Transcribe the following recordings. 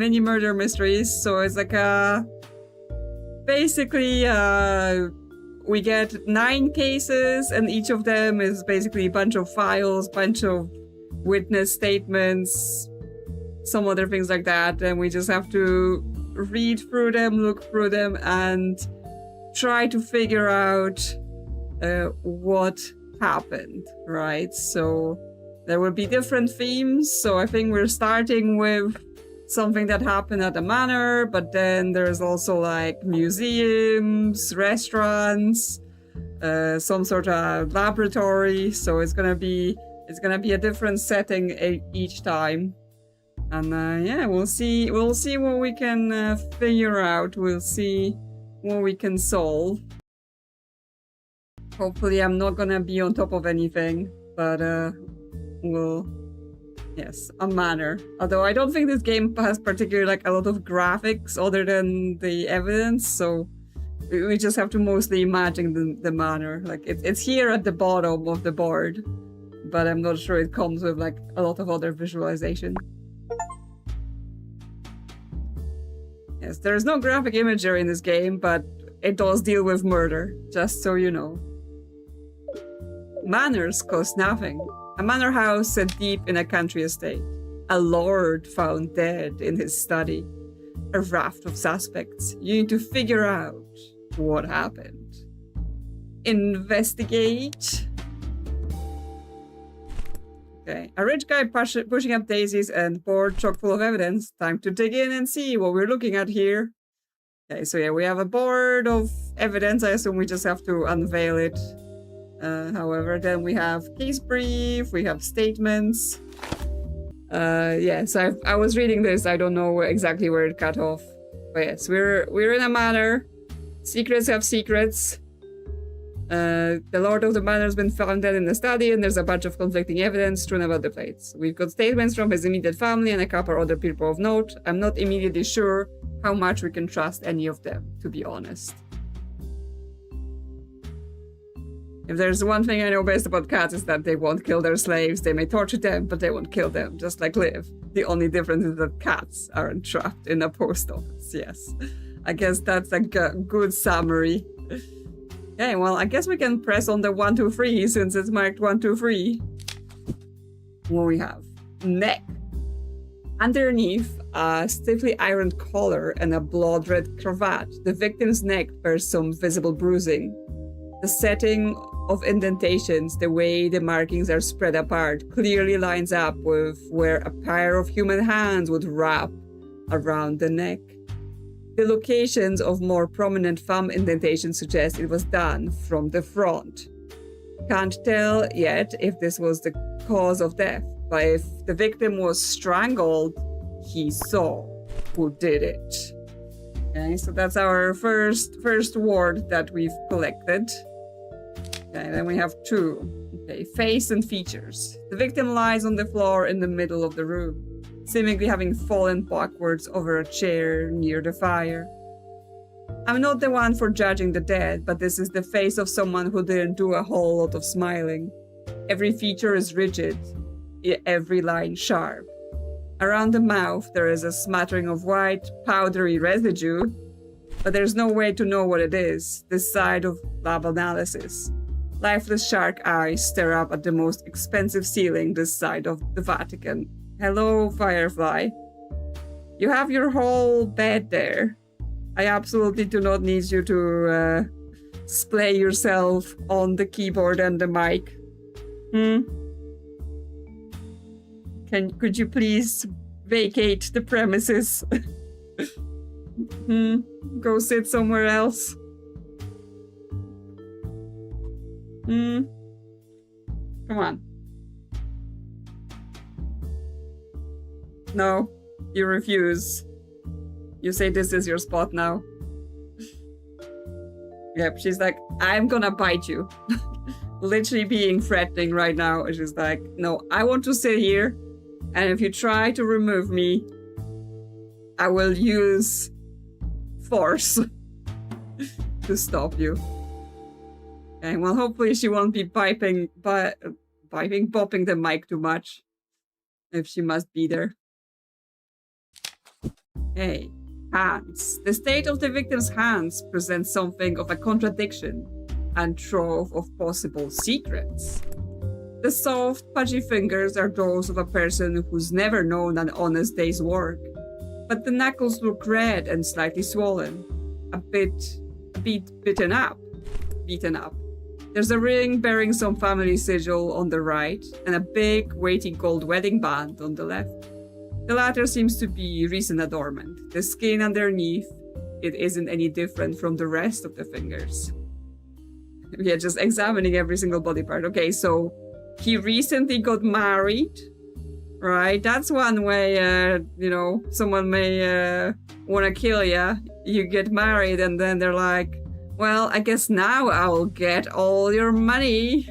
mini murder mysteries. So it's like basically we get 9 cases, and each of them is basically a bunch of files, bunch of witness statements, some other things like that, and we just have to read through them, look through them, and try to figure out what happened, right? So there will be different themes. So I think we're starting with something that happened at the manor, but then there's also like museums, restaurants, some sort of laboratory. So it's gonna be a different setting each time. And yeah, we'll see what we can figure out. We'll see what we can solve. Hopefully I'm not gonna be on top of anything, but yes, a manor. Although I don't think this game has particularly like a lot of graphics other than the evidence, so we just have to mostly imagine the manor. Like it's here at the bottom of the board, but I'm not sure it comes with like a lot of other visualization. Yes, there's no graphic imagery in this game, but it does deal with murder, just so you know. Manors cost nothing. A manor house set deep in a country estate. A lord found dead in his study. A raft of suspects. You need to figure out what happened. Investigate. Okay, a rich guy pushing up daisies and board chock full of evidence. Time to dig in and see what we're looking at here. Okay, so yeah, we have a board of evidence. I assume we just have to unveil it. However, then we have case brief, we have statements. Yeah, so I was reading this. I don't know exactly where it cut off. But yes, we're in a manor. Secrets have secrets. The lord of the manor has been found dead in the study, and there's a bunch of conflicting evidence strewn about the plates. We've got statements from his immediate family and a couple other people of note. I'm not immediately sure how much we can trust any of them, to be honest. If there's one thing I know best about cats is that they won't kill their slaves. They may torture them, but they won't kill them, just like Liv. The only difference is that cats aren't trapped in a post office, yes. I guess that's a good summary. Okay, well, I guess we can press on the 1, 2, 3 since it's marked 1, 2, 3. What we have? Neck. Underneath a stiffly ironed collar and a blood-red cravat, the victim's neck bears some visible bruising. The setting of indentations, the way the markings are spread apart, clearly lines up with where a pair of human hands would wrap around the neck. The locations of more prominent thumb indentations suggest it was done from the front. Can't tell yet if this was the cause of death, but if the victim was strangled, he saw who did it. Okay, so that's our first word that we've collected. Okay, then we have 2. Okay, face and features. The victim lies on the floor in the middle of the room, seemingly having fallen backwards over a chair near the fire. I'm not the one for judging the dead, but this is the face of someone who didn't do a whole lot of smiling. Every feature is rigid, every line sharp. Around the mouth, there is a smattering of white, powdery residue, but there's no way to know what it is, this side of lab analysis. Lifeless shark eyes stare up at the most expensive ceiling this side of the Vatican. Hello, Firefly. You have your whole bed there. I absolutely do not need you to splay yourself on the keyboard and the mic. Could you please vacate the premises? Go sit somewhere else. Come on. No, you refuse. You say this is your spot now. Yep, she's like, I'm gonna bite you. Literally being threatening right now. She's like, no, I want to sit here, and if you try to remove me, I will use force to stop you. Okay, well, hopefully she won't be bopping the mic too much, if she must be there. Hey, hands. The state of the victim's hands presents something of a contradiction and trove of possible secrets. The soft, pudgy fingers are those of a person who's never known an honest day's work, but the knuckles look red and slightly swollen, a bit beaten up. There's a ring bearing some family sigil on the right, and a big, weighty gold wedding band on the left. The latter seems to be recent adornment. The skin underneath, it isn't any different from the rest of the fingers. We are just examining every single body part. Okay, so he recently got married, right? That's one way, someone may want to kill you. You get married and then they're like, well, I guess now I'll get all your money.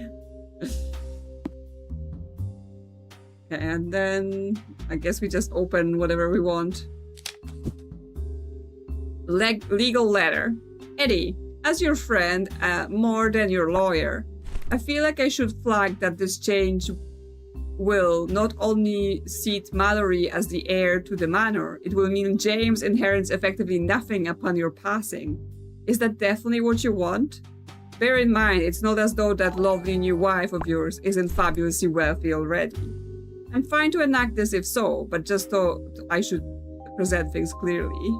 And then I guess we just open whatever we want. Legal letter. Eddie, as your friend, more than your lawyer, I feel like I should flag that this change will not only seat Mallory as the heir to the manor, it will mean James inherits effectively nothing upon your passing. Is that definitely what you want? Bear in mind, it's not as though that lovely new wife of yours isn't fabulously wealthy already. I'm fine to enact this if so, but just thought I should present things clearly.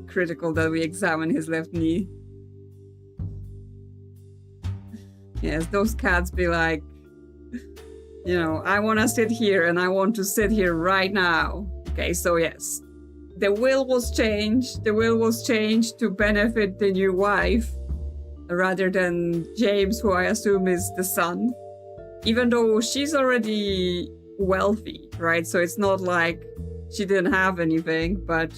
Critical that we examine his left knee. Yes, those cats be like, I want to sit here and I want to sit here right now. Okay, so yes, the will was changed. The will was changed to benefit the new wife rather than James, who I assume is the son. Even though she's already wealthy, right? So it's not like she didn't have anything, but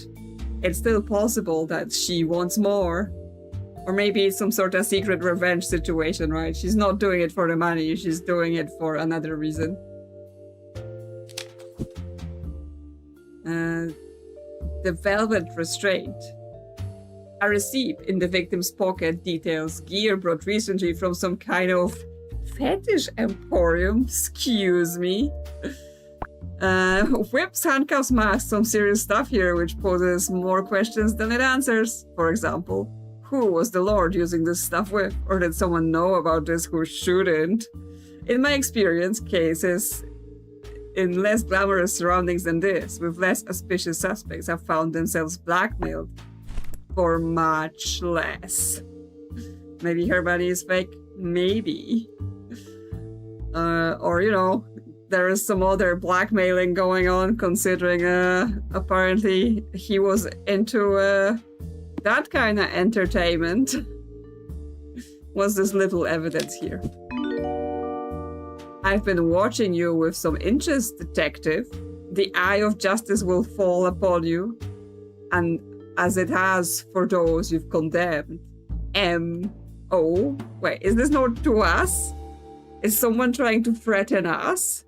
it's still possible that she wants more. Or maybe it's some sort of secret revenge situation, right? She's not doing it for the money, she's doing it for another reason. The velvet restraint. A receipt in the victim's pocket details gear brought recently from some kind of fetish emporium. Excuse me. Whips, handcuffs, masks, some serious stuff here, which poses more questions than it answers. For example, who was the Lord using this stuff with? Or did someone know about this who shouldn't? In my experience, cases in less glamorous surroundings than this, with less auspicious suspects, have found themselves blackmailed for much less. Maybe her money is fake? Maybe. Or, there is some other blackmailing going on, considering apparently he was into that kind of entertainment. Was this little evidence here? I've been watching you with some interest, detective. The eye of justice will fall upon you, and as it has for those you've condemned. Wait, is this not to us? Is someone trying to threaten us?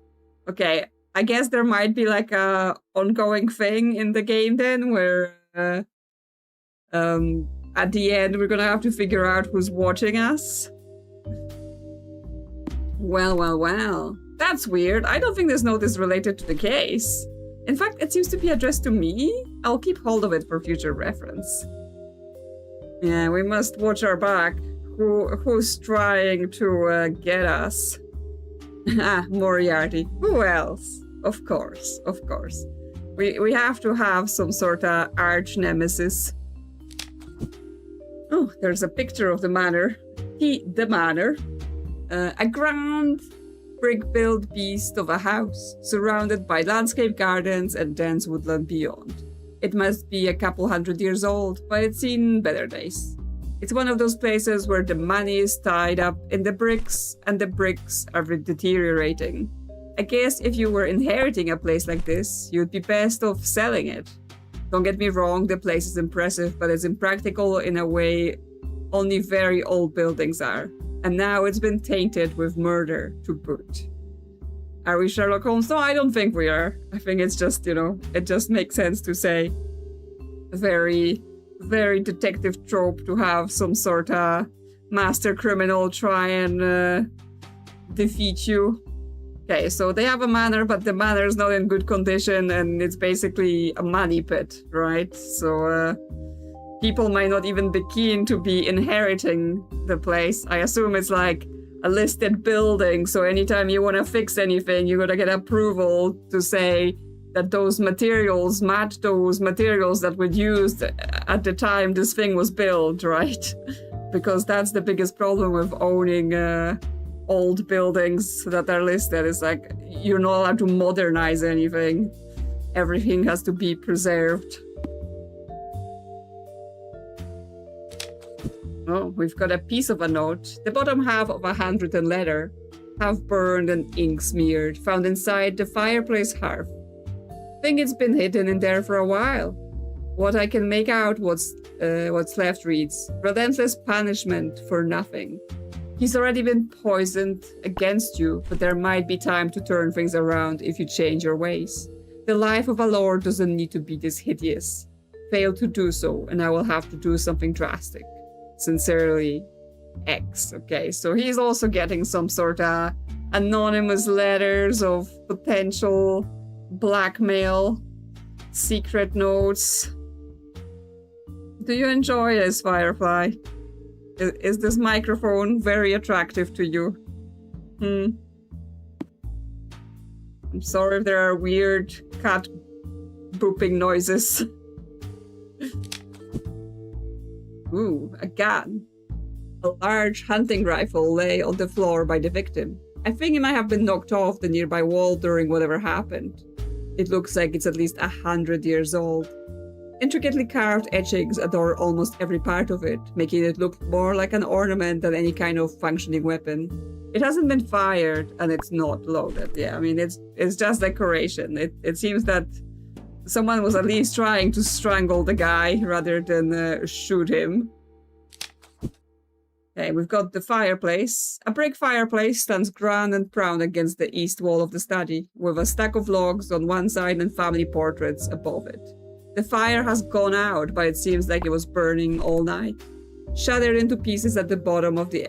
Okay, I guess there might be like a ongoing thing in the game then, where at the end we're gonna have to figure out who's watching us. Well. That's weird. I don't think this note is related to the case. In fact, it seems to be addressed to me. I'll keep hold of it for future reference. Yeah, we must watch our back. Who's trying to get us? Moriarty. Who else? Of course. We have to have some sort of arch nemesis. Oh, there's a picture of the manor. The manor. A grand brick-built beast of a house, surrounded by landscape gardens and dense woodland beyond. It must be a couple hundred years old, but it's seen better days. It's one of those places where the money is tied up in the bricks, and the bricks are deteriorating. I guess if you were inheriting a place like this, you'd be best off selling it. Don't get me wrong, the place is impressive, but it's impractical in a way only very old buildings are. And now it's been tainted with murder to boot. Are we Sherlock Holmes? No, I don't think we are. I think it's just, it just makes sense to say a very, very detective trope to have some sort of master criminal try and defeat you. Okay, so they have a manor, but the manor is not in good condition, and it's basically a money pit, right? So people might not even be keen to be inheriting the place. I assume it's like a listed building, so anytime you want to fix anything, you gotta get approval to say that those materials match those materials that were used at the time this thing was built, right? Because that's the biggest problem with owning old buildings that are listed. It's like you're not allowed to modernize anything. Everything has to be preserved. Oh, we've got a piece of a note. The bottom half of a handwritten letter, half burned and ink smeared, found inside the fireplace hearth. Think it's been hidden in there for a while. What I can make out what's left reads, relentless punishment for nothing. He's already been poisoned against you, but there might be time to turn things around if you change your ways. The life of a lord doesn't need to be this hideous. Fail to do so, and I will have to do something drastic. Sincerely, X. Okay, so he's also getting some sort of anonymous letters of potential blackmail, secret notes. Do you enjoy this, Firefly? Is this microphone very attractive to you? I'm sorry if there are weird cat booping noises. Ooh, a gun. A large hunting rifle lay on the floor by the victim. I think it might have been knocked off the nearby wall during whatever happened. It looks like it's at least 100 years old. Intricately carved etchings adorn almost every part of it, making it look more like an ornament than any kind of functioning weapon. It hasn't been fired, and it's not loaded. Yeah, I mean, it's just decoration. It seems that someone was at least trying to strangle the guy rather than shoot him. Okay, we've got the fireplace. A brick fireplace stands grand and proud against the east wall of the study, with a stack of logs on one side and family portraits above it. The fire has gone out, but it seems like it was burning all night. Shattered into pieces at the bottom of the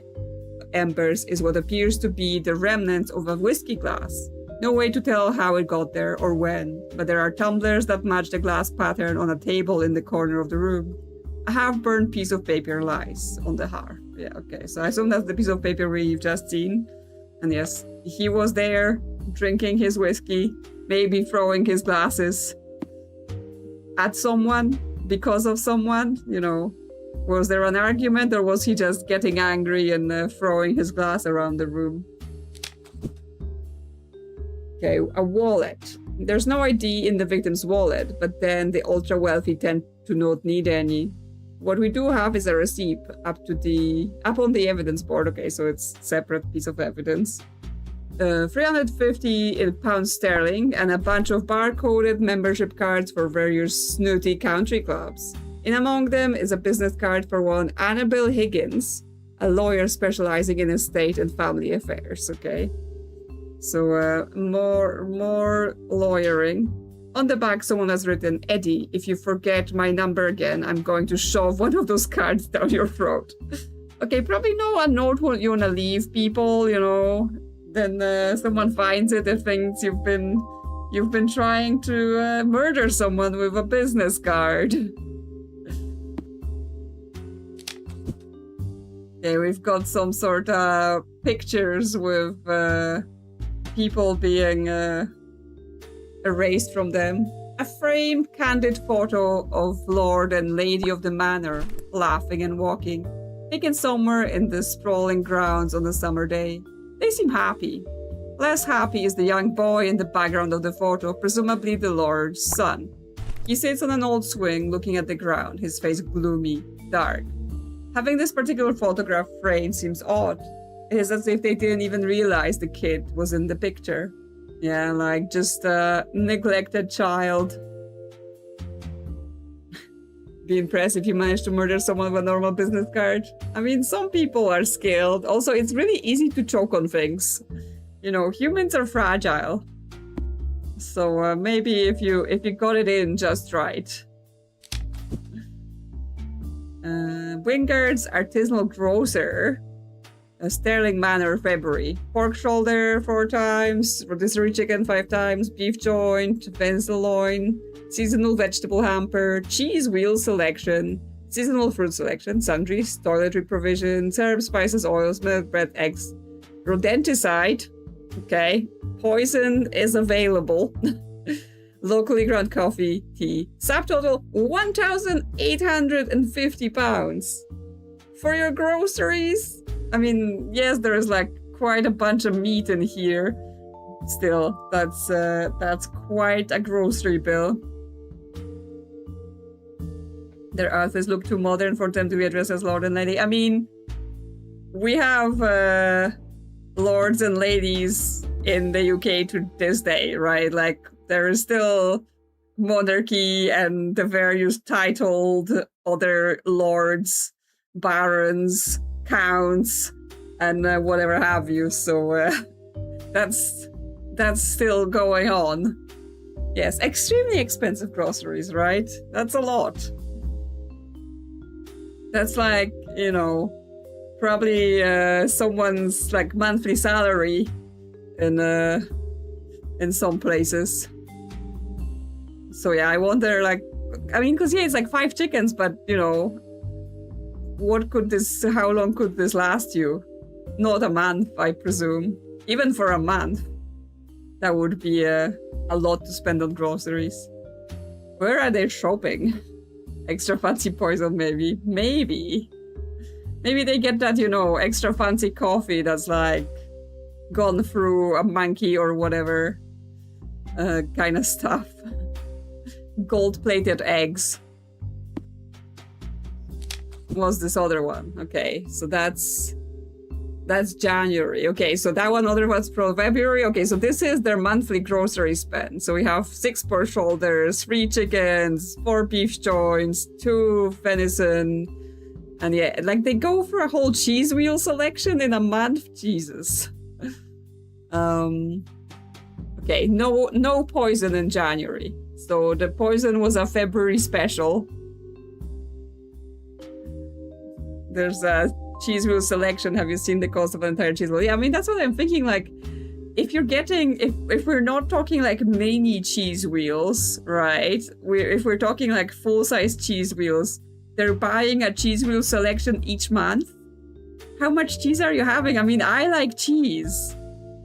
embers is what appears to be the remnants of a whiskey glass. No way to tell how it got there or when, but there are tumblers that match the glass pattern on a table in the corner of the room. A half-burned piece of paper lies on the hearth. Yeah, okay, so I assume that's the piece of paper we've just seen. And yes, he was there, drinking his whiskey, maybe throwing his glasses at someone, because of someone, you know. Was there an argument, or was he just getting angry and throwing his glass around the room? Okay, a wallet. There's no ID in the victim's wallet, but then the ultra-wealthy tend to not need any. What we do have is a receipt up on the evidence board. Okay, so it's a separate piece of evidence. 350 pounds sterling and a bunch of barcoded membership cards for various snooty country clubs. In among them is a business card for one Annabelle Higgins, a lawyer specializing in estate and family affairs. Okay, so more lawyering. On the back, someone has written, Eddie, if you forget my number again, I'm going to shove one of those cards down your throat. Okay, probably a note you want to leave people, you know. Then someone finds it and thinks you've been trying to murder someone with a business card. Okay, we've got some sort of pictures with people being erased from them. A framed, candid photo of Lord and Lady of the Manor, laughing and walking, taken somewhere in the sprawling grounds on a summer day. They seem happy. Less happy is the young boy in the background of the photo, presumably the Lord's son. He sits on an old swing, looking at the ground, his face gloomy, dark. Having this particular photograph framed seems odd. It is as if they didn't even realize the kid was in the picture. Yeah, like just a neglected child. Be impressed if you manage to murder someone with a normal business card. I mean, some people are skilled. Also, it's really easy to choke on things. You know, humans are fragile. So maybe if you got it in just right. Wingard's artisanal grocer. Sterling Manor, February. Pork shoulder 4 times, rotisserie chicken 5 times, beef joint, venison loin, seasonal vegetable hamper, cheese wheel selection, seasonal fruit selection, sundries, toiletry provisions, herbs, spices, oils, milk, bread, eggs, rodenticide. Okay. Poison is available. Locally ground coffee, tea. Subtotal 1,850 pounds. For your groceries? I mean, yes, there is like quite a bunch of meat in here. Still, that's quite a grocery bill. Their outfits look too modern for them to be addressed as Lord and Lady. I mean, we have lords and ladies in the UK to this day, right? Like, there is still monarchy and the various titled other lords, barons, counts, and whatever have you. So that's still going on. Yes, extremely expensive groceries, right? That's a lot. That's like, you know, probably someone's like monthly salary in some places. So yeah, I wonder, like, I mean, because yeah, it's like 5 chickens, but you know, how long could this last you? Not a month, I presume. Even for a month, that would be a lot to spend on groceries. Where are they shopping? Extra fancy poison, maybe. Maybe they get that, you know, extra fancy coffee that's like gone through a monkey or whatever kind of stuff. Gold-plated eggs. What's this other one? Okay, so that's January. Okay, so that one other was for February. Okay, so this is their monthly grocery spend. So we have 6 pork shoulders, 3 chickens, 4 beef joints, 2 venison, and yeah, like they go for a whole cheese wheel selection in a month. Jesus. Okay, no poison in January. So the poison was a February special. There's a cheese wheel selection. Have you seen the cost of an entire cheese wheel? Yeah, I mean, that's what I'm thinking. Like, if we're not talking like mini cheese wheels, right? If we're talking like full-size cheese wheels, they're buying a cheese wheel selection each month. How much cheese are you having? I mean, I like cheese,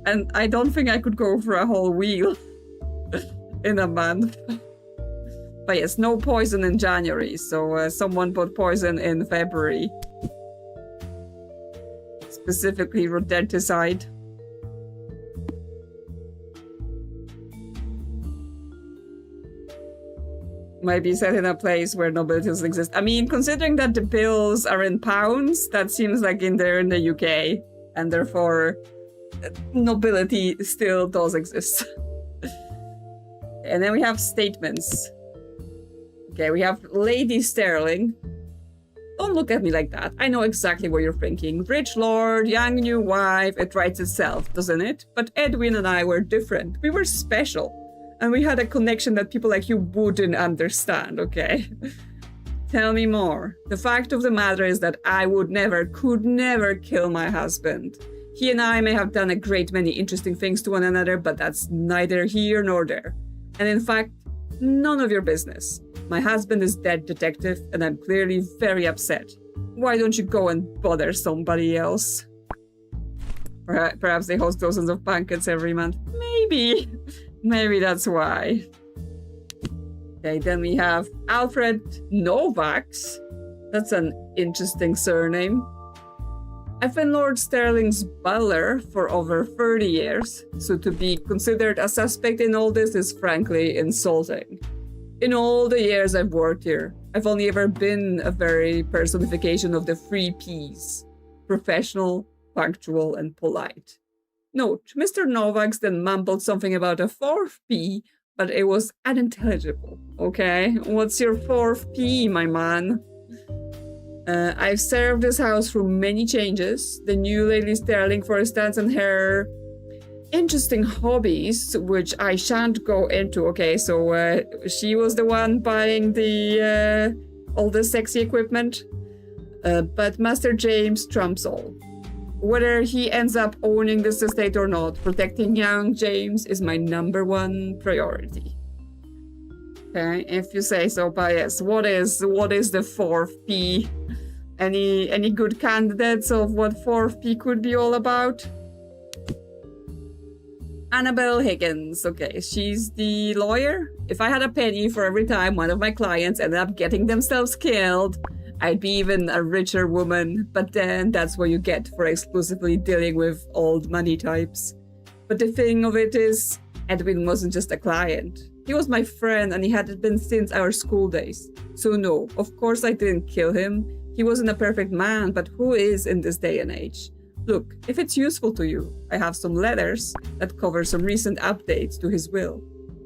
and I don't think I could go for a whole wheel in a month. But yes, no poison in January. So someone put poison in February. Specifically rodenticide. Might be set in a place where nobility doesn't exist. I mean, considering that the bills are in pounds, that seems like they're in the UK, and therefore nobility still does exist. And then we have statements. Okay, we have Lady Sterling. Don't look at me like that. I know exactly what you're thinking. Rich lord, young new wife, it writes itself, doesn't it? But Edwin and I were different. We were special. And we had a connection that people like you wouldn't understand, okay? Tell me more. The fact of the matter is that I could never kill my husband. He and I may have done a great many interesting things to one another, but that's neither here nor there. And in fact, none of your business. My husband is dead, detective, and I'm clearly very upset. Why don't you go and bother somebody else? Perhaps they host dozens of banquets every month. Maybe. Maybe that's why. Okay, then we have Alfred Novaks. That's an interesting surname. I've been Lord Sterling's butler for over 30 years, so to be considered a suspect in all this is frankly insulting. In all the years I've worked here, I've only ever been a very personification of the 3 Ps. Professional, punctual, and polite. Note, Mr. Novaks then mumbled something about a 4th P, but it was unintelligible, okay? What's your 4th P, my man? I've served this house through many changes. The new Lady Sterling, for instance, and her interesting hobbies, which I shan't go into. Okay, so she was the one buying all the sexy equipment, but Master James trumps all. whether he ends up owning this estate or not, protecting young James is my #1 priority. Okay, if you say so, but yes, what is the 4th P? Any good candidates of what 4th P could be all about? Annabelle Higgins. Okay, she's the lawyer. If I had a penny for every time one of my clients ended up getting themselves killed, I'd be even a richer woman. But then that's what you get for exclusively dealing with old money types. But the thing of it is, Edwin wasn't just a client. He was my friend and he had been since our school days. So no, of course I didn't kill him. He wasn't a perfect man, but who is in this day and age? Look, if it's useful to you, I have some letters that cover some recent updates to his will.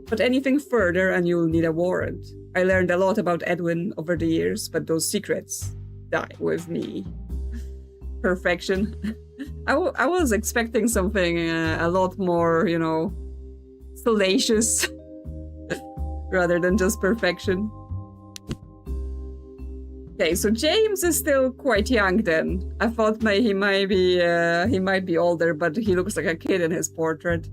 But anything further and you'll need a warrant. I learned a lot about Edwin over the years, but those secrets die with me. Perfection. I was expecting something a lot more, you know, salacious rather than just perfection. Okay, so James is still quite young then. I thought he might be older, but he looks like a kid in his portrait.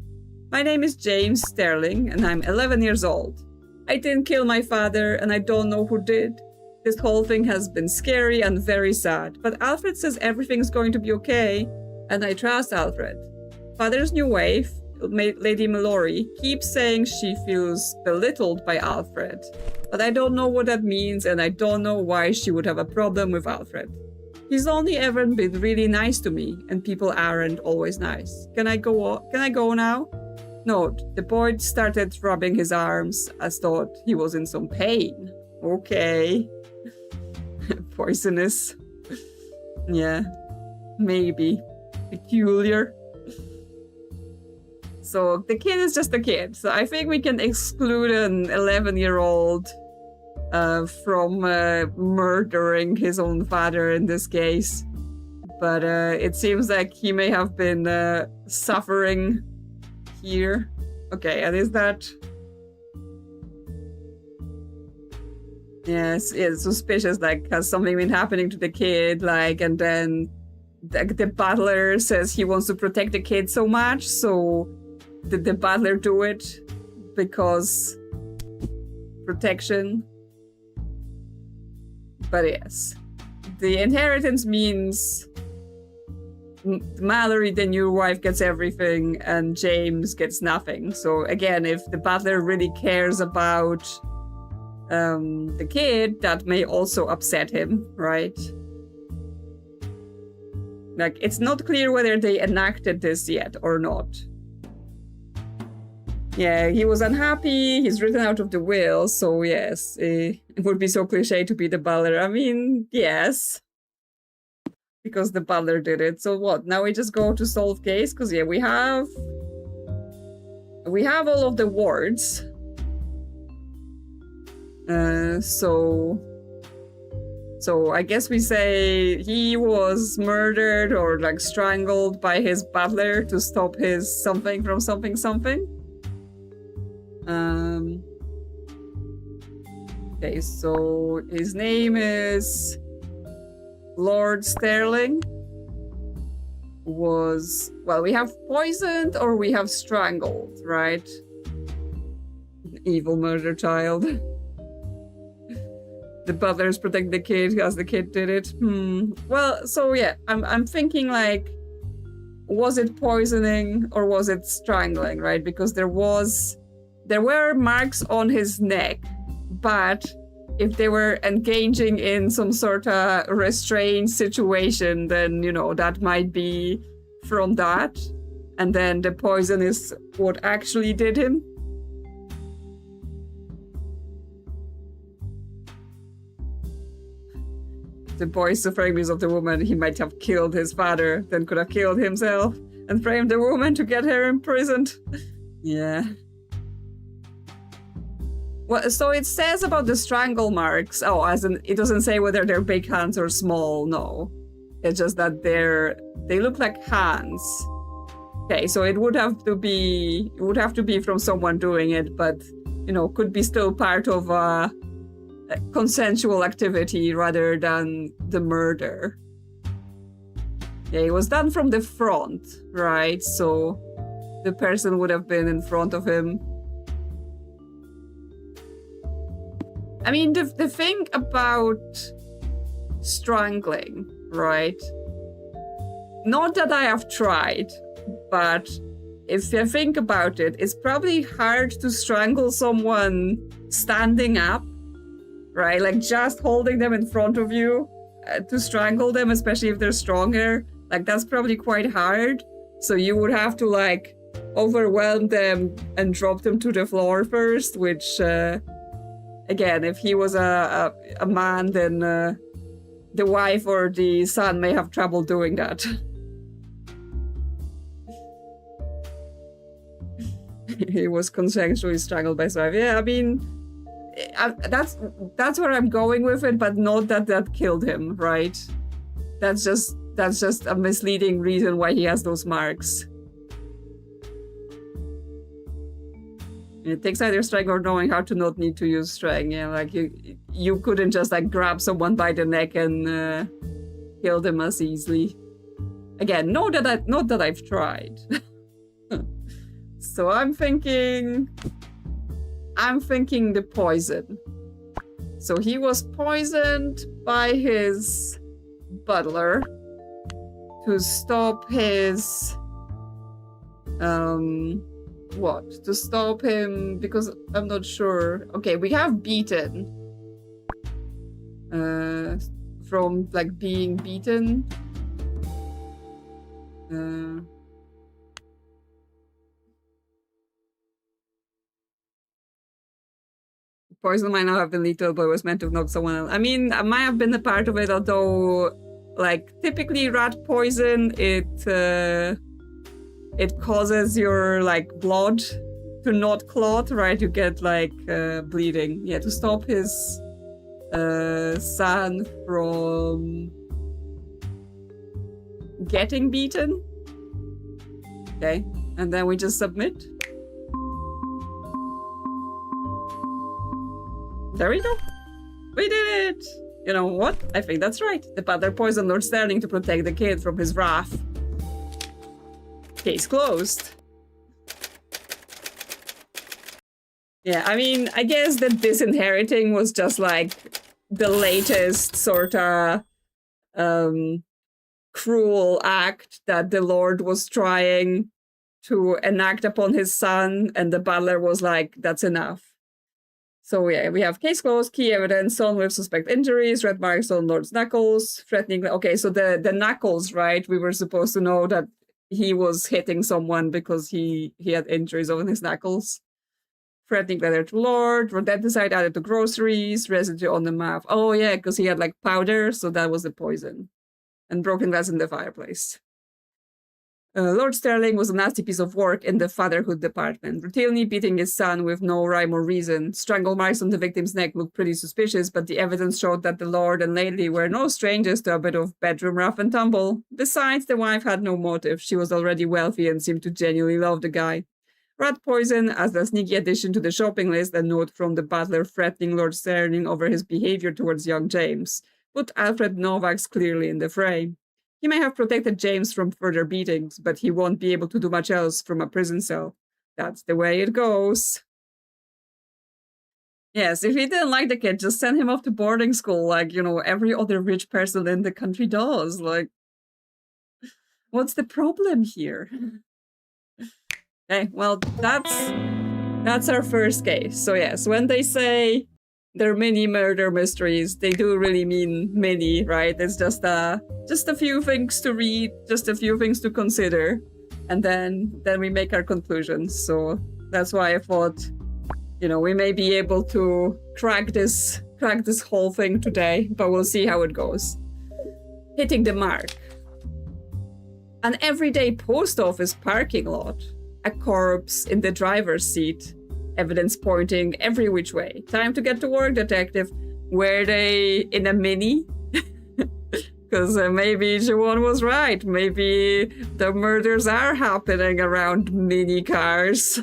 My name is James Sterling, and I'm 11 years old. I didn't kill my father, and I don't know who did. This whole thing has been scary and very sad, but Alfred says everything's going to be okay, and I trust Alfred. Father's new wife, Lady Mallory, keeps saying she feels belittled by Alfred. But I don't know what that means, and I don't know why she would have a problem with Alfred. He's only ever been really nice to me, and people aren't always nice. Can I go now? No, the boy started rubbing his arms. I thought he was in some pain. Okay. Poisonous. Yeah, maybe. Peculiar. So the kid is just a kid. So I think we can exclude an 11-year-old from murdering his own father in this case. But it seems like he may have been suffering here. Okay, and is that... Yes, it's suspicious, like, has something been happening to the kid, like, and then the butler says he wants to protect the kid so much, so did the butler do it because protection? But yes, the inheritance means Mallory, the new wife, gets everything and James gets nothing. So again, if the butler really cares about the kid, that may also upset him, right? Like, it's not clear whether they enacted this yet or not. Yeah, he was unhappy, he's written out of the will, so yes, it would be so cliche to be the butler. I mean, yes, because the butler did it. So what, now we just go to solve case? Because yeah, we have all of the wards. So I guess we say he was murdered or like strangled by his butler to stop his something from something. Okay, so his name is Lord Sterling. Was, well, we have poisoned or we have strangled, right? Evil murder child. The butler's protect the kid as the kid did it. Well, so yeah, I'm thinking like, was it poisoning or was it strangling, right? Because there were marks on his neck, but if they were engaging in some sort of restrained situation, then, you know, that might be from that. And then the poison is what actually did him. The boy suffering because of the woman, he might have killed his father, then could have killed himself and framed the woman to get her imprisoned. Yeah. Well, so it says about the strangle marks. Oh, as in, it doesn't say whether they're big hands or small. No, it's just that they look like hands. Okay, so it would have to be from someone doing it, but you know, could be still part of a consensual activity rather than the murder. Yeah, it was done from the front, right? So the person would have been in front of him. I mean, the thing about strangling, right? Not that I have tried, but if you think about it, it's probably hard to strangle someone standing up, right? Like just holding them in front of you to strangle them, especially if they're stronger. Like that's probably quite hard. So you would have to like overwhelm them and drop them to the floor first, which again, if he was a man, then the wife or the son may have trouble doing that. He was consensually strangled by his wife. Yeah, I mean, that's where I'm going with it, but not that killed him, right? That's just a misleading reason why he has those marks. It takes either strength or knowing how to not need to use strength. Yeah, like you couldn't just like grab someone by the neck and kill them as easily. Again, not that I've tried. So I'm thinking the poison. So he was poisoned by his butler to stop his what? To stop him, because I'm not sure. Okay, we have beaten. From like being beaten. Poison might not have been lethal, but it was meant to knock someone else. I mean, I might have been a part of it, although, like, typically rat poison, it causes your, like, blood to not clot, right? You get, like, bleeding. Yeah, to stop his son from getting beaten. Okay, and then we just submit. There we go. We did it! You know what? I think that's right. The butler poisoned Lord Sterling to protect the kid from his wrath. Case closed. Yeah, I mean, I guess that disinheriting was just like the latest sort of cruel act that the Lord was trying to enact upon his son, and the butler was like, that's enough. So yeah, we have case closed, key evidence, son with suspect injuries, red marks on Lord's knuckles, threatening... Okay, so the knuckles, right? We were supposed to know that he was hitting someone because he had injuries on his knuckles. Threatening letter to Lord, rodenticide added to groceries, residue on the mouth. Oh yeah, because he had like powder, so that was the poison. And broken glass in the fireplace. Lord Sterling was a nasty piece of work in the fatherhood department, routinely beating his son with no rhyme or reason. Strangle marks on the victim's neck looked pretty suspicious, but the evidence showed that the Lord and Lady were no strangers to a bit of bedroom rough and tumble. Besides, the wife had no motive. She was already wealthy and seemed to genuinely love the guy. Rat poison as a sneaky addition to the shopping list, a note from the butler threatening Lord Sterling over his behavior towards young James, put Alfred Novak's clearly in the fray. He may have protected James from further beatings, but he won't be able to do much else from a prison cell. That's the way it goes. Yes, if he didn't like the kid, just send him off to boarding school like, you know, every other rich person in the country does. Like, what's the problem here? Okay, well, that's our first case. So yes, when they say they're mini murder mysteries, they do really mean mini, right? It's just a few things to read, just a few things to consider, and then we make our conclusions. So that's why I thought, you know, we may be able to crack this whole thing today, but we'll see how it goes. Hitting the mark. An everyday post office parking lot. A corpse in the driver's seat. Evidence pointing every which way. Time to get to work, detective. Were they in a mini? Because maybe Siobhan was right. Maybe the murders are happening around mini cars.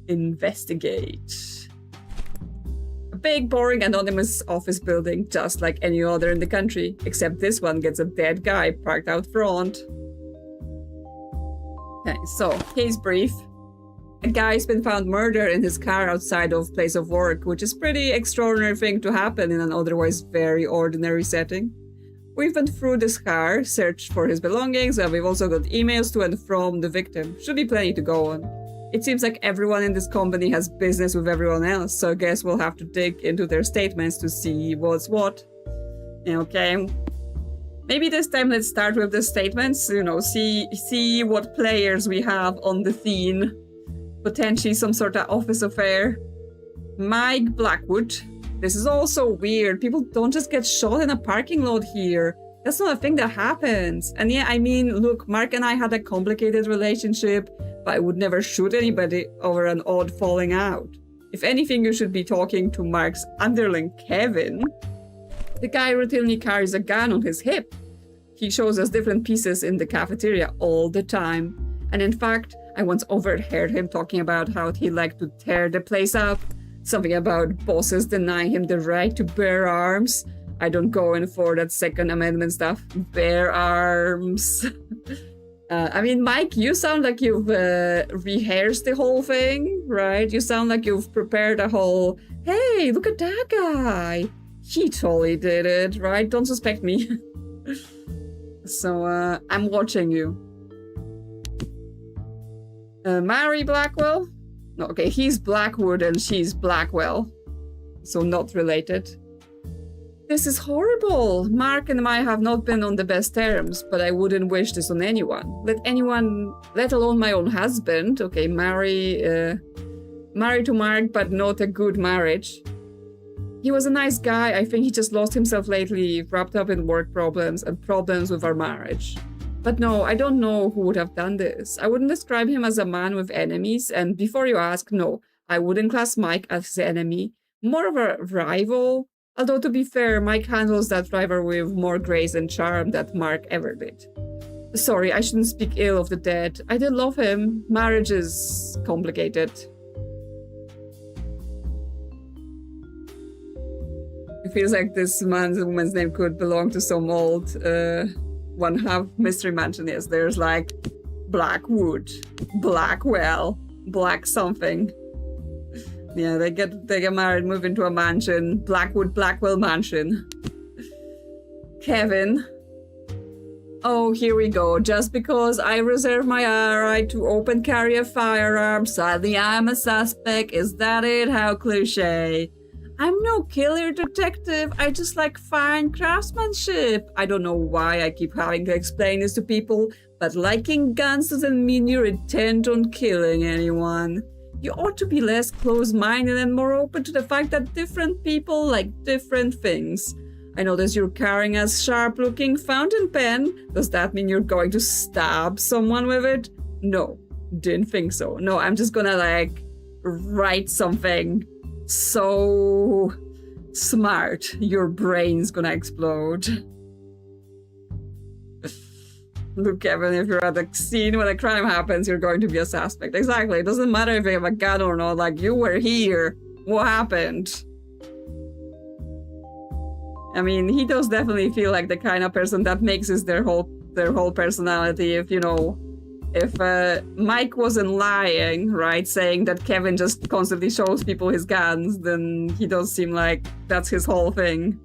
Investigate. A big, boring, anonymous office building, just like any other in the country, except this one gets a dead guy parked out front. Okay, so, case brief. A guy's been found murdered in his car outside of place of work, which is pretty extraordinary thing to happen in an otherwise very ordinary setting. We've been through this car, searched for his belongings, and we've also got emails to and from the victim. Should be plenty to go on. It seems like everyone in this company has business with everyone else, so I guess we'll have to dig into their statements to see what's what. Okay. Maybe this time let's start with the statements, you know, see what players we have on the scene. Potentially some sort of office affair. Mike Blackwood. This is also weird. People don't just get shot in a parking lot here. That's not a thing that happens. And yeah, I mean, look, Mark and I had a complicated relationship, but I would never shoot anybody over an odd falling out. If anything, you should be talking to Mark's underling, Kevin. The guy routinely carries a gun on his hip. He shows us different pieces in the cafeteria all the time. And in fact, I once overheard him talking about how he liked to tear the place up. Something about bosses denying him the right to bear arms. I don't go in for that Second Amendment stuff. Bear arms. I mean, Mike, you sound like you've rehearsed the whole thing, right? You sound like you've prepared a whole, hey, look at that guy. He totally did it, right? Don't suspect me. So, I'm watching you. Mary Blackwell? No, okay, he's Blackwood and she's Blackwell. So not related. This is horrible. Mark and I have not been on the best terms, but I wouldn't wish this on anyone. Let alone my own husband. Okay, married to Mark, but not a good marriage. He was a nice guy. I think he just lost himself lately, wrapped up in work problems and problems with our marriage. But no, I don't know who would have done this. I wouldn't describe him as a man with enemies, and before you ask, no, I wouldn't class Mike as an enemy. More of a rival. Although to be fair, Mike handles that rival with more grace and charm than Mark ever did. Sorry, I shouldn't speak ill of the dead. I did love him. Marriage is complicated. It feels like this man's and woman's name could belong to some old one-half mystery mansion. Yes, there's like Blackwood, Blackwell, Black something. Yeah, they get married, move into a mansion, Blackwood, Blackwell mansion. Kevin. Oh, here we go. Just because I reserve my right to open carry a firearm, suddenly I'm a suspect. Is that it? How cliche. I'm no killer detective. I just like fine craftsmanship. I don't know why I keep having to explain this to people, but liking guns doesn't mean you're intent on killing anyone. You ought to be less close-minded and more open to the fact that different people like different things. I notice you're carrying a sharp-looking fountain pen. Does that mean you're going to stab someone with it? No, didn't think so. No, I'm just gonna like write something so smart, your brain's gonna explode. Look, Kevin, if you're at the scene when a crime happens, you're going to be a suspect. Exactly. It doesn't matter if you have a gun or not. Like, you were here. What happened? I mean, he does definitely feel like the kind of person that makes this their whole personality. If, you know, if Mike wasn't lying, right, saying that Kevin just constantly shows people his guns, then he does seem like that's his whole thing.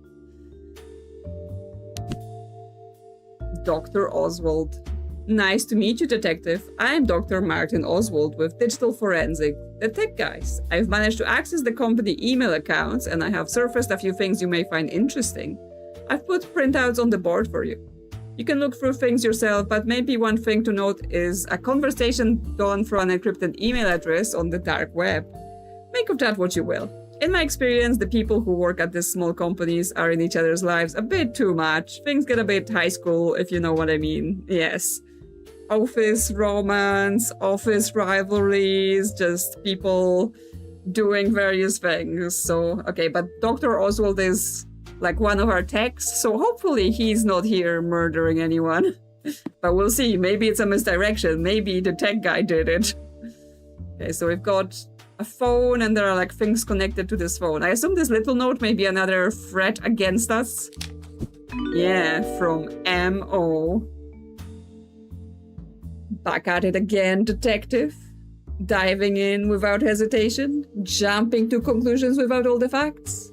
Dr. Oswald. Nice to meet you, Detective. I'm Dr. Martin Oswald with Digital Forensic, the tech guys. I've managed to access the company email accounts and I have surfaced a few things you may find interesting. I've put printouts on the board for you. You can look through things yourself, but maybe one thing to note is a conversation done through an encrypted email address on the dark web. Make of that what you will. In my experience, the people who work at these small companies are in each other's lives a bit too much. Things get a bit high school, if you know what I mean. Yes. Office romance, office rivalries, just people doing various things. So, okay, but Dr. Oswald is like one of our techs, so hopefully he's not here murdering anyone. But we'll see. Maybe it's a misdirection. Maybe the tech guy did it. Okay, so we've got a phone, and there are like things connected to this phone. I assume this little note may be another threat against us. Yeah, from M.O. Back at it again, detective. Diving in without hesitation. Jumping to conclusions without all the facts.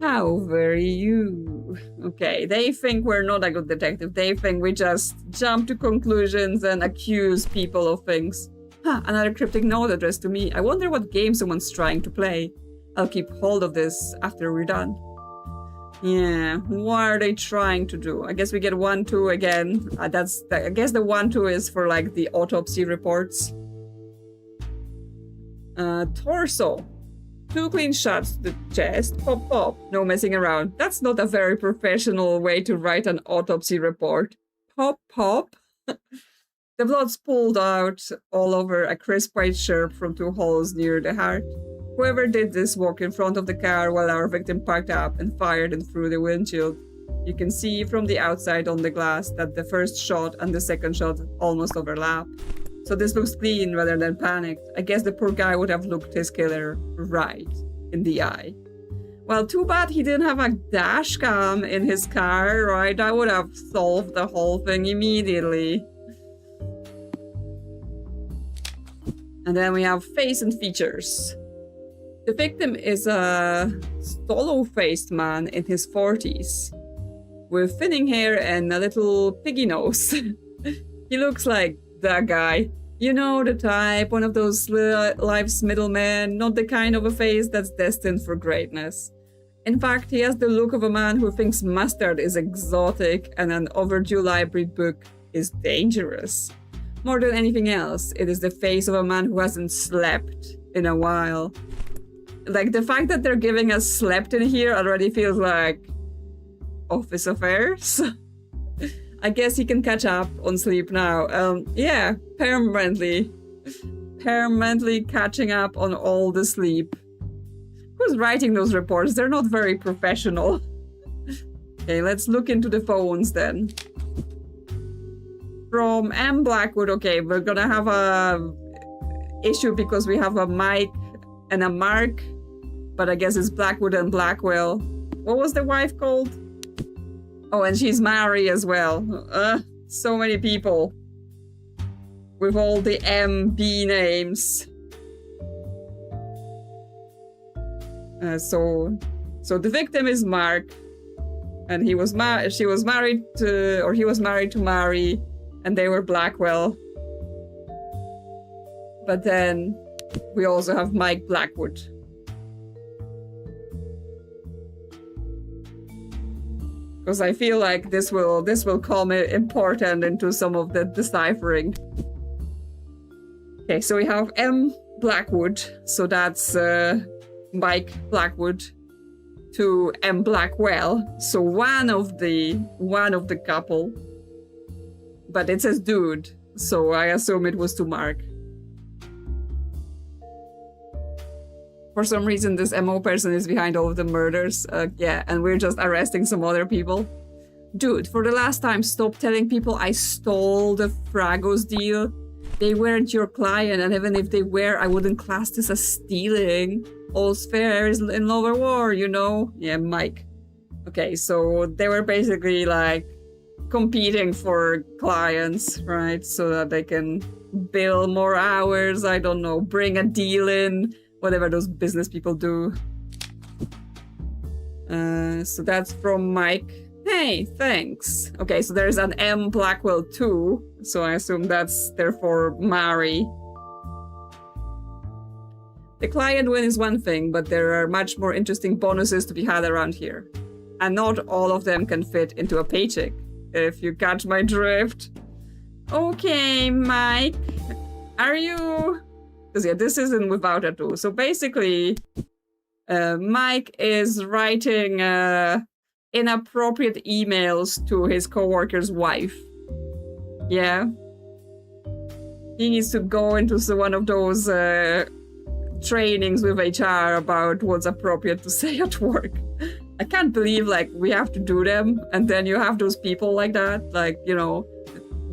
How very you. Okay, they think we're not a good detective. They think we just jump to conclusions and accuse people of things. Huh, another cryptic note addressed to me. I wonder what game someone's trying to play. I'll keep hold of this after we're done. Yeah, what are they trying to do? I guess we get 1-2 again. I guess the 1-2 is for like the autopsy reports. Torso. 2 clean shots to the chest. Pop, pop. No messing around. That's not a very professional way to write an autopsy report. Pop, pop. The blood's pulled out all over a crisp white shirt from 2 holes near the heart. Whoever did this walked in front of the car while our victim parked up and fired it through the windshield. You can see from the outside on the glass that the first shot and the second shot almost overlap. So this looks clean rather than panicked. I guess the poor guy would have looked his killer right in the eye. Well, too bad he didn't have a dash cam in his car, right? That would have solved the whole thing immediately. And then we have face and features. The victim is a solo-faced man in his 40s with thinning hair and a little piggy nose. He looks like that guy. You know the type, one of those life's middlemen, not the kind of a face that's destined for greatness. In fact, he has the look of a man who thinks mustard is exotic and an overdue library book is dangerous. More than anything else, it is the face of a man who hasn't slept in a while. Like, the fact that they're giving us slept in here already feels like office affairs. I guess he can catch up on sleep now. Yeah, permanently catching up on all the sleep. Who's writing those reports? They're not very professional. Okay, let's look into the phones then. From M. Blackwood, okay, we're gonna have a issue because we have a Mike and a Mark, but I guess it's Blackwood and Blackwell. What was the wife called? Oh, and she's Mary as well. So many people with all the MB names. So the victim is Mark, and she was married to Mary, and they were Blackwell. But then we also have Mike Blackwood. Because I feel like this will come important into some of the deciphering. Okay, so we have M. Blackwood, so that's Mike Blackwood to M. Blackwell, so one of the couple, but it says dude, so I assume it was to Mark. For some reason, this MO person is behind all of the murders. Yeah, and we're just arresting some other people. Dude, for the last time, stop telling people I stole the Fragos deal. They weren't your client, and even if they were, I wouldn't class this as stealing. All's fair is in lower war, you know? Yeah, Mike. Okay, so they were basically like competing for clients, right? So that they can bill more hours, I don't know, bring a deal in. Whatever those business people do. So that's from Mike. Hey, thanks. Okay, so there's an M. Blackwell too. So I assume that's therefore Mary. The client win is one thing, but there are much more interesting bonuses to be had around here. And not all of them can fit into a paycheck, if you catch my drift. Okay, Mike. Are you... Because yeah, this isn't without a tool. So basically, Mike is writing inappropriate emails to his coworker's wife. Yeah. He needs to go into one of those trainings with HR about what's appropriate to say at work. I can't believe, like, we have to do them, and then you have those people like that, like, you know,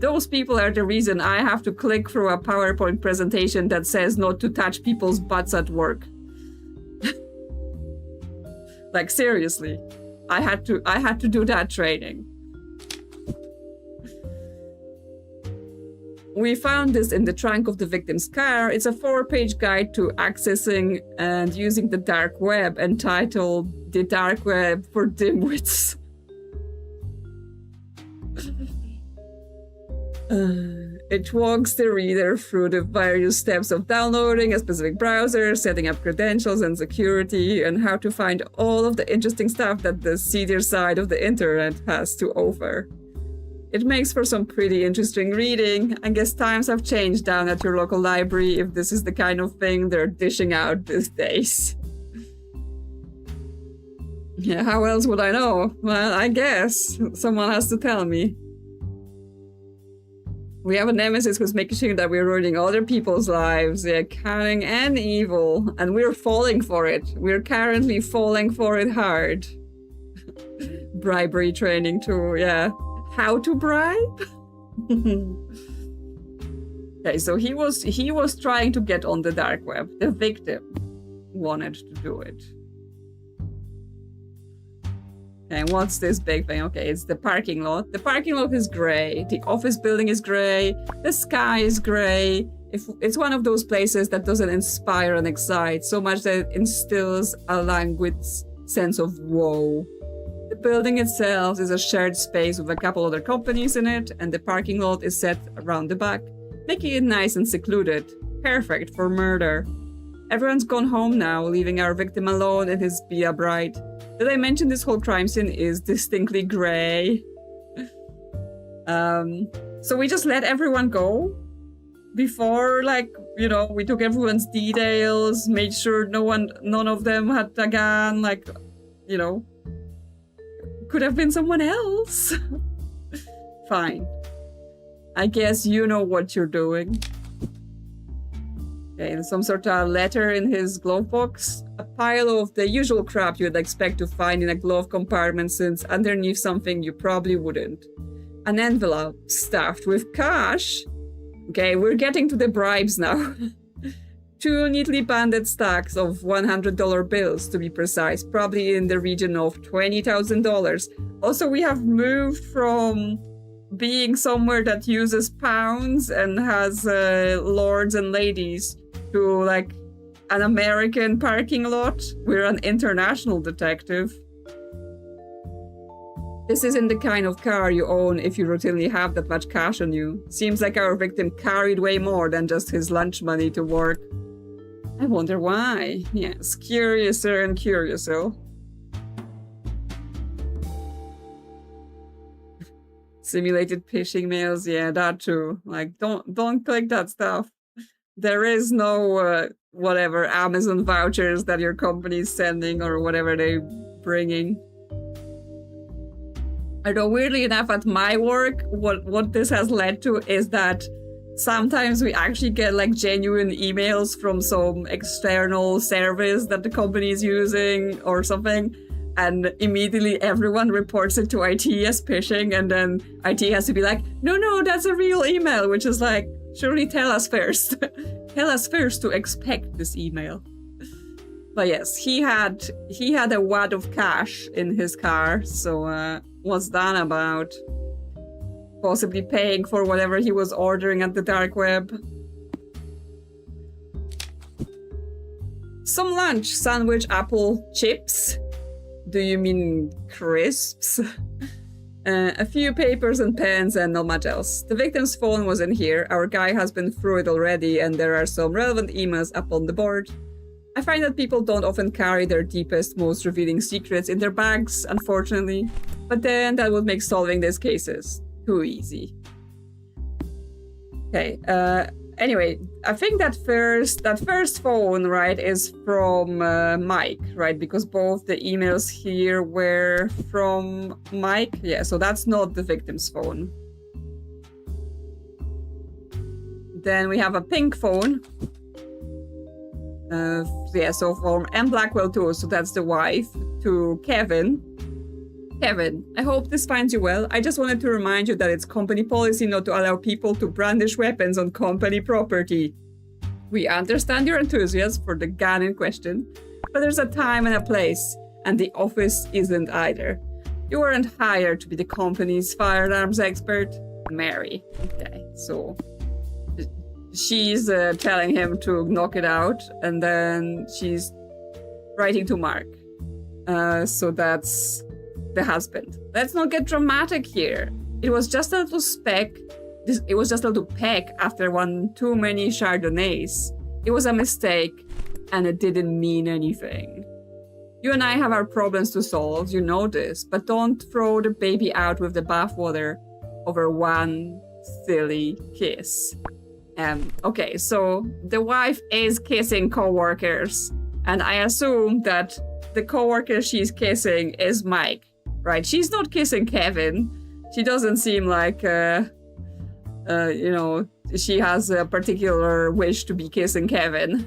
Those people are the reason I have to click through a PowerPoint presentation that says not to touch people's butts at work. Like, seriously. I had to do that training. We found this in the trunk of the victim's car. It's a 4-page guide to accessing and using the dark web, entitled The Dark Web for Dimwits. It walks the reader through the various steps of downloading a specific browser, setting up credentials and security, and how to find all of the interesting stuff that the seedier side of the internet has to offer. It makes for some pretty interesting reading. I guess times have changed down at your local library if this is the kind of thing they're dishing out these days. Yeah, how else would I know? Well, I guess someone has to tell me. We have a nemesis who's making sure that we're ruining other people's lives, yeah, cunning and evil, and we're falling for it. We're currently falling for it hard. Bribery training too, yeah. How to bribe? Okay, so he was trying to get on the dark web. The victim wanted to do it. And what's this big thing? Okay, it's the parking lot. The parking lot is gray. The office building is gray. The sky is gray. It's one of those places that doesn't inspire and excite so much that it instills a languid sense of woe. The building itself is a shared space with a couple other companies in it, and the parking lot is set around the back, making it nice and secluded. Perfect for murder. Everyone's gone home now, leaving our victim alone in his Bia bride. Did I mention this whole crime scene is distinctly grey? So we just let everyone go before, like, you know, we took everyone's details, made sure none of them had a gun, like, you know, could have been someone else. Fine. I guess you know what you're doing. Okay, some sort of letter in his glove box. A pile of the usual crap you'd expect to find in a glove compartment, since underneath something you probably wouldn't. An envelope stuffed with cash. Okay, we're getting to the bribes now. 2 neatly banded stacks of $100 bills, to be precise, probably in the region of $20,000. Also, we have moved from being somewhere that uses pounds and has lords and ladies to, like, an American parking lot. We're an international detective. This isn't the kind of car you own if you routinely have that much cash on you. Seems like our victim carried way more than just his lunch money to work. I wonder why. Yes, curiouser and curiouser. Simulated phishing mails, yeah, that too. Like, don't click that stuff. There is no whatever Amazon vouchers that your company is sending or whatever they're bringing. Although weirdly enough, at my work, what this has led to is that sometimes we actually get like genuine emails from some external service that the company is using or something, and immediately everyone reports it to IT as phishing, and then IT has to be like, no, that's a real email, which is like, surely tell us first. Tell us first to expect this email. But yes, he had a wad of cash in his car, so what's that about? Possibly paying for whatever he was ordering at the dark web. Some lunch, sandwich, apple, chips. Do you mean crisps? A few papers and pens and not much else. The victim's phone was in here. Our guy has been through it already, and there are some relevant emails up on the board. I find that people don't often carry their deepest, most revealing secrets in their bags, unfortunately. But then that would make solving these cases too easy. Okay, anyway, I think that first phone, right, is from Mike, right? Because both the emails here were from Mike. Yeah, so that's not the victim's phone. Then we have a pink phone. Yeah, so from M. Blackwell too, so that's the wife, to Kevin. Kevin, I hope this finds you well. I just wanted to remind you that it's company policy not to allow people to brandish weapons on company property. We understand your enthusiasm for the gun in question, but there's a time and a place, and the office isn't either. You weren't hired to be the company's firearms expert, Mary. Okay, so she's telling him to knock it out, and then she's writing to Mark. So that's the husband. Let's not get dramatic here. It was just a little speck. It was just a little peck after one too many Chardonnays. It was a mistake, and it didn't mean anything. You and I have our problems to solve, you know this, but don't throw the baby out with the bathwater over one silly kiss. Okay, so the wife is kissing co-workers, and I assume that the co-worker she's kissing is Mike, right? She's not kissing Kevin. She doesn't seem like, she has a particular wish to be kissing Kevin.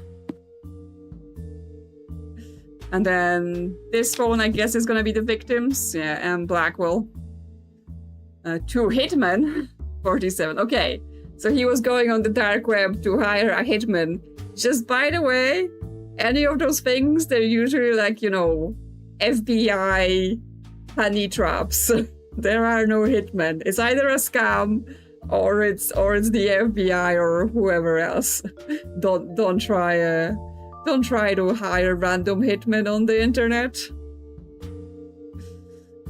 And then this phone, I guess, is gonna be the victims. Yeah, and Blackwell. 2 hitmen, 47. Okay, so he was going on the dark web to hire a hitman. Just by the way, any of those things, they're usually like, FBI honey traps. There are no hitmen. It's either a scam or it's the FBI or whoever else. Don't try to hire random hitmen on the internet.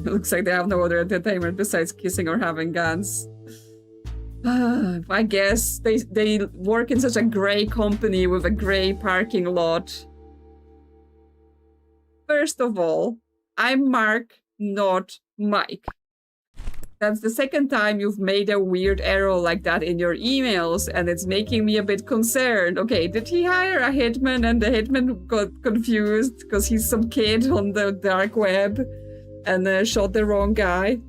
It looks like they have no other entertainment besides kissing or having guns. I guess they work in such a grey company with a grey parking lot. First of all, I'm Mark, not Mike. That's the second time you've made a weird error like that in your emails, and it's making me a bit concerned. Okay, did he hire a hitman and the hitman got confused because he's some kid on the dark web and shot the wrong guy?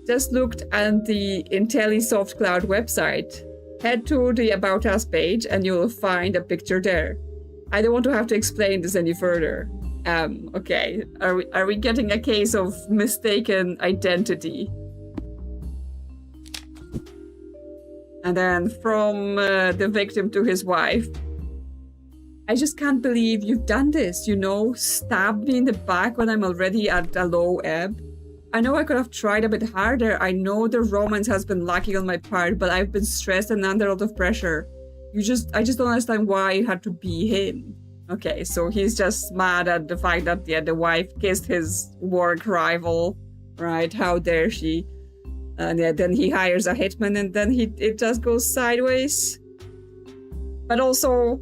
Just looked at the IntelliSoft Cloud website. Head to the About Us page and you'll find a picture there. I don't want to have to explain this any further. Okay. Are we getting a case of mistaken identity? And then from the victim to his wife. I just can't believe you've done this, stabbed me in the back when I'm already at a low ebb. I know I could have tried a bit harder. I know the romance has been lacking on my part, but I've been stressed and under a lot of pressure. I just don't understand why it had to be him. Okay, so he's just mad at the fact that, the wife kissed his work rival, right? How dare she? And then he hires a hitman and then it just goes sideways. But also,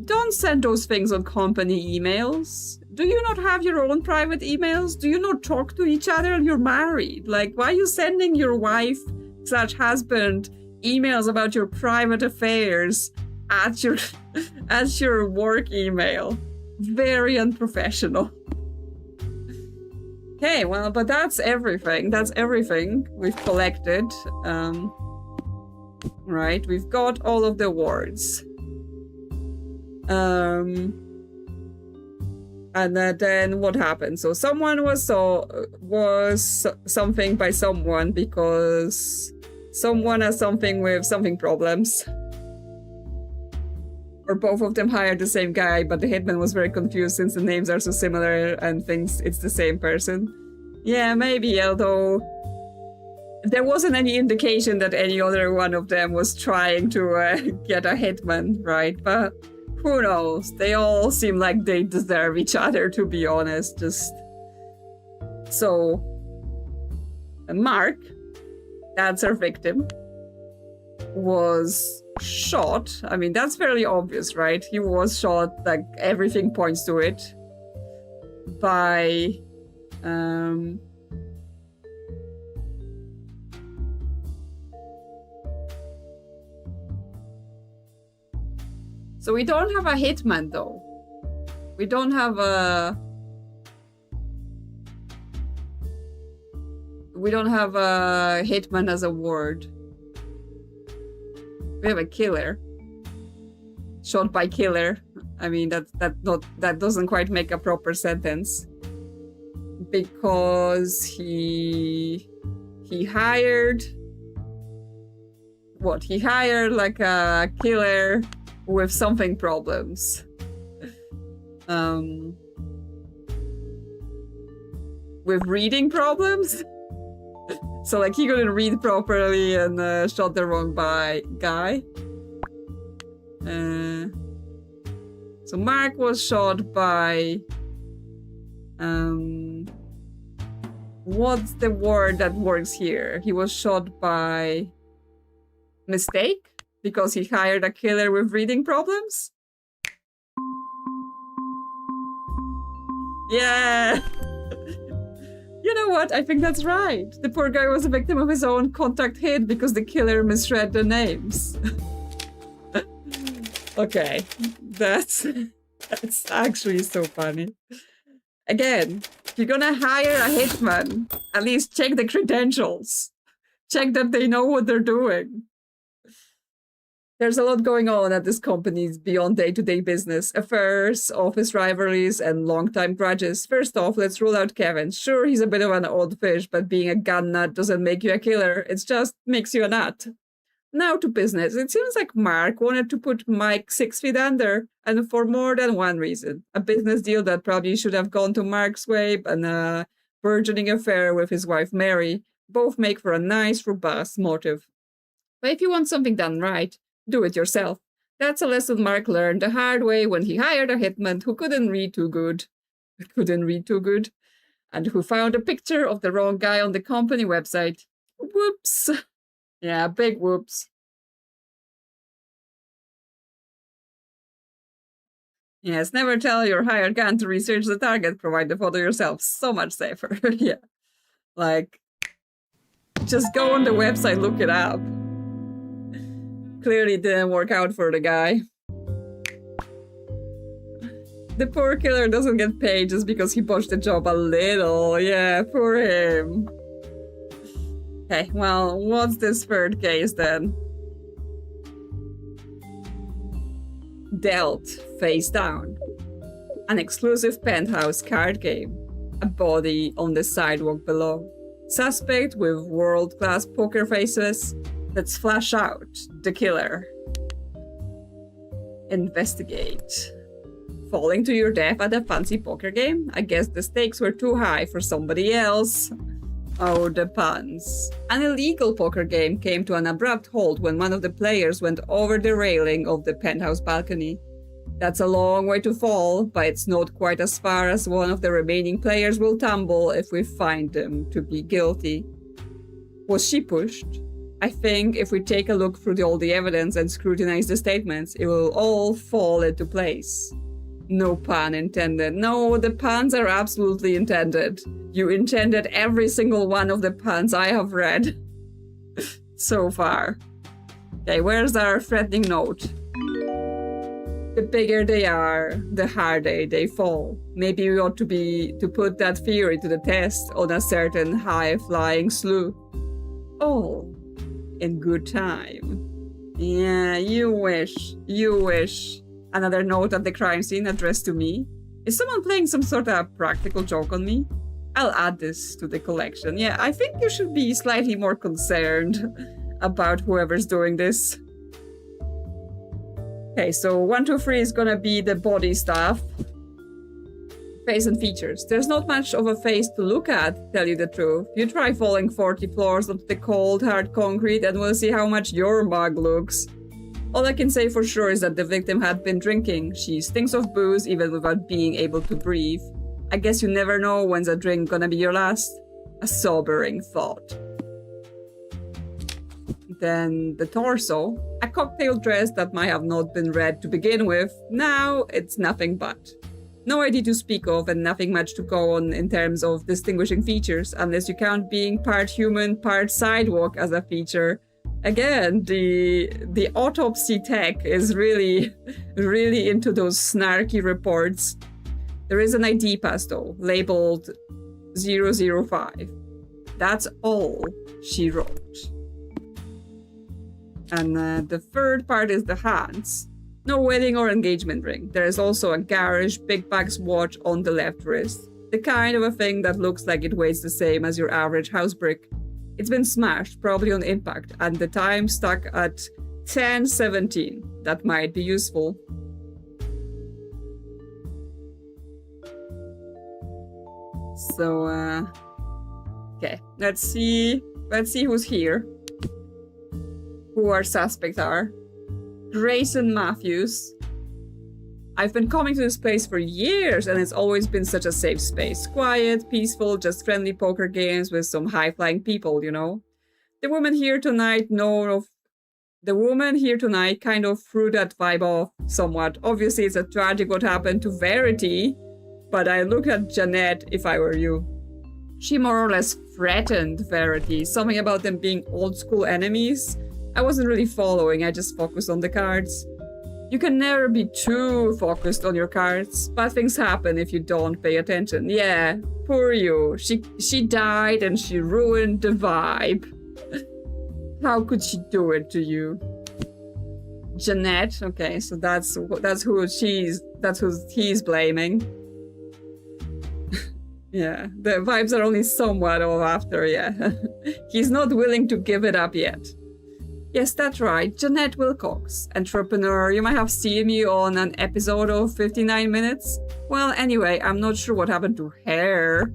don't send those things on company emails. Do you not have your own private emails? Do you not talk to each other and you're married? Like, why are you sending your wife/husband emails about your private affairs at your work email? Very unprofessional. Okay, well, but that's everything. That's everything we've collected. Right, we've got all of the awards. And then what happened? So someone was something by someone because someone has something with something problems. Or both of them hired the same guy, but the hitman was very confused since the names are so similar and thinks it's the same person. Yeah, maybe, although there wasn't any indication that any other one of them was trying to get a hitman, right? But who knows? They all seem like they deserve each other, to be honest. So, Mark, that's our victim, was shot. I mean, that's fairly obvious, right? He was shot, like, everything points to it, by, so we don't have a hitman, though. We don't have a hitman as a word. We have a killer. Shot by killer. I mean, that doesn't quite make a proper sentence. because he hired what? He hired like a killer with something problems. With reading problems. So like he couldn't read properly and shot the wrong guy. So Mark was shot by what's the word that works here? He was shot by mistake because he hired a killer with reading problems. Yeah. You know what? I think that's right. The poor guy was a victim of his own contact hit because the killer misread the names. Okay, that's actually so funny. Again, if you're gonna hire a hitman, at least check the credentials. Check that they know what they're doing. There's a lot going on at this company beyond day-to-day business. Affairs, office rivalries, and long-time grudges. First off, let's rule out Kevin. Sure, he's a bit of an odd fish, but being a gun nut doesn't make you a killer. It just makes you a nut. Now to business. It seems like Mark wanted to put Mike 6 feet under, and for more than one reason. A business deal that probably should have gone to Mark's way, and a burgeoning affair with his wife Mary. Both make for a nice, robust motive. But if you want something done right, do it yourself. That's a lesson Mark learned the hard way when he hired a hitman who couldn't read too good, and who found a picture of the wrong guy on the company website. Whoops. Yeah, big whoops. Yes, never tell your hired gun to research the target. Provide the photo yourself. So much safer. Yeah. Like, just go on the website, look it up. Clearly didn't work out for the guy. The poor killer doesn't get paid just because he botched the job a little. Yeah, poor him. Okay, well, what's this third case then? Dealt face down. An exclusive penthouse card game. A body on the sidewalk below. Suspect with world-class poker faces. Let's flash out the killer. Investigate. Falling to your death at a fancy poker game? I guess the stakes were too high for somebody else. Oh, the puns. An illegal poker game came to an abrupt halt when one of the players went over the railing of the penthouse balcony. That's a long way to fall, but it's not quite as far as one of the remaining players will tumble if we find them to be guilty. Was she pushed? I think if we take a look through all the evidence and scrutinize the statements, it will all fall into place. No pun intended. No, the puns are absolutely intended. You intended every single one of the puns I have read so far. Okay, where's our threatening note? The bigger they are, the harder they fall. Maybe we ought to put that theory to the test on a certain high-flying sleuth. All in good time. Yeah, you wish. You wish. Another note at the crime scene addressed to me. Is someone playing some sort of practical joke on me? I'll add this to the collection. Yeah, I think you should be slightly more concerned about whoever's doing this. Okay, so 1, 2, 3 is gonna be the body stuff. Face and features. There's not much of a face to look at, to tell you the truth. You try falling 40 floors onto the cold, hard concrete and we'll see how much your mug looks. All I can say for sure is that the victim had been drinking. She stinks of booze even without being able to breathe. I guess you never know when's a drink gonna be your last. A sobering thought. Then the torso. A cocktail dress that might have not been red to begin with. Now it's nothing but. No ID to speak of and nothing much to go on in terms of distinguishing features, unless you count being part human, part sidewalk as a feature. Again, the autopsy tech is really into those snarky reports. There is an ID pass though, labeled 005. That's all she wrote. And the third part is the hands. No wedding or engagement ring. There is also a garish big bucks watch on the left wrist. The kind of a thing that looks like it weighs the same as your average house brick. It's been smashed, probably on impact, and the time stuck at 10:17. That might be useful. So, okay, let's see who's here. Who our suspects are. Grayson Matthews. I've been coming to this place for years and it's always been such a safe space. Quiet, peaceful, just friendly poker games with some high-flying people, you know? The woman here tonight kind of threw that vibe off somewhat. Obviously, it's a tragic what happened to Verity, but I look at Jeanette if I were you. She more or less threatened Verity, something about them being old school enemies. I wasn't really following, I just focused on the cards. You can never be too focused on your cards. Bad things happen if you don't pay attention. Yeah, poor you. She died and she ruined the vibe. How could she do it to you? Jeanette, okay, so that's who he's blaming. Yeah, the vibes are only somewhat off after, yeah. He's not willing to give it up yet. Yes, that's right, Jeanette Wilcox, entrepreneur. You might have seen me on an episode of 59 Minutes. Well, anyway, I'm not sure what happened to her.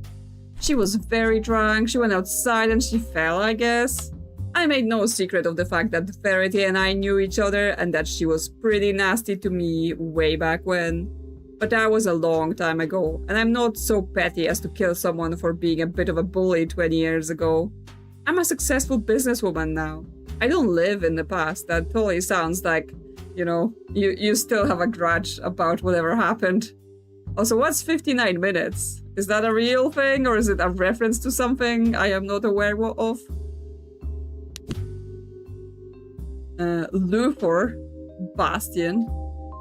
She was very drunk, she went outside and she fell, I guess. I made no secret of the fact that Verity and I knew each other and that she was pretty nasty to me way back when. But that was a long time ago, and I'm not so petty as to kill someone for being a bit of a bully 20 years ago. I'm a successful businesswoman now. I don't live in the past. That totally sounds like, you know, you still have a grudge about whatever happened. Also, what's 59 minutes? Is that a real thing or is it a reference to something I am not aware of? Luthor, Bastian.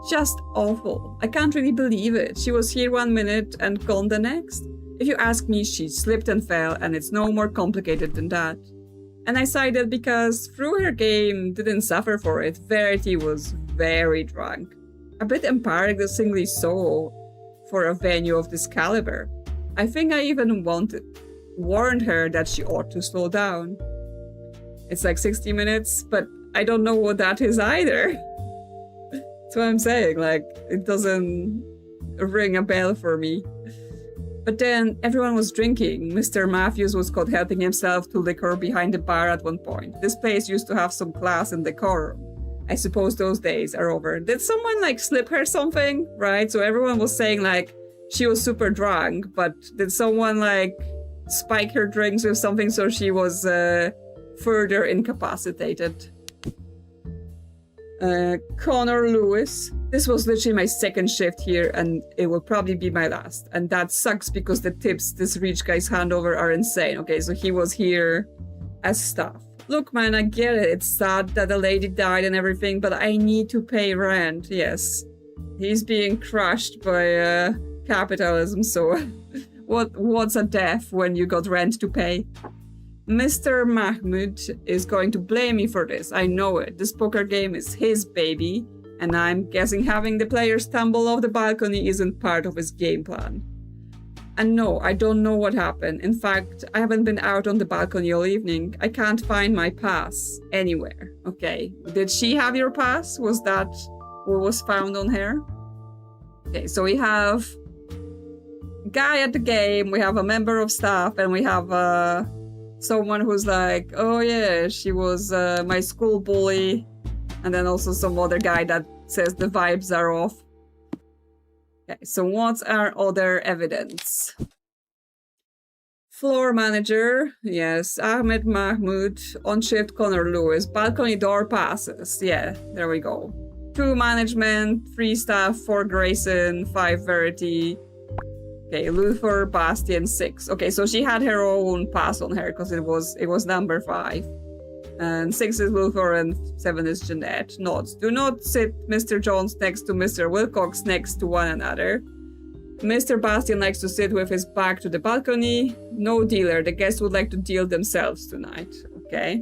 Just awful. I can't really believe it. She was here 1 minute and gone the next. If you ask me, she slipped and fell, and it's no more complicated than that. And I cited because through her game didn't suffer for it. Verity was very drunk. A bit embarrassingly so for a venue of this caliber. I think I even warned her that she ought to slow down. It's like 60 minutes, but I don't know what that is either. That's what I'm saying, like, it doesn't ring a bell for me. But then everyone was drinking. Mr. Matthews was caught helping himself to liquor behind the bar at one point. This place used to have some class and decorum. I suppose those days are over. Did someone like slip her something? Right? So everyone was saying like she was super drunk, but did someone like spike her drinks with something so she was further incapacitated? Connor Lewis. This was literally my second shift here and it will probably be my last. And that sucks because the tips this rich guy's hand over are insane. Okay, so he was here as staff. Look, man, I get it. It's sad that the lady died and everything, but I need to pay rent. Yes. He's being crushed by capitalism, so what's a death when you got rent to pay? Mr. Mahmoud is going to blame me for this. I know it. This poker game is his baby, and I'm guessing having the players tumble off the balcony isn't part of his game plan. And no, I don't know what happened. In fact, I haven't been out on the balcony all evening. I can't find my pass anywhere. Okay, did she have your pass? Was that what was found on her? Okay, so we have a guy at the game, we have a member of staff, and we have someone who's like, oh yeah, she was my school bully. And then also some other guy that says the vibes are off. Okay, so what's our other evidence? Floor manager, yes, Ahmed Mahmoud, on shift Connor Lewis, balcony door passes, yeah, there we go. 2 management, 3 staff, 4 Grayson, 5 Verity. Okay, Luthor, Bastian, 6. Okay, so she had her own pass on her because it was number 5. And 6 is Luthor and 7 is Jeanette. Notes. Do not sit Mr. Jones next to Mr. Wilcox next to one another. Mr. Bastian likes to sit with his back to the balcony. No dealer. The guests would like to deal themselves tonight. Okay.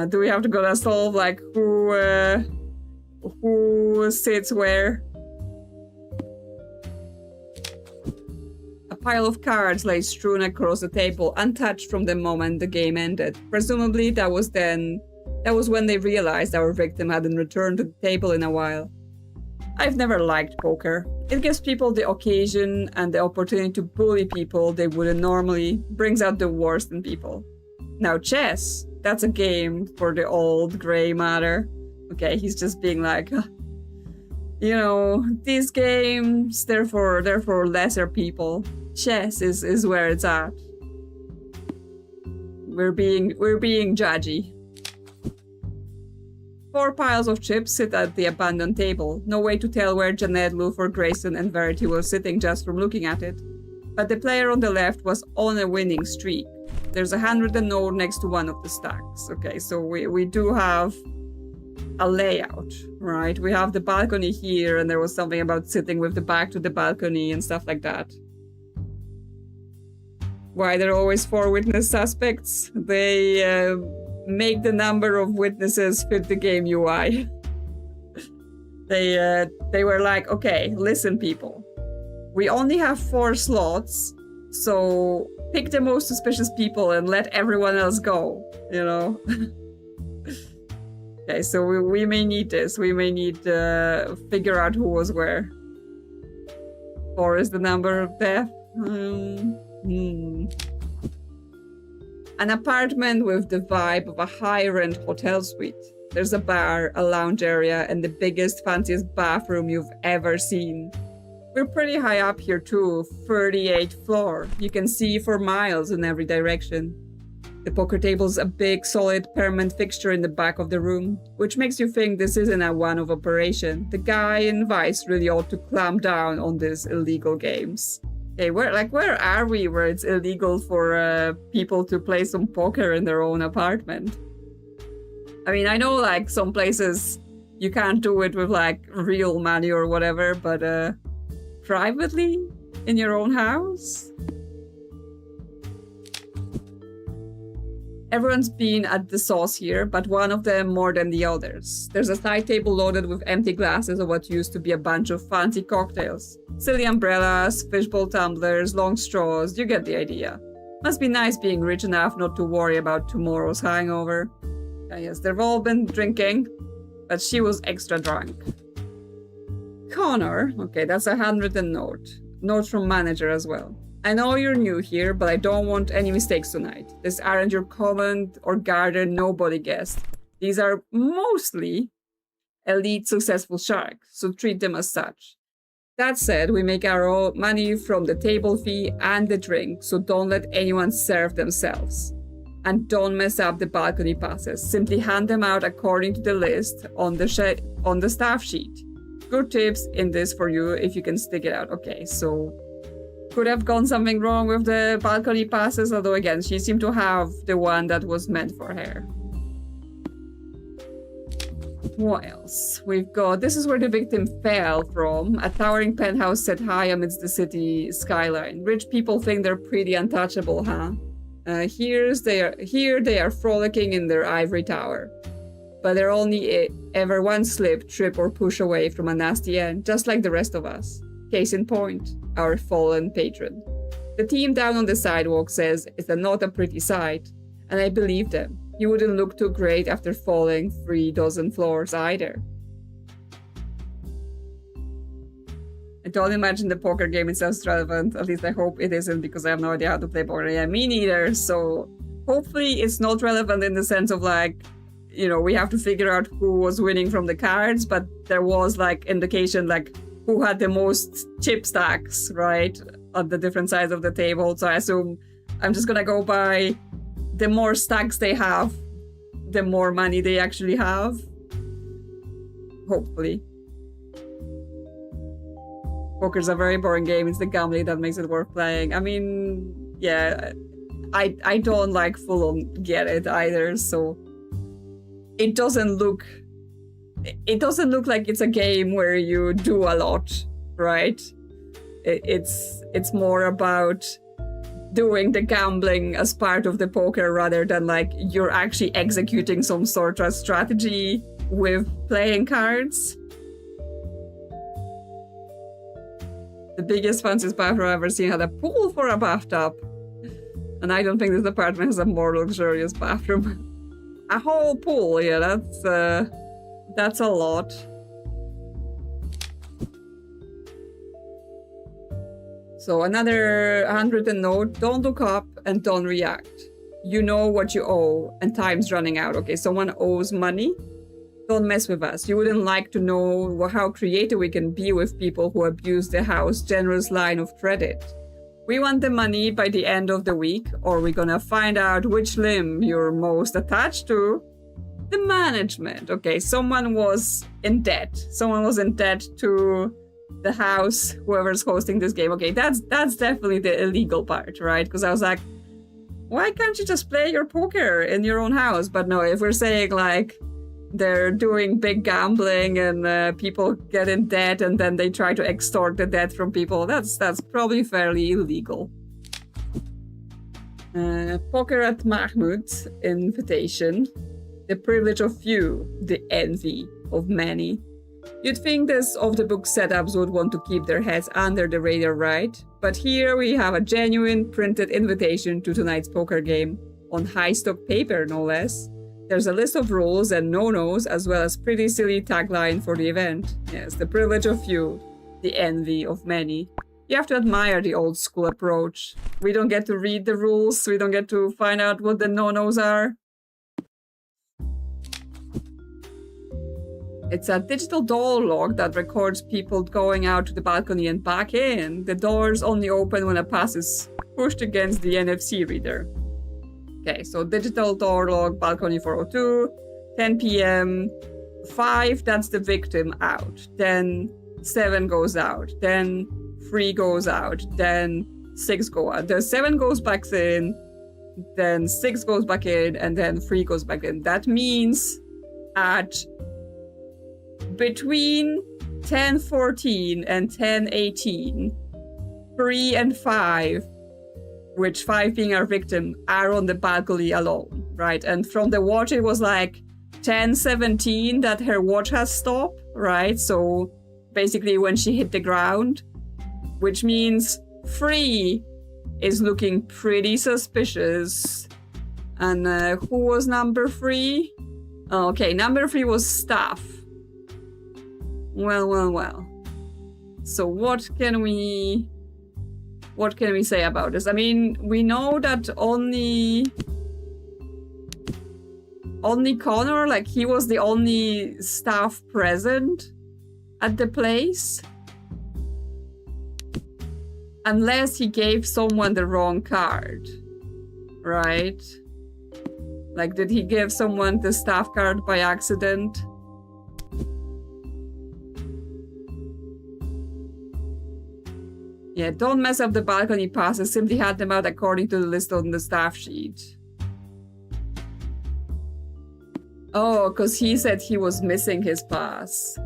Do we have to go and solve like who sits where? pile of cards lay strewn across the table, untouched from the moment the game ended. Presumably, that was when they realized our victim hadn't returned to the table in a while. I've never liked poker. It gives people the occasion and the opportunity to bully people they wouldn't normally, brings out the worst in people. Now chess, that's a game for the old grey matter. Okay, he's just being like, you know, these games, they're for lesser people. Chess is where it's at. We're being judgy. 4 piles of chips sit at the abandoned table. No way to tell where Janet, Luther, Grayson, and Verity were sitting just from looking at it. But the player on the left was on a winning streak. There's a 100 note next to one of the stacks. Okay, so we do have a layout, right? We have the balcony here, and there was something about sitting with the back to the balcony and stuff like that. Why there are always 4 witness suspects? They make the number of witnesses fit the game UI. They were like, okay, listen people, we only have 4 slots, so pick the most suspicious people and let everyone else go, you know? Okay, so we may need this. We may need to figure out who was where. 4 is the number of death. An apartment with the vibe of a high-rent hotel suite. There's a bar, a lounge area, and the biggest, fanciest bathroom you've ever seen. We're pretty high up here too, 38th floor. You can see for miles in every direction. The poker table's a big, solid, permanent fixture in the back of the room, which makes you think this isn't a one-off operation. The guy in Vice really ought to clamp down on these illegal games. Okay, where are we where it's illegal for people to play some poker in their own apartment? I mean, I know like some places you can't do it with like real money or whatever, but privately in your own house? Everyone's been at the sauce here, but one of them more than the others. There's a side table loaded with empty glasses of what used to be a bunch of fancy cocktails. Silly umbrellas, fishbowl tumblers, long straws, you get the idea. Must be nice being rich enough not to worry about tomorrow's hangover. Yes, they've all been drinking, but she was extra drunk. Connor, okay, that's a 100 note. Note from manager as well. I know you're new here, but I don't want any mistakes tonight. These aren't your common or garden nobody guest. These are mostly elite successful sharks, so treat them as such. That said, we make our own money from the table fee and the drink, so don't let anyone serve themselves. And don't mess up the balcony passes. Simply hand them out according to the list on the staff sheet. Good tips in this for you if you can stick it out. Okay, so could have gone something wrong with the balcony passes, although again, she seemed to have the one that was meant for her. What else? We've got, this is where the victim fell from, a towering penthouse set high amidst the city skyline. Rich people think they're pretty untouchable, huh? Here they are frolicking in their ivory tower. But they're only ever one slip, trip, or push away from a nasty end, just like the rest of us. Case in point, our fallen patron. The team down on the sidewalk says it's not a pretty sight, and I believe them. You wouldn't look too great after falling 36 floors either. I don't imagine the poker game itself is relevant, at least I hope it isn't, because I have no idea how to play poker. Yeah, me neither, so hopefully it's not relevant in the sense of like, you know, we have to figure out who was winning from the cards, but there was like indication like who had the most chip stacks, right, on the different sides of the table. So I assume I'm just gonna go by the more stacks they have, the more money they actually have. Hopefully. Poker's a very boring game. It's the gambling that makes it worth playing. I mean, yeah, I don't like full-on get it either, so it doesn't look like it's a game where you do a lot, right? It's more about doing the gambling as part of the poker rather than like you're actually executing some sort of strategy with playing cards. The biggest fanciest bathroom I've ever seen had a pool for a bathtub. And I don't think this apartment has a more luxurious bathroom. A whole pool, yeah, that's a lot. So another handwritten note, don't look up and don't react. You know what you owe and time's running out. Okay, someone owes money. Don't mess with us. You wouldn't like to know how creative we can be with people who abuse the house's generous line of credit. We want the money by the end of the week, or we're gonna find out which limb you're most attached to. The management. Okay, someone was in debt. Someone was in debt to the house, whoever's hosting this game. Okay, that's definitely the illegal part, right? Because I was like, why can't you just play your poker in your own house? But no, if we're saying like they're doing big gambling and people get in debt and then they try to extort the debt from people, that's probably fairly illegal. Poker at Mahmoud's invitation. The privilege of few, the envy of many. You'd think this off-the-book setups would want to keep their heads under the radar, right? But here we have a genuine printed invitation to tonight's poker game, on high stock paper no less. There's a list of rules and no-nos, as well as pretty silly tagline for the event. Yes, the privilege of few, the envy of many. You have to admire the old school approach. We don't get to read the rules, we don't get to find out what the no-nos are. It's a digital door lock that records people going out to the balcony and back in. The doors only open when a pass is pushed against the NFC reader. Okay, so digital door lock, balcony 402, 10 p.m. 5, that's the victim out. Then 7 goes out. Then 3 goes out. Then 6 go out. The 7 goes back in. Then 6 goes back in. And then 3 goes back in. That means at between 10:14 and 10:18, 3 and 5, which 5 being our victim, are on the balcony alone, right? And from the watch, it was like 10:17 that her watch has stopped, right? So basically when she hit the ground, which means 3 is looking pretty suspicious. And who was number 3? Okay, number 3 was Staff. Well. So what can we say about this? I mean, we know that only Connor, like he was the only staff present at the place. Unless he gave someone the wrong card, right? Like, did he give someone the staff card by accident? Yeah, don't mess up the balcony passes, simply hand them out according to the list on the staff sheet. Oh, because he said he was missing his pass.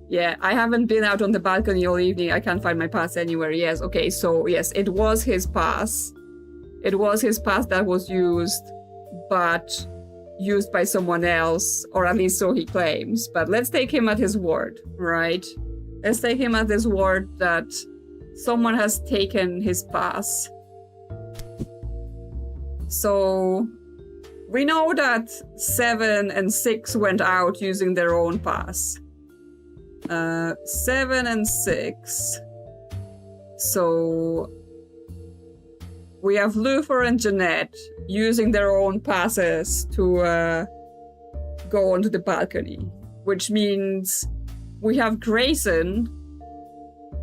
Yeah, I haven't been out on the balcony all evening. I can't find my pass anywhere. Yes, okay, so yes, it was his pass. It was his pass that was used, but used by someone else, or at least so he claims. But let's take him at his word, right? Let's take him at his word that someone has taken his pass. So we know that 7 and 6 went out using their own pass. 7 and 6. So we have Luther and Jeanette using their own passes to go onto the balcony, which means we have Grayson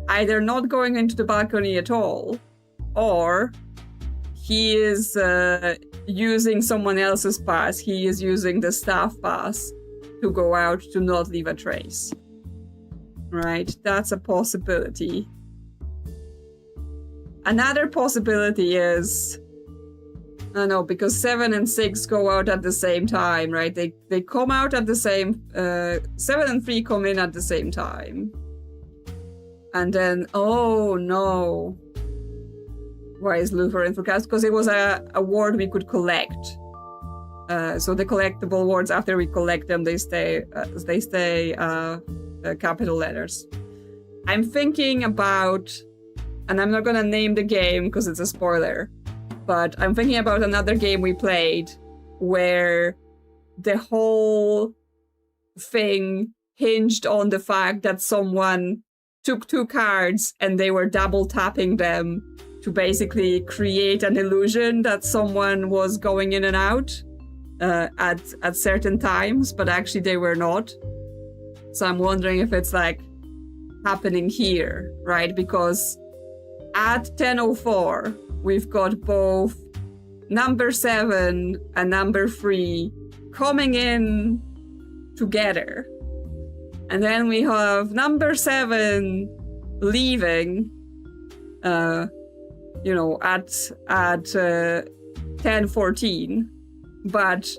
either not going into the balcony at all, or he is using someone else's pass. He is using the staff pass to go out to not leave a trace. Right? That's a possibility. Another possibility is, I don't know, because 7 and 6 go out at the same time, right? They come out at the same, 7 and 3 come in at the same time. And then, oh no. Why is Luther in forecast? Because it was a word we could collect. So the collectible words, after we collect them, they stay capital letters. I'm thinking about, and I'm not gonna name the game because it's a spoiler, but I'm thinking about another game we played where the whole thing hinged on the fact that someone took 2 cards and they were double tapping them to basically create an illusion that someone was going in and out at certain times, but actually they were not. So I'm wondering if it's like happening here, right? Because at 10:04, we've got both number 7 and number 3 coming in together. And then we have number 7 leaving, you know, at 10:14. But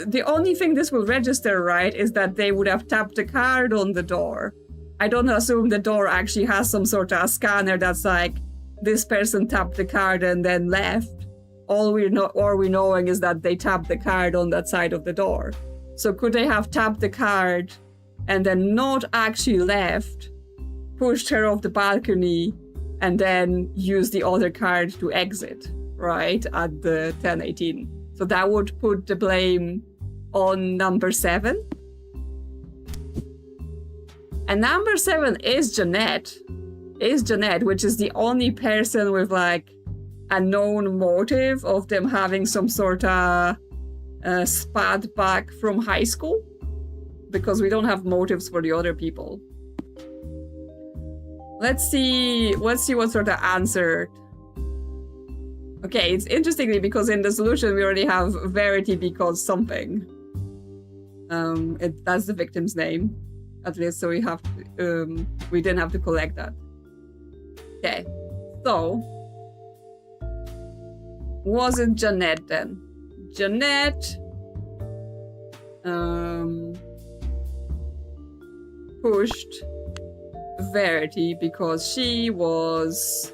the only thing this will register, right, is that they would have tapped a card on the door. I don't assume the door actually has some sort of a scanner that's like, this person tapped the card and then left. All we're knowing is that they tapped the card on that side of the door. So could they have tapped the card and then not actually left, pushed her off the balcony, and then used the other card to exit, right, at the 10:18? So that would put the blame on number 7. And number 7 is Jeanette, which is the only person with like a known motive of them having some sort of spat back from high school, because we don't have motives for the other people. Let's see what sort of answer. Okay, it's interestingly because in the solution we already have Verity because something. That's the victim's name, at least, so we didn't have to collect that. Okay, so was it Jeanette then? Jeanette pushed Verity because she was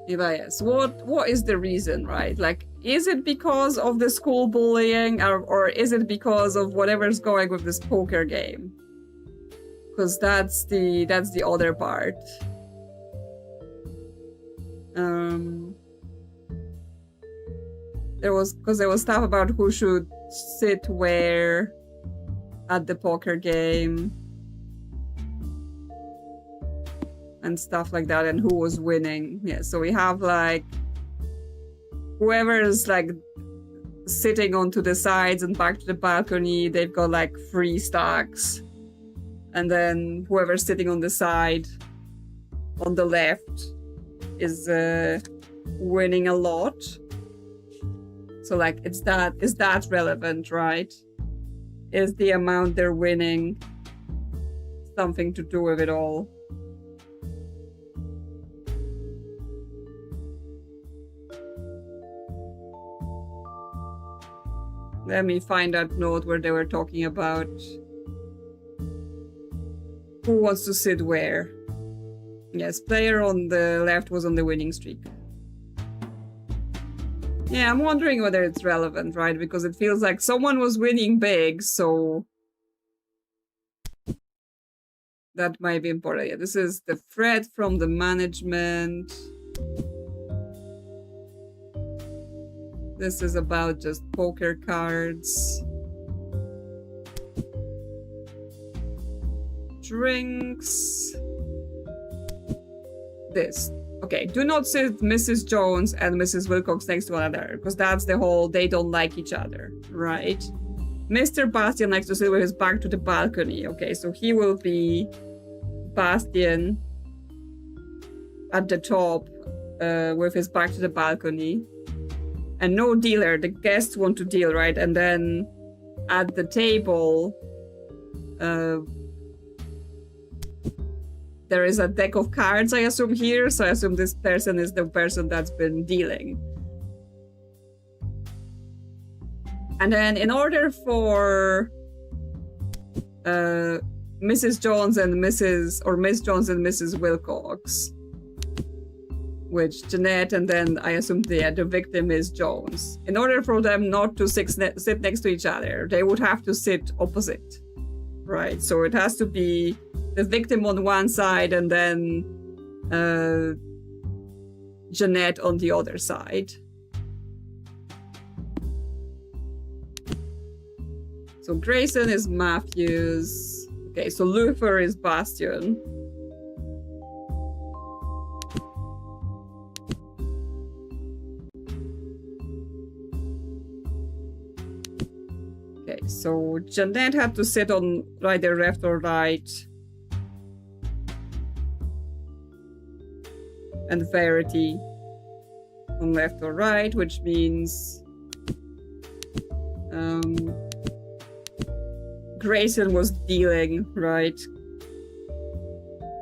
yes. What is the reason, right? Like, is it because of the school bullying, or is it because of whatever's going with this poker game? Because that's the other part. There was stuff about who should sit where at the poker game and stuff like that, and who was winning. Yeah, so we have like whoever's like sitting onto the sides and back to the balcony, they've got like 3 stacks, and then whoever's sitting on the side on the left is winning a lot. So like, is that relevant, right? Is the amount they're winning something to do with it all? Let me find that note where they were talking about who wants to sit where. Yes, player on the left was on the winning streak. Yeah, I'm wondering whether it's relevant, right? Because it feels like someone was winning big, so that might be important. Yeah, this is the threat from the management. This is about just poker cards. Drinks. This. Okay, do not sit Mrs. Jones and Mrs. Wilcox next to one another, because that's the whole they don't like each other, right? Mr. Bastian likes to sit with his back to the balcony. Okay, so he will be Bastian at the top with his back to the balcony. And no dealer, the guests want to deal, right? And then at the table, there is a deck of cards, I assume, here. So I assume this person is the person that's been dealing. And then in order for Mrs. Jones and Miss Jones and Mrs. Wilcox, which Jeanette, and then I assume the victim is Jones. In order for them not to sit next to each other, they would have to sit opposite, right? So it has to be the victim on one side and then Jeanette on the other side. So Grayson is Matthews. Okay, so Luther is Bastion. Okay, so Jeanette had to sit on either left or right. And Verity on left or right, which means Grayson was dealing, right?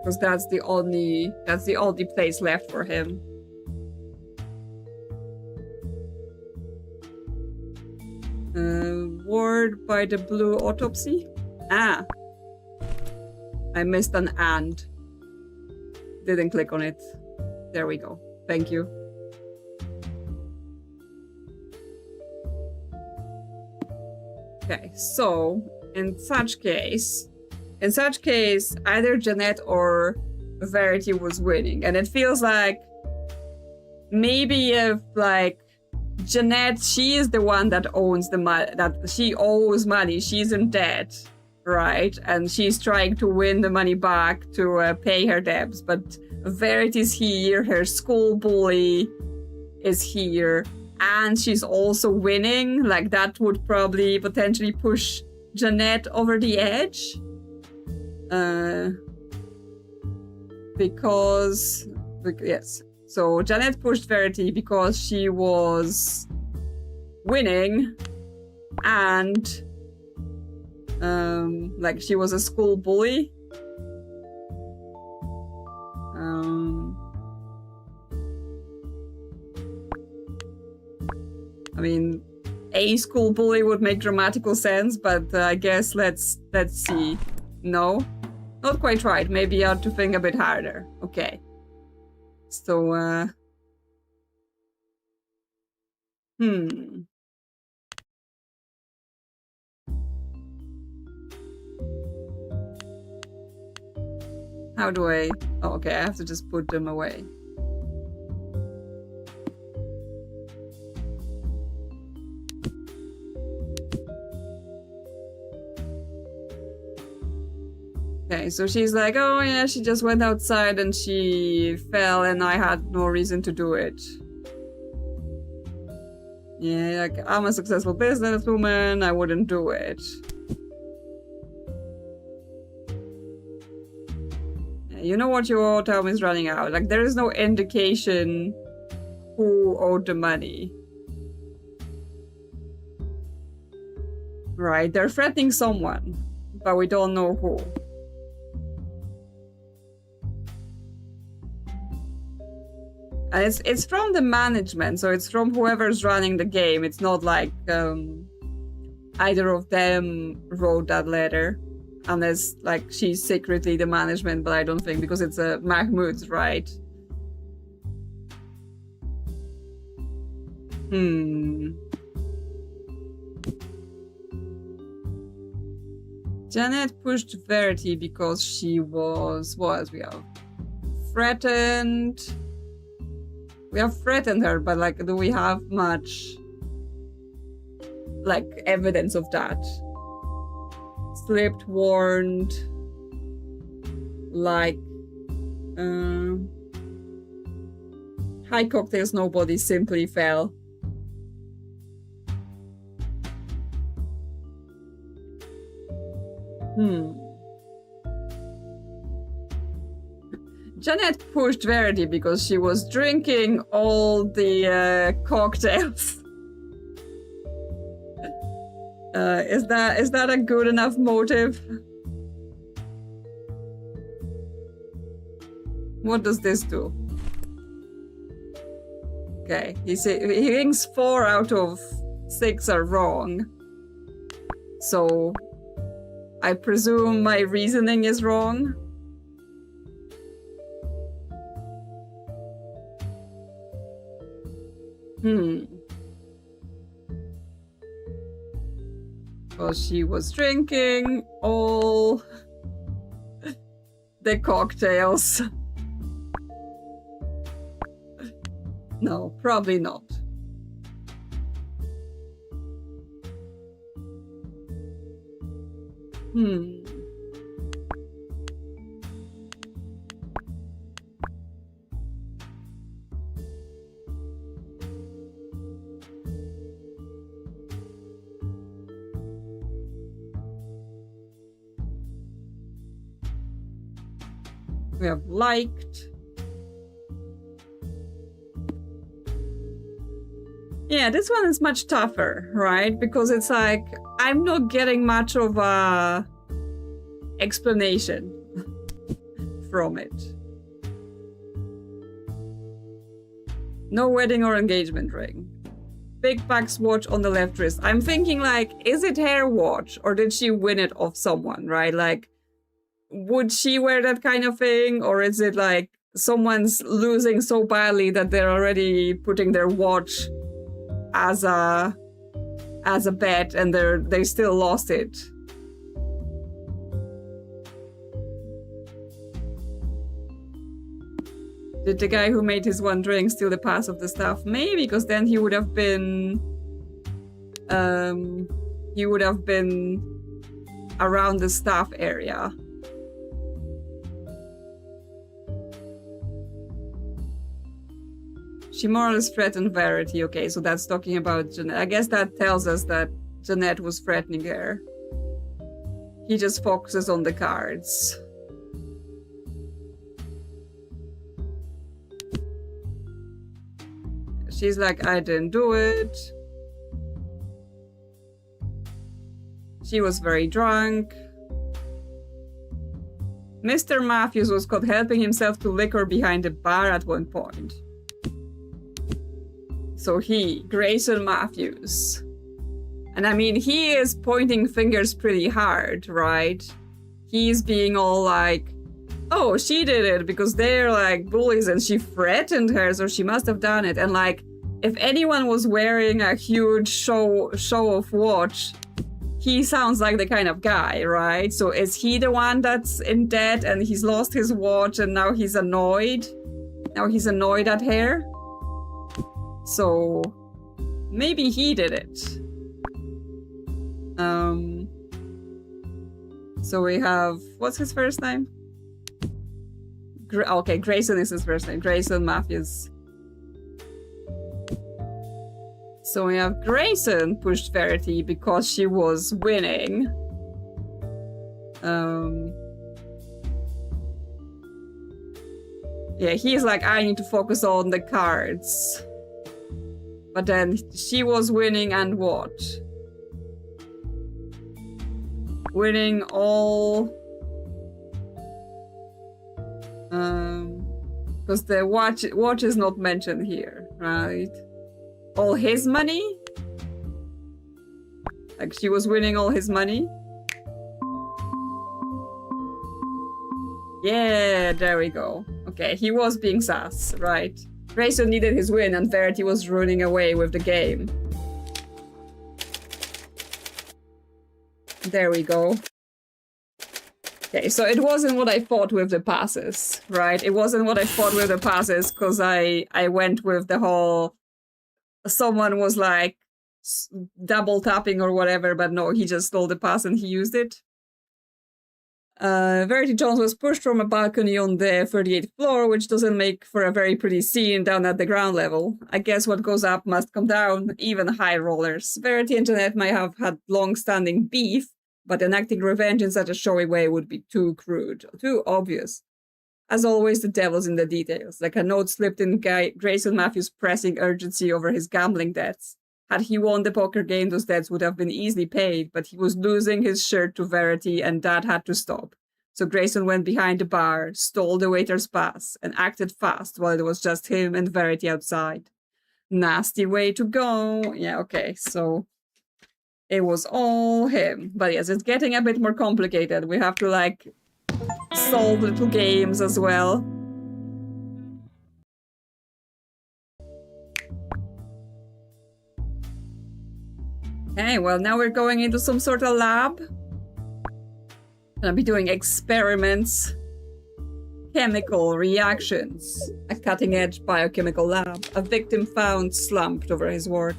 Because that's the only place left for him. Ward by the blue autopsy? Ah. I missed an and. Didn't click on it. There we go. Thank you. Okay, so in such case, either Jeanette or Verity was winning. And it feels like maybe if like Jeanette, she is the one that owns the money, that she owes money, she's in debt, right? And she's trying to win the money back to pay her debts. But Verity's here, her school bully is here, and she's also winning. Like that would probably potentially push Jeanette over the edge. Yes. So Jeanette pushed Verity because she was winning and like she was a school bully. I mean, a school bully would make grammatical sense, but I guess let's see. No, not quite right. Maybe I have to think a bit harder. Okay. So, how do I... Oh, okay, I have to just put them away. Okay, so she's like, oh yeah, she just went outside and she fell and I had no reason to do it. Yeah, like, I'm a successful businesswoman, I wouldn't do it. Yeah, you know what, your time is running out. Like, there is no indication who owed the money. Right, they're threatening someone, but we don't know who. And it's from the management, so it's from whoever's running the game. It's not like either of them wrote that letter, unless like she's secretly the management. But I don't think, because it's Mahmoud's, right? Janet pushed Verity because she was, what else we have? Threatened. We have threatened her, but like, do we have much like evidence of that? Slipped, warned, like high cocktails, nobody, simply fell. Janet pushed Verity because she was drinking all the cocktails. Is that a good enough motive? What does this do? Okay, he thinks 4 out of 6 are wrong. So I presume my reasoning is wrong. Well, she was drinking all the cocktails. No, probably not. We have liked. Yeah, this one is much tougher, right? Because it's like, I'm not getting much of a explanation from it. No wedding or engagement ring. Big Bucks watch on the left wrist. I'm thinking like, is it her watch or did she win it off someone, right? Like, would she wear that kind of thing? Or is it like someone's losing so badly that they're already putting their watch as a bet and they still lost it? Did the guy who made his one drink steal the pass of the staff? Maybe, because then he would have been around the staff area. She more or less threatened Verity. Okay, so that's talking about Jeanette. I guess that tells us that Jeanette was threatening her. He just focuses on the cards. She's like, I didn't do it. She was very drunk. Mr. Matthews was caught helping himself to liquor behind the bar at one point. So he, Grayson Matthews. And I mean, he is pointing fingers pretty hard, right? He's being all like, oh, she did it because they're like bullies and she threatened her, so she must have done it. And like, if anyone was wearing a huge show-off watch, he sounds like the kind of guy, right? So is he the one that's in debt and he's lost his watch and now he's annoyed? Now he's annoyed at her? So maybe he did it. So we have, what's his first name? Okay, Grayson is his first name. Grayson Matthews. So we have Grayson pushed Verity because she was winning. Yeah, he's like, I need to focus on the cards. But then she was winning and what? Winning all... because the watch is not mentioned here, right? All his money? Like she was winning all his money? Yeah, there we go. Okay, he was being sus, right? Grayson needed his win and Verity was running away with the game. There we go. Okay, so it wasn't what I thought with the passes, right? It wasn't what I thought with the passes because I went with the whole... Someone was like double tapping or whatever, but no, he just stole the pass and he used it. Verity Jones was pushed from a balcony on the 38th floor, which doesn't make for a very pretty scene down at the ground level. I guess what goes up must come down, even high rollers. Verity and Jeanette might have had long-standing beef, but enacting revenge in such a showy way would be too crude, too obvious. As always, the devil's in the details, like a note slipped in Grayson Matthews' pressing urgency over his gambling debts. Had he won the poker game, those debts would have been easily paid, but he was losing his shirt to Verity and that had to stop. So Grayson went behind the bar, stole the waiter's pass, and acted fast while it was just him and Verity outside. Nasty way to go. Yeah, okay, so it was all him. But yes, it's getting a bit more complicated. We have to like solve little games as well. Okay, well, now we're going into some sort of lab. Gonna be doing experiments, chemical reactions, a cutting-edge biochemical lab, a victim found slumped over his work,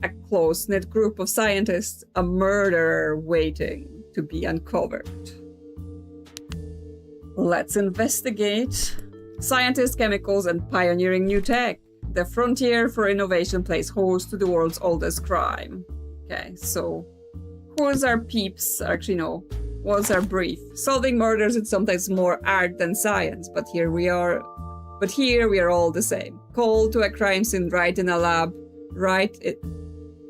a close-knit group of scientists, a murderer waiting to be uncovered. Let's investigate. Scientists, chemicals, and pioneering new tech. The frontier for innovation plays host to the world's oldest crime. Okay, so who's our peeps? Actually, no. What's our brief? Solving murders is sometimes more art than science, but here we are all the same. Called to a crime scene right in a lab, right at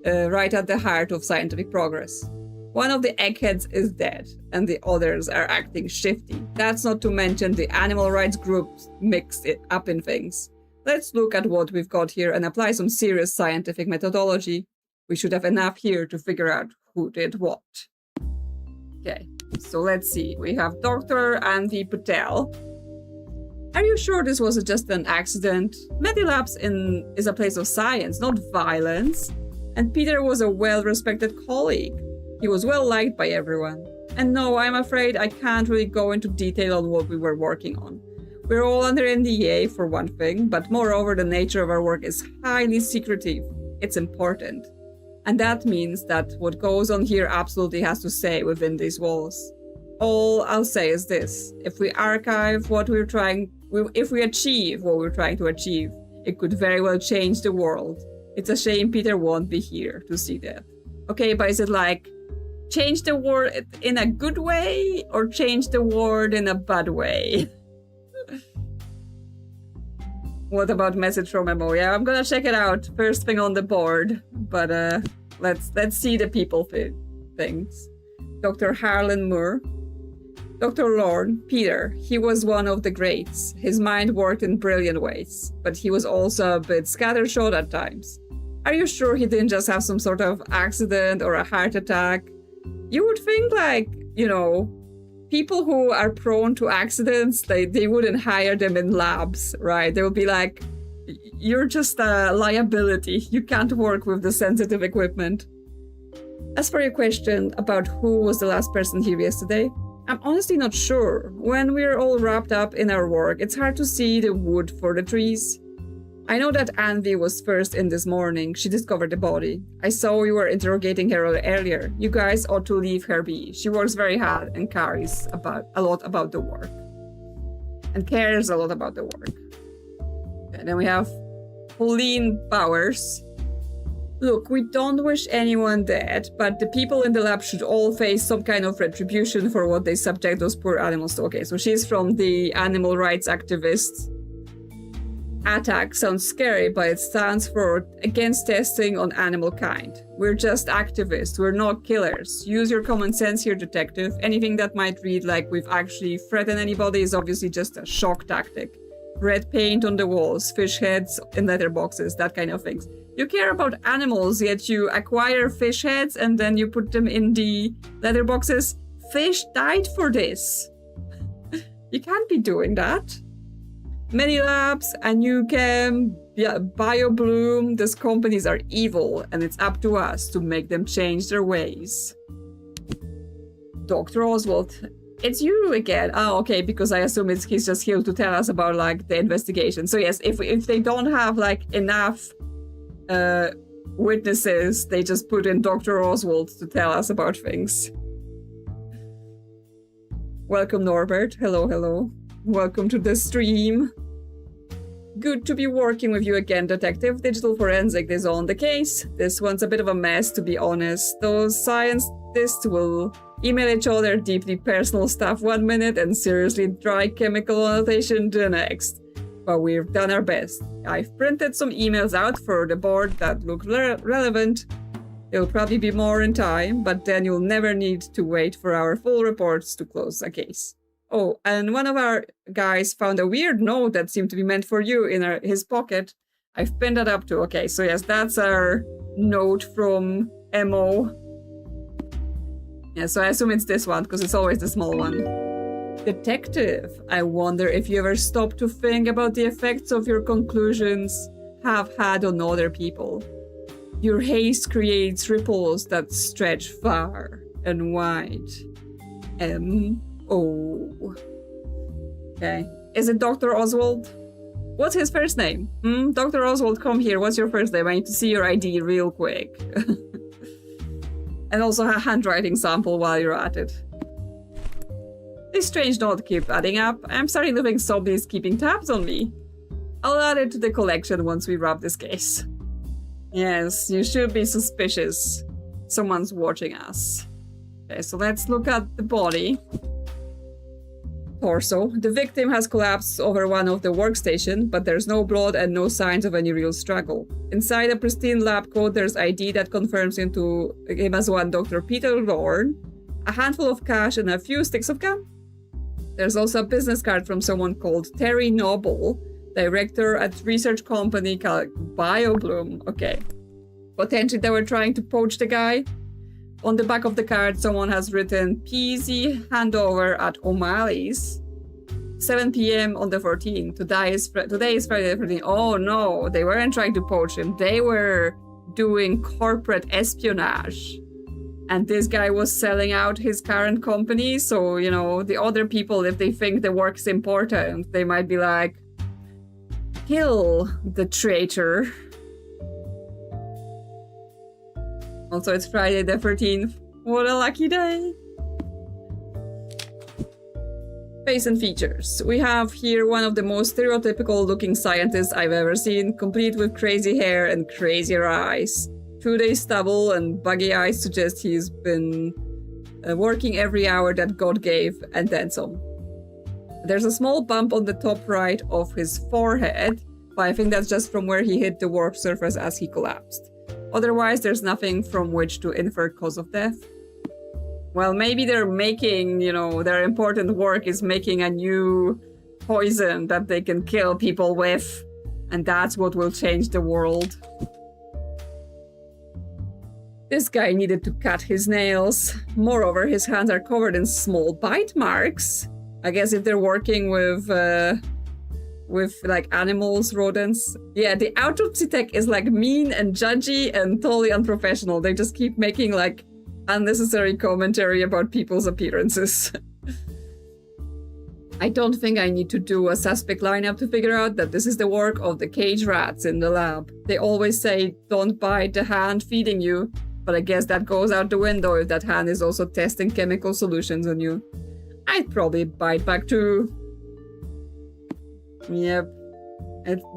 the heart of scientific progress. One of the eggheads is dead, and the others are acting shifty. That's not to mention the animal rights groups mixed it up in things. Let's look at what we've got here and apply some serious scientific methodology. We should have enough here to figure out who did what. Okay, so let's see. We have Dr. Anvi Patel. Are you sure this was just an accident? Medilabs is a place of science, not violence. And Peter was a well-respected colleague. He was well-liked by everyone. And no, I'm afraid I can't really go into detail on what we were working on. We're all under NDA for one thing, but moreover, the nature of our work is highly secretive. It's important. And that means that what goes on here absolutely has to stay within these walls. All I'll say is this: if we archive if we achieve what we're trying to achieve, it could very well change the world. It's a shame Peter won't be here to see that. Okay, but is it like change the world in a good way or change the world in a bad way? What about message from Memo? Yeah, I'm gonna check it out first thing on the board, but let's see the people things. Dr. Harlan Moore. Dr. Lorne, Peter, he was one of the greats. His mind worked in brilliant ways, but he was also a bit scattershot at times. Are you sure he didn't just have some sort of accident or a heart attack? You would think, like, you know, people who are prone to accidents, they wouldn't hire them in labs, right? They would be like, you're just a liability. You can't work with the sensitive equipment. As for your question about who was the last person here yesterday, I'm honestly not sure. When we're all wrapped up in our work, it's hard to see the wood for the trees. I know that Anvi was first in this morning. She discovered the body. I saw you were interrogating her earlier. You guys ought to leave her be. She works very hard and cares a lot about the work. And cares a lot about the work. And then we have Pauline Bowers. Look, we don't wish anyone dead, but the people in the lab should all face some kind of retribution for what they subject those poor animals to. Okay, so she's from the animal rights activists. ATTAC sounds scary, but it stands for Against Testing on Animal Kind. We're just activists, we're not killers. Use your common sense here, detective. Anything that might read like we've actually threatened anybody is obviously just a shock tactic. Red paint on the walls, fish heads in letterboxes, that kind of things. You care about animals, yet you acquire fish heads and then you put them in the letterboxes. Fish died for this. You can't be doing that. Medilabs, Anuchem, BioBloom, these companies are evil and it's up to us to make them change their ways. Dr. Oswald, it's you again. Oh, okay, because I assume he's just here to tell us about like the investigation. So yes, if they don't have like enough witnesses, they just put in Dr. Oswald to tell us about things. Welcome, Norbert. Hello, hello. Welcome to the stream. Good to be working with you again, Detective. Digital Forensic is on the case. This one's a bit of a mess, to be honest. Those scientists will email each other deeply personal stuff one minute and seriously dry chemical annotation the next. But we've done our best. I've printed some emails out for the board that look relevant. There'll probably be more in time, but then you'll never need to wait for our full reports to close a case. Oh, and one of our guys found a weird note that seemed to be meant for you in his pocket. I've pinned that up too. Okay, so yes, that's our note from MO. Yeah, so I assume it's this one, because it's always the small one. Detective, I wonder if you ever stop to think about the effects of your conclusions have had on other people. Your haste creates ripples that stretch far and wide. M-O. Okay. Is it Dr. Oswald? What's his first name? Dr. Oswald, come here. What's your first name? I need to see your ID real quick. And also a handwriting sample while you're at it. These strange notes keep adding up. I'm starting to think somebody's keeping tabs on me. I'll add it to the collection once we wrap this case. Yes, you should be suspicious. Someone's watching us. Okay, so let's look at the body. Torso. The victim has collapsed over one of the workstation, but there's no blood and no signs of any real struggle. Inside a pristine lab coat, there's ID that confirms him as one Dr. Peter Lorne, a handful of cash, and a few sticks of gum. There's also a business card from someone called Terry Noble, director at research company called BioBloom. Okay. Potentially they were trying to poach the guy. On the back of the card, someone has written PZ handover at O'Malley's. 7 p.m. on the 14th. Today is Friday the 14th. Oh no, they weren't trying to poach him. They were doing corporate espionage. And this guy was selling out his current company. So, you know, the other people, if they think the work's important, they might be like, kill the traitor. Also, it's Friday the 13th. What a lucky day. Face and features. We have here one of the most stereotypical looking scientists I've ever seen, complete with crazy hair and crazier eyes. 2-day stubble and buggy eyes suggest he's been working every hour that God gave and then some. There's a small bump on the top right of his forehead, but I think that's just from where he hit the warp surface as he collapsed. Otherwise, there's nothing from which to infer cause of death. Well, maybe they're making, you know, their important work is making a new poison that they can kill people with, and that's what will change the world. This guy needed to cut his nails. Moreover, his hands are covered in small bite marks. I guess if they're working with like animals, rodents. Yeah, the autopsy tech is like mean and judgy and totally unprofessional. They just keep making like unnecessary commentary about people's appearances. I don't think I need to do a suspect lineup to figure out that this is the work of the cage rats in the lab. They always say, don't bite the hand feeding you, but I guess that goes out the window if that hand is also testing chemical solutions on you. I'd probably bite back too. Yep.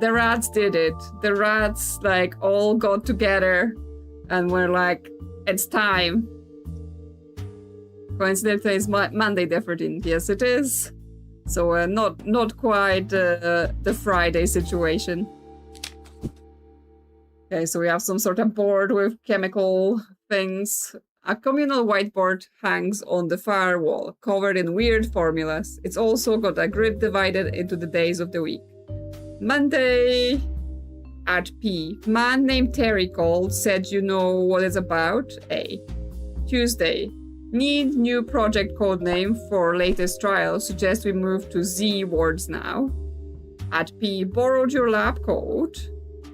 The rats did it. The rats, like, all got together and were like, it's time. Coincidentally, it's Monday the 13th. Yes, it is. So, not quite the Friday situation. Okay, so we have some sort of board with chemical things. A communal whiteboard hangs on the far wall, covered in weird formulas. It's also got a grid divided into the days of the week. Monday at P. Man named Terry called, said you know what it's about. A. Tuesday. Need new project code name for latest trial. Suggest we move to Z wards now. At P. Borrowed your lab coat.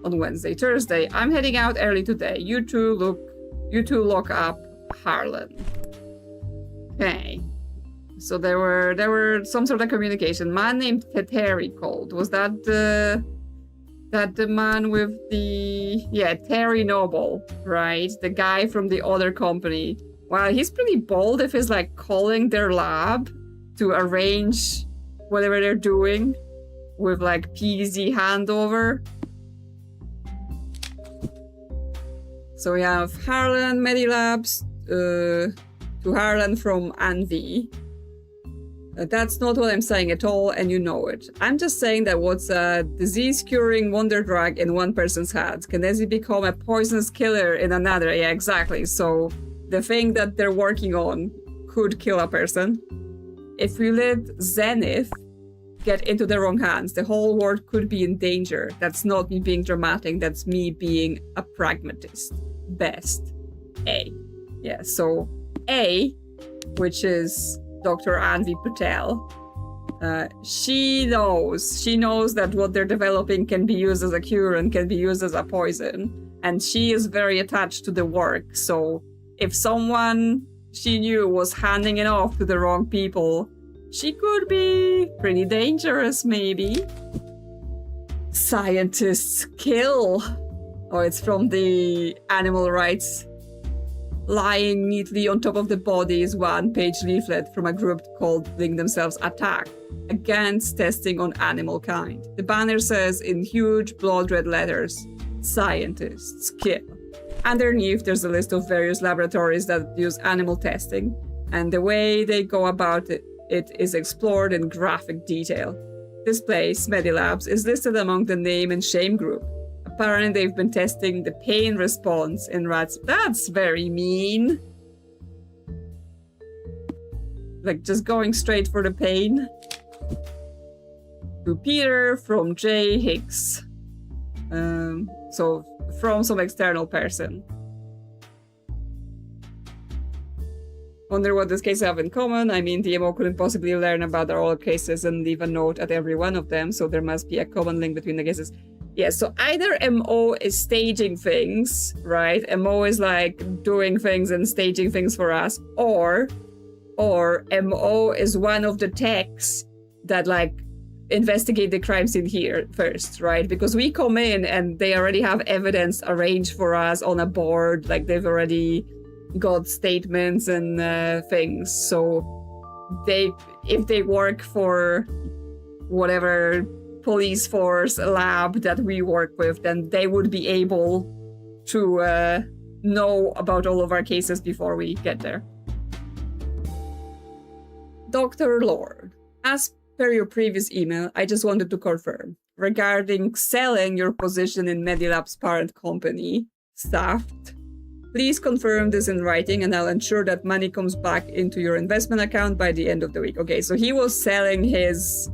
On Wednesday. Thursday. I'm heading out early today. You two look up Harlan. Okay. So there were some sort of communication. Man named Terry called. Was that the man with the Terry Noble, right? The guy from the other company. Wow, he's pretty bold if he's like calling their lab to arrange whatever they're doing with like PZ handover. So we have Harlan Medilabs to Harlan from Anvi. That's not what I'm saying at all, and you know it. I'm just saying that what's a disease-curing wonder drug in one person's head can easily become a poisonous killer in another. Yeah, exactly. So the thing that they're working on could kill a person. If we let Zenith get into the wrong hands, the whole world could be in danger. That's not me being dramatic. That's me being a pragmatist. Best. A. Yeah, so A, which is Dr. Anvi Patel, She knows that what they're developing can be used as a cure and can be used as a poison. And she is very attached to the work. So if someone she knew was handing it off to the wrong people, she could be pretty dangerous, maybe. Scientists kill. Oh, it's from the animal rights. Lying neatly on top of the body is one-page leaflet from a group calling themselves Attack, against testing on animal kind. The banner says in huge blood red letters, "Scientists kill." Underneath, there's a list of various laboratories that use animal testing, and the way they go about it is explored in graphic detail. This place, Medilabs, is listed among the name and shame group. Apparently, they've been testing the pain response in rats. That's very mean. Like, just going straight for the pain. To Peter from J. Hicks. So, from some external person. Wonder what these cases have in common. I mean, DMO couldn't possibly learn about all cases and leave a note at every one of them, so there must be a common link between the cases. Yeah, so either MO is staging things, right? MO is like doing things and staging things for us, or MO is one of the techs that like investigate the crime scene here first, right? Because we come in and they already have evidence arranged for us on a board, like they've already got statements and things. So if they work for whatever police force lab that we work with, then they would be able to know about all of our cases before we get there. Dr. Lord, as per your previous email, I just wanted to confirm regarding selling your position in Medilab's parent company, Saft. Please confirm this in writing and I'll ensure that money comes back into your investment account by the end of the week. Okay, so he was selling his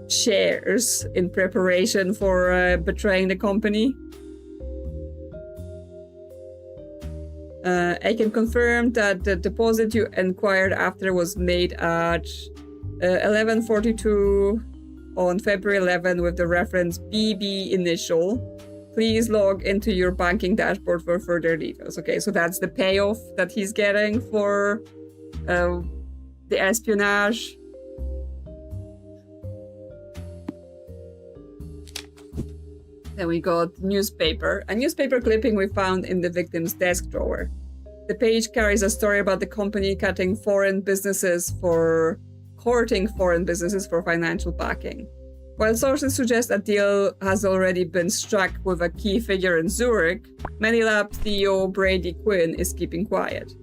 shares in preparation for betraying the company. I can confirm that the deposit you inquired after was made at 11:42 on February 11 with the reference BB initial. Please log into your banking dashboard for further details. Okay, so that's the payoff that he's getting for the espionage. Then we got newspaper. A newspaper clipping we found in the victim's desk drawer. The page carries a story about the company courting foreign businesses for financial backing. While sources suggest a deal has already been struck with a key figure in Zurich, Medilab CEO Brady Quinn is keeping quiet.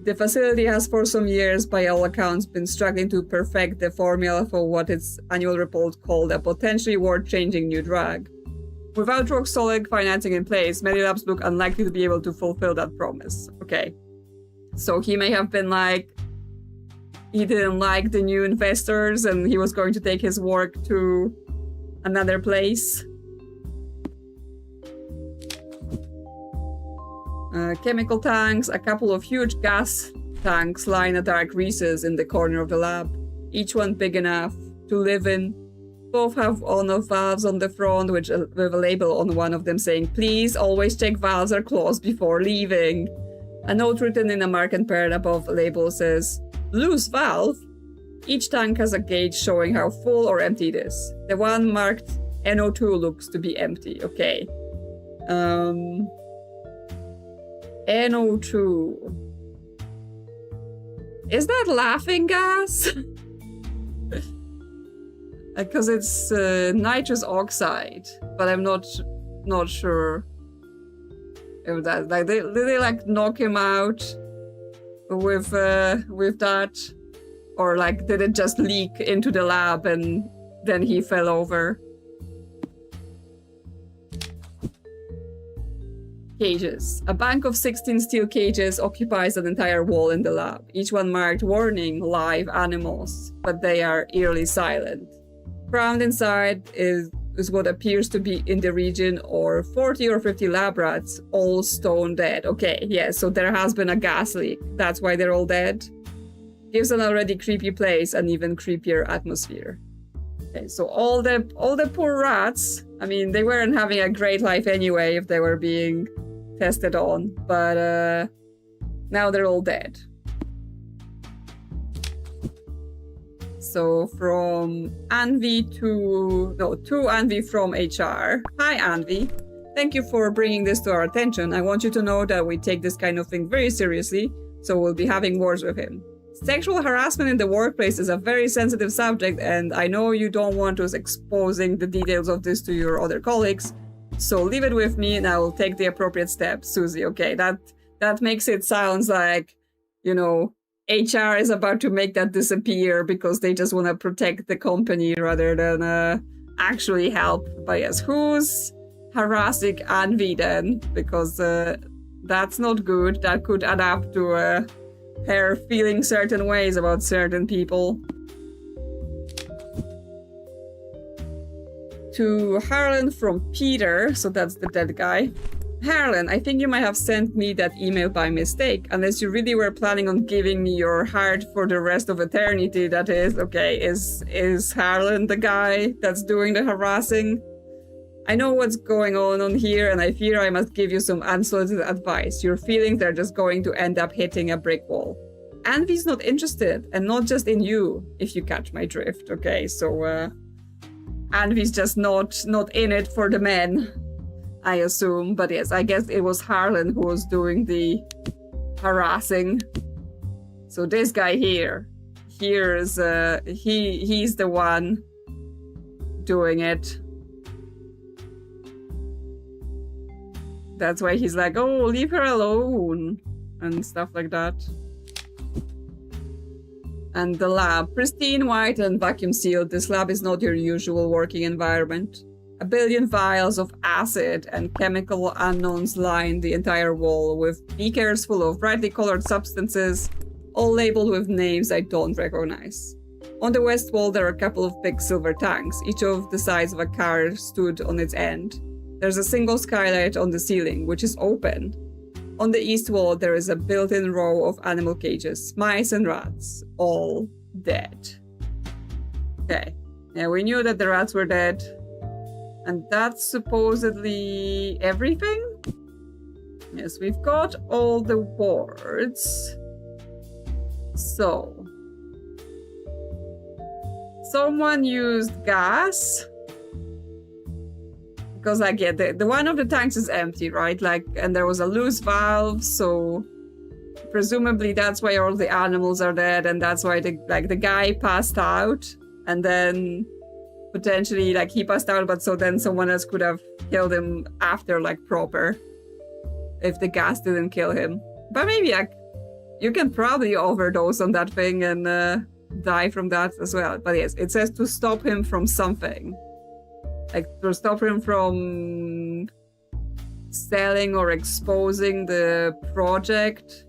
The facility has for some years, by all accounts, been struggling to perfect the formula for what its annual report called a potentially world-changing new drug. Without rock-solid financing in place, Medilabs look unlikely to be able to fulfill that promise. Okay. So he may have been like, he didn't like the new investors and he was going to take his work to another place. Chemical tanks, a couple of huge gas tanks line a dark recess in the corner of the lab, each one big enough to live in. Both have on-off valves on the front, with a label on one of them saying, "Please always check valves are closed before leaving." A note written in a mark and paired above the label says, "Loose valve." Each tank has a gauge showing how full or empty it is. The one marked NO2 looks to be empty. Okay. NO2. Is that laughing gas? Because it's nitrous oxide, but I'm not sure if that, like, did they like knock him out with that, or like did it just leak into the lab and then he fell over? Cages. A bank of 16 steel cages occupies an entire wall in the lab, each one marked "Warning, live animals," but they are eerily silent. Crammed inside is what appears to be in the region or 40 or 50 lab rats, all stone dead. Okay, yeah, so there has been a gas leak. That's why they're all dead. Gives an already creepy place an even creepier atmosphere. Okay, so all the poor rats, I mean, they weren't having a great life anyway if they were being tested on, but now they're all dead. So from Anvi to Anvi from HR. Hi, Anvi. Thank you for bringing this to our attention. I want you to know that we take this kind of thing very seriously, so we'll be having words with him. Sexual harassment in the workplace is a very sensitive subject, and I know you don't want us exposing the details of this to your other colleagues, so leave it with me and I will take the appropriate steps. Susie, okay, that makes it sounds like, you know, HR is about to make that disappear because they just want to protect the company rather than actually help. But yes, who's harassing Anvi then? Because that's not good. That could add up to her feeling certain ways about certain people. To Harlan from Peter, so that's the dead guy. Harlan, I think you might have sent me that email by mistake, unless you really were planning on giving me your heart for the rest of eternity, that is. Okay, is Harlan the guy that's doing the harassing? I know what's going on here, and I fear I must give you some unsolicited advice. Your feelings are just going to end up hitting a brick wall. Anvi's not interested, and not just in you, if you catch my drift, okay? So, Anvi's just not in it for the men, I assume. But yes, I guess it was Harlan who was doing the harassing. So this guy here, he's the one doing it. That's why he's like, oh, leave her alone, and stuff like that. And the lab, pristine white and vacuum sealed. This lab is not your usual working environment. A billion vials of acid and chemical unknowns line the entire wall, with beakers full of brightly colored substances, all labeled with names I don't recognize. On the west wall, there are a couple of big silver tanks, each of the size of a car stood on its end. There's a single skylight on the ceiling, which is open. On the east wall, there is a built-in row of animal cages, mice and rats, all dead. Okay, yeah, we knew that the rats were dead. And that's supposedly everything? Yes, we've got all the wards. So, someone used gas. Because, like, yeah, the one of the tanks is empty, right? Like, and there was a loose valve, so presumably that's why all the animals are dead, and that's why the guy passed out, and then potentially, like, he passed out, but so then someone else could have killed him after, like, proper, if the gas didn't kill him. But maybe, like, you can probably overdose on that thing and die from that as well. But yes, it says to stop him from something. Like, to stop him from selling or exposing the project.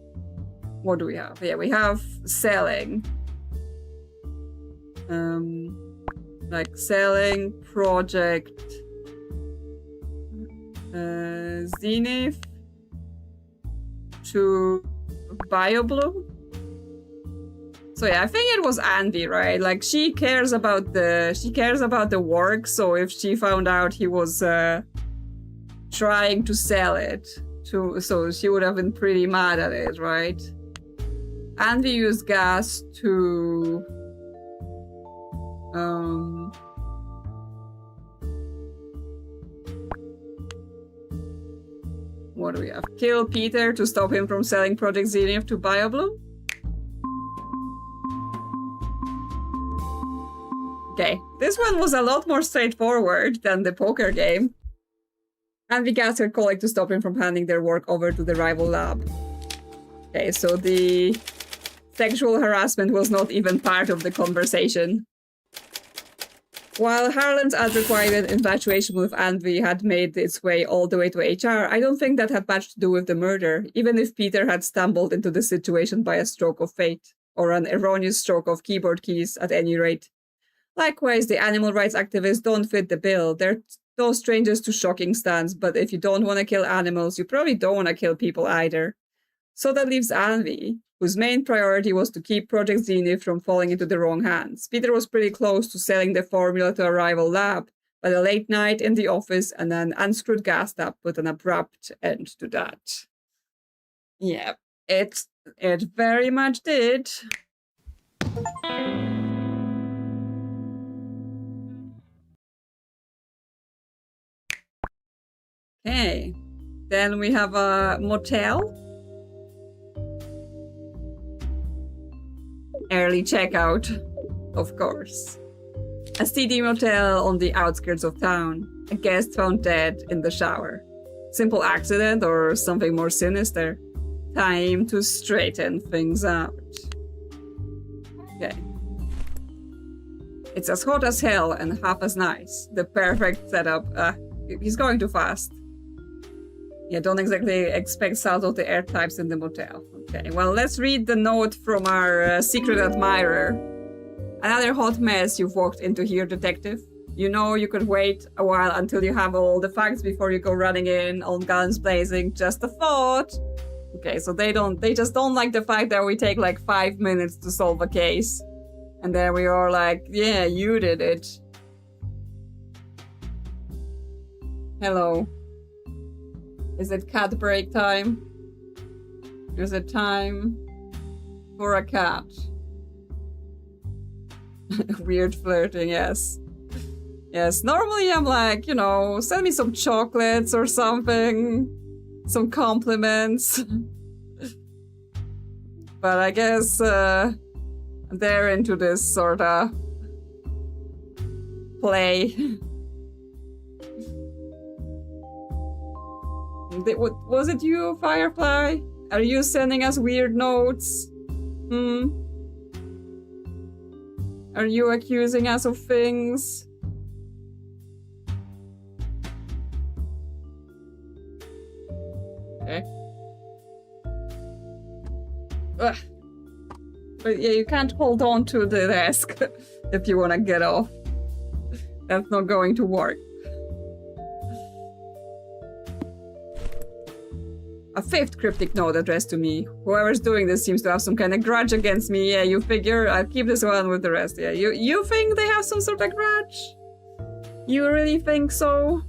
What do we have? Yeah, we have selling. Like, selling project Zenith to BioBlue. So yeah, I think it was Andy, right? Like, she cares about the work, so if she found out he was trying to sell it, so she would have been pretty mad at it, right? Andy used gas to what do we have? Kill Peter to stop him from selling Project Zenith to BioBlue? Okay, this one was a lot more straightforward than the poker game. And we got her colleague to stop him from handing their work over to the rival lab. Okay, so the sexual harassment was not even part of the conversation. While Harlan's unrequited infatuation with Anvi had made its way all the way to HR, I don't think that had much to do with the murder, even if Peter had stumbled into the situation by a stroke of fate, or an erroneous stroke of keyboard keys at any rate. Likewise, the animal rights activists don't fit the bill. They're no strangers to shocking stunts, but if you don't want to kill animals, you probably don't want to kill people either. So that leaves Anvi. whose main priority was to keep Project Zenith from falling into the wrong hands. Peter was pretty close to selling the formula to a rival lab, but a late night in the office and an unscrewed gas tap put an abrupt end to that. Yeah, it very much did. Okay, then we have a motel. Early checkout, of course. A seedy motel on the outskirts of town. A guest found dead in the shower. Simple accident or something more sinister? Time to straighten things out. Okay. It's as hot as hell and half as nice. The perfect setup. He's going too fast. Yeah, don't exactly expect salt of the air types in the motel. Okay, well, let's read the note from our secret admirer. Another hot mess you've walked into here, detective. You know you could wait a while until you have all the facts before you go running in on guns blazing. Just a thought. Okay, so they just don't like the fact that we take like 5 minutes to solve a case. And then we are like, yeah, you did it. Hello. Is it cat break time? Is it time for a cat? Weird flirting, yes. Yes, normally I'm like, you know, send me some chocolates or something. Some compliments. But I guess they're into this sort of play. Was it you, Firefly? Are you sending us weird notes? Are you accusing us of things? Okay. Ugh. But yeah, you can't hold on to the desk if you want to get off. That's not going to work. A fifth cryptic note addressed to me. Whoever's doing this seems to have some kind of grudge against me. Yeah, you figure I'll keep this one with the rest. Yeah, you think they have some sort of grudge? You really think so?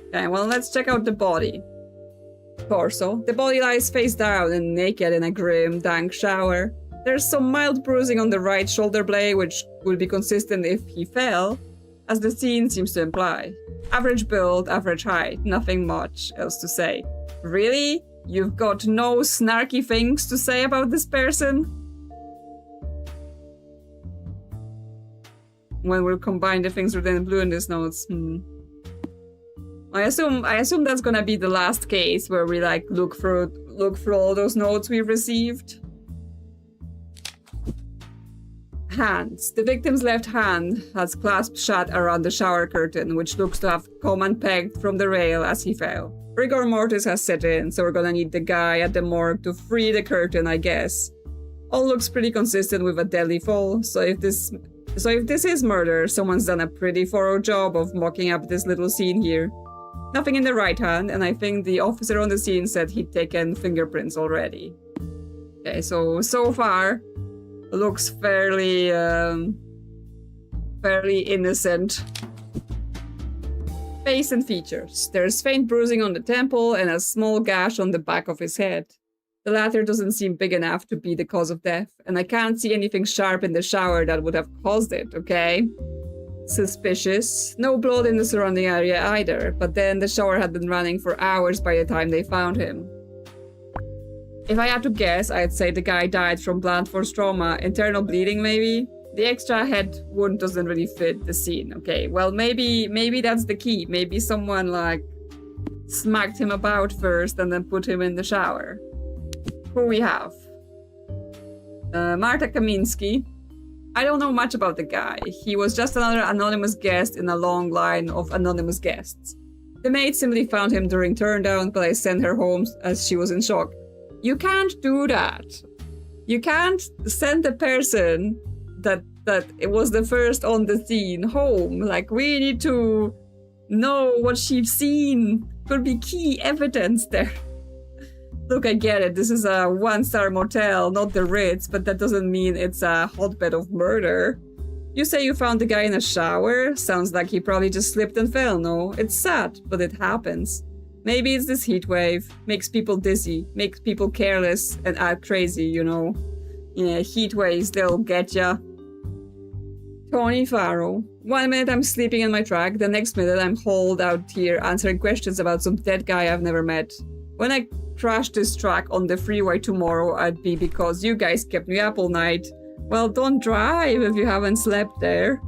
Okay, well, let's check out the body. Torso. The body lies face down and naked in a grim, dank shower. There's some mild bruising on the right shoulder blade, which would be consistent if he fell, as the scene seems to imply. Average build, average height, nothing much else to say. Really? You've got no snarky things to say about this person? When we'll combine the things written in blue in these notes, I assume that's gonna be the last case where we like look through all those notes we've received. Hands. The victim's left hand has clasped shut around the shower curtain, which looks to have come unpegged from the rail as he fell. Rigor mortis has set in, so we're gonna need the guy at the morgue to free the curtain, I guess. All looks pretty consistent with a deadly fall, so if this is murder, someone's done a pretty thorough job of mocking up this little scene here. Nothing in the right hand, and I think the officer on the scene said he'd taken fingerprints already. Okay, so far, looks fairly innocent. Face and features. There's faint bruising on the temple and a small gash on the back of his head. The latter doesn't seem big enough to be the cause of death, and I can't see anything sharp in the shower that would have caused it, okay? Suspicious. No blood in the surrounding area either, but then the shower had been running for hours by the time they found him. If I had to guess, I'd say the guy died from blunt force trauma, internal bleeding maybe? The extra head wound doesn't really fit the scene. Okay, well maybe that's the key. Maybe someone like smacked him about first and then put him in the shower. Who we have? Marta Kaminsky. I don't know much about the guy. He was just another anonymous guest in a long line of anonymous guests. The maid simply found him during turndown, but I sent her home as she was in shock. You can't do that. You can't send the person that it was the first on the scene home. Like, we need to know what she's seen. Could be key evidence there. Look, I get it. This is a one-star motel, not the Ritz, but that doesn't mean it's a hotbed of murder. You say you found the guy in a shower? Sounds like he probably just slipped and fell, no? It's sad, but it happens. Maybe it's this heat wave. Makes people dizzy, makes people careless and act crazy, you know. Yeah, heat waves, they'll get ya. Tony Farrow. 1 minute I'm sleeping in my truck, the next minute I'm hauled out here answering questions about some dead guy I've never met. When I crash this truck on the freeway tomorrow, I'd be because you guys kept me up all night. Well, don't drive if you haven't slept there.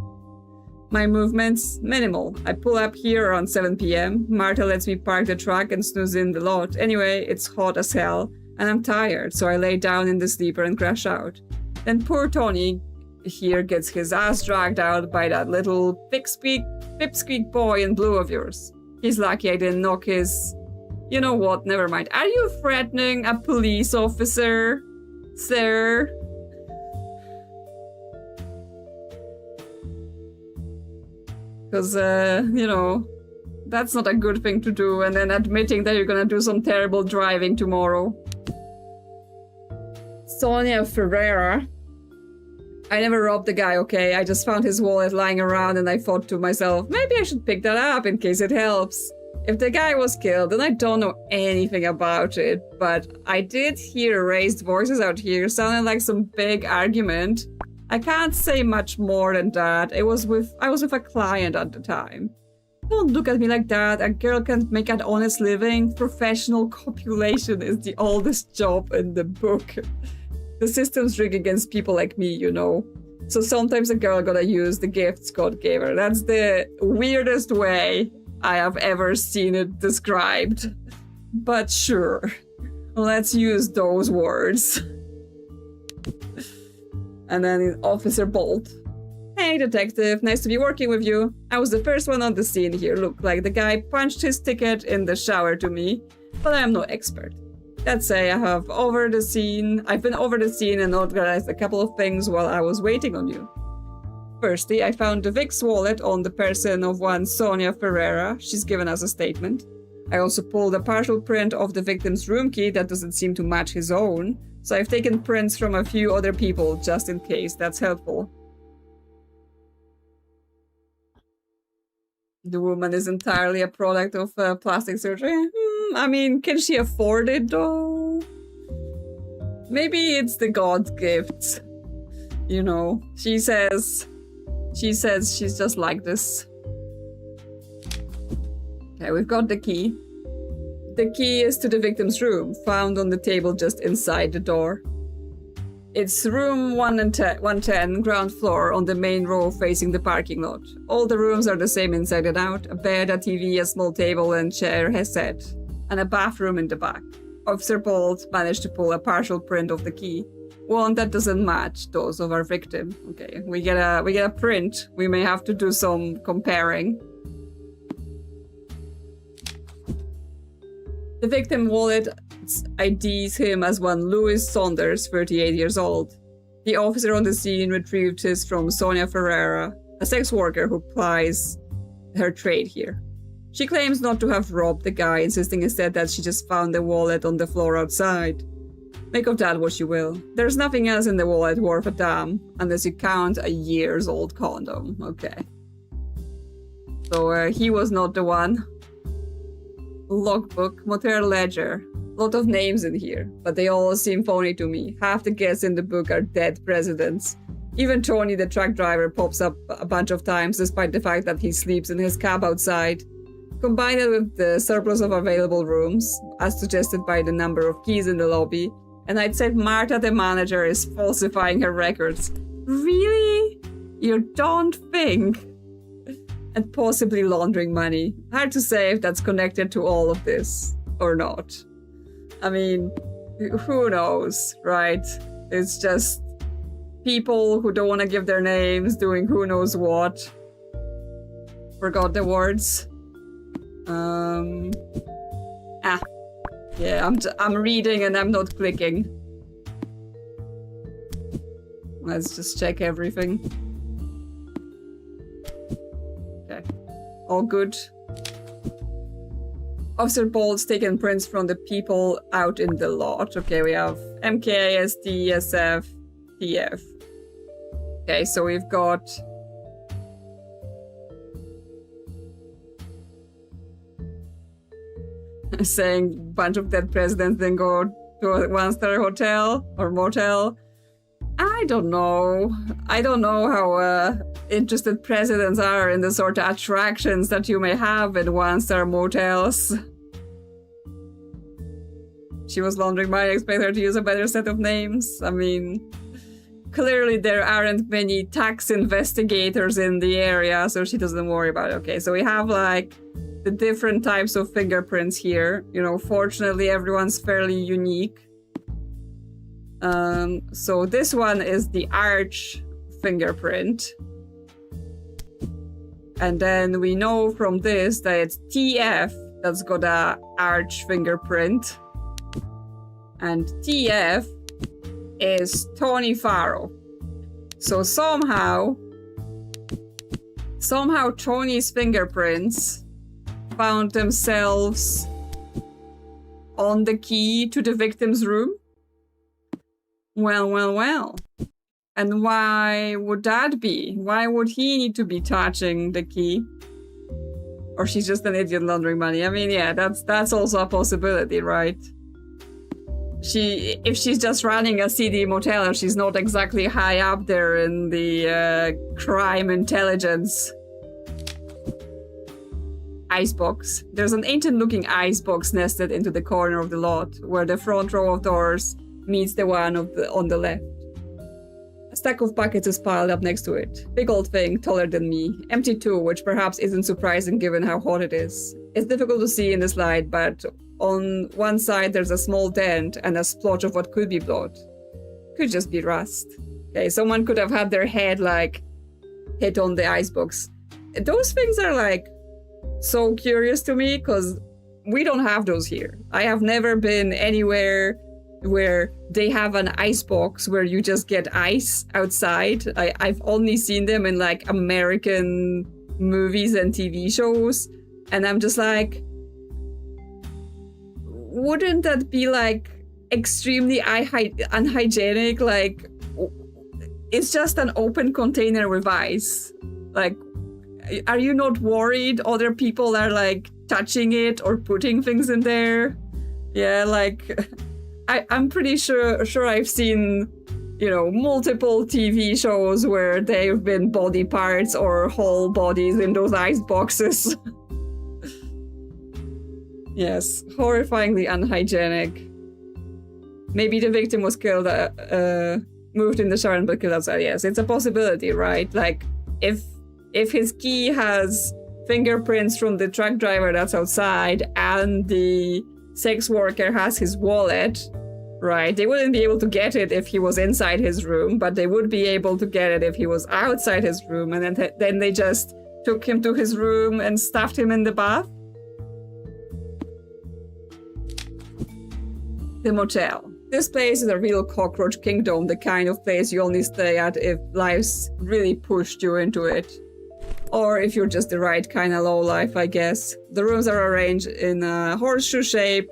My movements, minimal. I pull up here around 7 p.m. Marta lets me park the truck and snooze in the lot. Anyway, it's hot as hell, and I'm tired, so I lay down in the sleeper and crash out. Then poor Tony here gets his ass dragged out by that little pipsqueak boy in blue of yours. He's lucky I didn't knock his... You know what, never mind. Are you threatening a police officer, sir? Because, you know, that's not a good thing to do, and then admitting that you're gonna do some terrible driving tomorrow. Sonia Ferreira. I never robbed the guy, okay? I just found his wallet lying around and I thought to myself, maybe I should pick that up in case it helps. If the guy was killed, then I don't know anything about it, but I did hear raised voices out here sounding like some big argument. I can't say much more than that. I was with a client at the time. Don't look at me like that. A girl can't make an honest living. Professional copulation is the oldest job in the book. The system's rigged against people like me, you know. So sometimes a girl gotta use the gifts God gave her. That's the weirdest way I have ever seen it described. But sure, let's use those words. And then Officer Bolt. Hey, detective, nice to be working with you. I was the first one on the scene here. Look, like the guy punched his ticket in the shower to me, but I am no expert. Let's say I've been over the scene and organized a couple of things while I was waiting on you. Firstly, I found the Vic's wallet on the person of one Sonia Ferreira. She's given us a statement. I also pulled a partial print of the victim's room key that doesn't seem to match his own. So I've taken prints from a few other people just in case. That's helpful. The woman is entirely a product of plastic surgery. I mean, can she afford it though? Maybe it's the God's gift. You know, she says she's just like this. Okay, we've got the key. The key is to the victim's room, found on the table just inside the door. It's room 110, ground floor, on the main row facing the parking lot. All the rooms are the same inside and out. A bed, a TV, a small table and chair has set, and a bathroom in the back. Officer Bolt managed to pull a partial print of the key. One that doesn't match those of our victim. Okay, we get a print. We may have to do some comparing. The victim wallet IDs him as one Louis Saunders, 38 years old. The officer on the scene retrieved his from Sonia Ferreira, a sex worker who plies her trade here. She claims not to have robbed the guy, insisting instead that she just found the wallet on the floor outside. Make of that what you will. There's nothing else in the wallet worth a damn, unless you count a years-old condom. Okay. So he was not the one. Logbook, motel ledger. Lot of names in here, but they all seem phony to me. Half the guests in the book are dead presidents. Even Tony, the truck driver, pops up a bunch of times, despite the fact that he sleeps in his cab outside. Combine it with the surplus of available rooms, as suggested by the number of keys in the lobby, and I'd say Marta, the manager, is falsifying her records. Really? You don't think? And possibly laundering money. Hard to say if that's connected to all of this or not. I mean, who knows, right? It's just people who don't want to give their names doing who knows what. Forgot the words. Yeah, I'm reading and I'm not clicking. Let's just check everything. Okay. All good. Officer Bolt's taken prints from the people out in the lot. Okay, we have MK, SD, SF, TF. Okay, so we've got... saying a bunch of dead presidents then go to a one-star hotel or motel. I don't know. I don't know how interested presidents are in the sort of attractions that you may have in one-star motels. She was laundering money. I expect her to use a better set of names. I mean, clearly there aren't many tax investigators in the area, so she doesn't worry about it. Okay, so we have like the different types of fingerprints here. You know, fortunately everyone's fairly unique. So this one is the arch fingerprint. And then we know from this that it's TF that's got a arch fingerprint. And TF is Tony Farrow. So somehow Tony's fingerprints found themselves on the key to the victim's room. Well. And why would that be? Why would he need to be touching the key? Or she's just an idiot laundering money. I mean, yeah, that's also a possibility, right? If she's just running a seedy motel and she's not exactly high up there in the crime intelligence icebox. There's an ancient-looking icebox nested into the corner of the lot, where the front row of doors meets the one on the left. A stack of buckets is piled up next to it. Big old thing, taller than me. Empty too, which perhaps isn't surprising given how hot it is. It's difficult to see in the slide, but on one side there's a small dent and a splotch of what could be blood. Could just be rust. Okay, someone could have had their head, like, hit on the icebox. Those things are, like, so curious to me, because we don't have those here. I have never been anywhere where they have an icebox where you just get ice outside. I've only seen them in, like, American movies and TV shows, and I'm just like, wouldn't that be, like, extremely unhygienic? Like, it's just an open container with ice. Like, are you not worried other people are, like, touching it or putting things in there? Yeah, like, I'm pretty sure I've seen, you know, multiple TV shows where they've been body parts or whole bodies in those ice boxes. Yes, horrifyingly unhygienic. Maybe the victim was killed, moved in the shower and killed outside. Yes, it's a possibility, right? Like, if his key has fingerprints from the truck driver that's outside and the sex worker has his wallet, right? They wouldn't be able to get it if he was inside his room, but they would be able to get it if he was outside his room, and then they just took him to his room and stuffed him in the bath. The motel. This place is a real cockroach kingdom, the kind of place you only stay at if life's really pushed you into it. Or if you're just the right kind of lowlife, I guess. The rooms are arranged in a horseshoe shape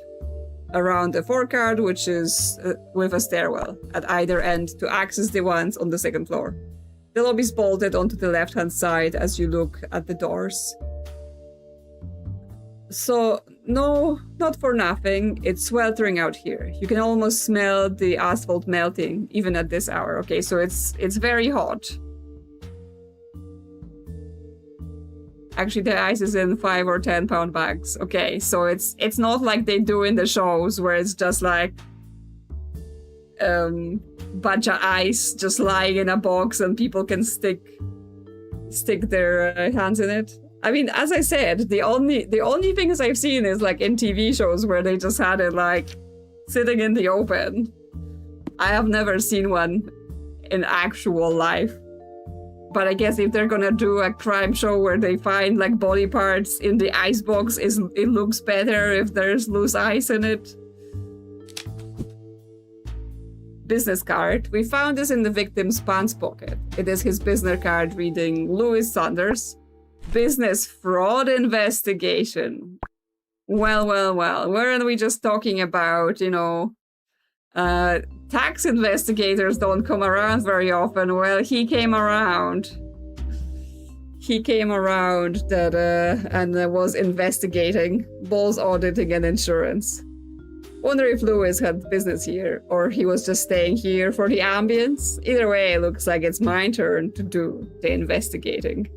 around the forecart, which is with a stairwell at either end to access the ones on the second floor. The lobby's bolted onto the left-hand side as you look at the doors. So, no, not for nothing, it's sweltering out here. You can almost smell the asphalt melting, even at this hour. Okay, so it's very hot. Actually, the ice is in 5 or 10 pound bags. Okay, so it's not like they do in the shows where it's just like bunch of ice just lying in a box and people can stick their hands in it. I mean, as I said, the only things I've seen is like in TV shows where they just had it like sitting in the open. I have never seen one in actual life. But I guess if they're gonna do a crime show where they find like body parts in the icebox, it looks better if there's loose ice in it. Business card. We found this in the victim's pants pocket. It is his business card reading Louis Saunders. Business fraud investigation. Well, weren't we just talking about, you know, tax investigators don't come around very often. Well, he came around. He came around that and was investigating both auditing and insurance. Wonder if Lewis had business here, or he was just staying here for the ambience. Either way, it looks like it's my turn to do the investigating.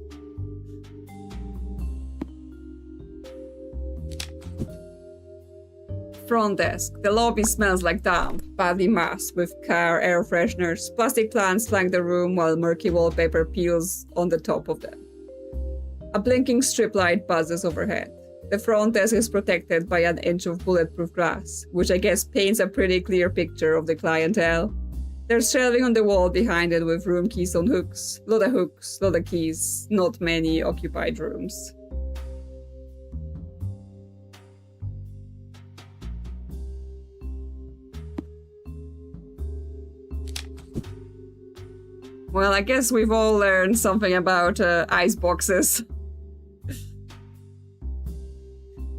Front desk. The lobby smells like damp, badly masked with car air fresheners. Plastic plants flank the room while murky wallpaper peels on the top of them. A blinking strip light buzzes overhead. The front desk is protected by an inch of bulletproof glass, which I guess paints a pretty clear picture of the clientele. There's shelving on the wall behind it with room keys on hooks. Lot of keys, not many occupied rooms. Well, I guess we've all learned something about ice boxes.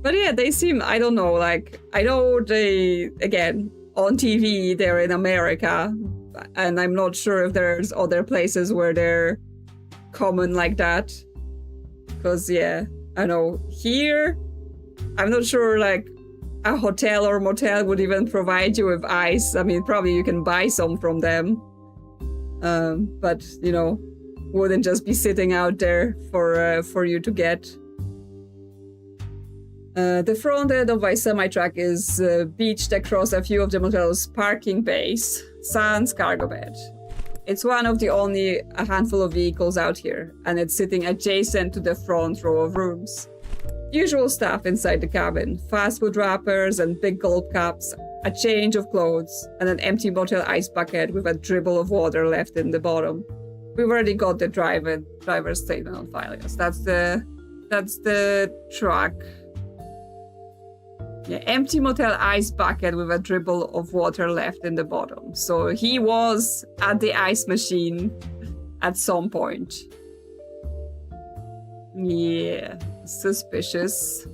But yeah, they seem, I don't know, like, I know they, again, on TV, they're in America, and I'm not sure if there's other places where they're common like that. Because, yeah, I know here, I'm not sure, like, a hotel or motel would even provide you with ice. I mean, probably you can buy some from them. But, you know, wouldn't just be sitting out there for you to get. The front end of my semi-truck is beached across a few of the motel's parking bays, sans cargo bed. It's one of the only a handful of vehicles out here, and it's sitting adjacent to the front row of rooms. Usual stuff inside the cabin, fast food wrappers and big gulp cups, a change of clothes, and an empty motel ice bucket with a dribble of water left in the bottom. We've already got the driver's statement on file. Yes, that's the truck. Yeah, empty motel ice bucket with a dribble of water left in the bottom. So he was at the ice machine at some point. Yeah, suspicious.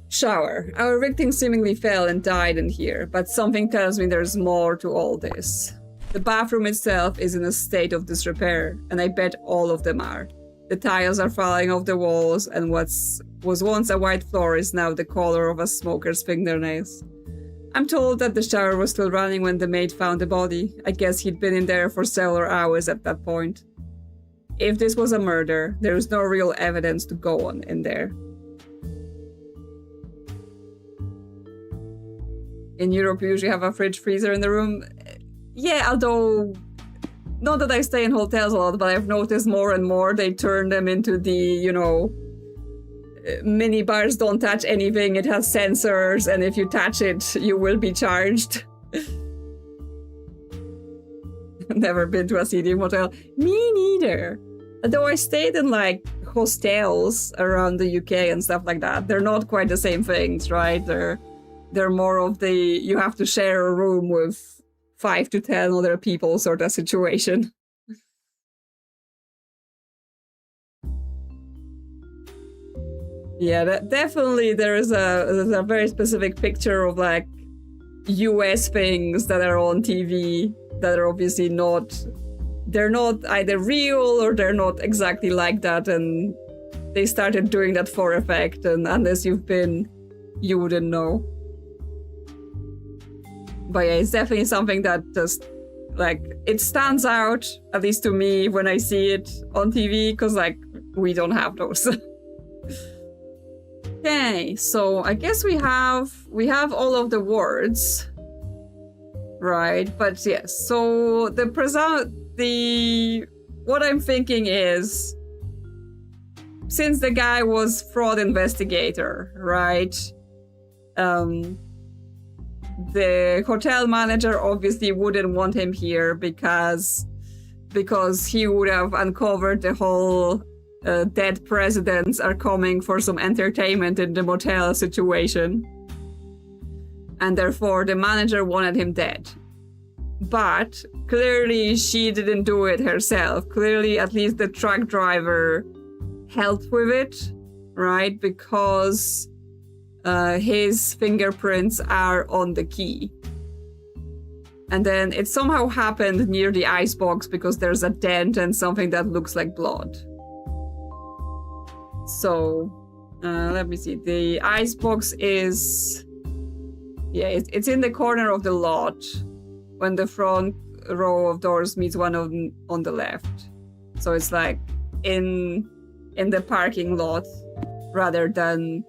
Shower. Our victim seemingly fell and died in here, but something tells me there's more to all this. The bathroom itself is in a state of disrepair, and I bet all of them are. The tiles are falling off the walls, and what was once a white floor is now the color of a smoker's fingernails. I'm told that the shower was still running when the maid found the body. I guess he'd been in there for several hours at that point. If this was a murder, there is no real evidence to go on in there. In Europe, you usually have a fridge freezer in the room. Yeah, although, not that I stay in hotels a lot, but I've noticed more and more they turn them into the, you know, mini bars don't touch anything. It has sensors, and if you touch it, you will be charged. Never been to a CD motel. Me neither. Though I stayed in like hostels around the UK and stuff like that. They're not quite the same things, right? They're more of the you have to share a room with 5 to 10 other people sort of situation. Yeah, definitely there's a very specific picture of like US things that are on TV that are obviously they're not either real or they're not exactly like that, and they started doing that for effect, and unless you've been, you wouldn't know. But yeah, it's definitely something that just, like, it stands out, at least to me, when I see it on TV, because, like, we don't have those. Okay, so I guess we have all of the words, right? But yes, so what I'm thinking is, since the guy was fraud investigator, right? The hotel manager obviously wouldn't want him here because he would have uncovered the whole dead presidents are coming for some entertainment in the motel situation. And therefore the manager wanted him dead. But clearly she didn't do it herself. Clearly at least the truck driver helped with it. right? Because his fingerprints are on the key. And then it somehow happened near the icebox because there's a dent and something that looks like blood. So, let me see. The icebox is... Yeah, it's in the corner of the lot when the front row of doors meets one on the left. So it's like in the parking lot rather than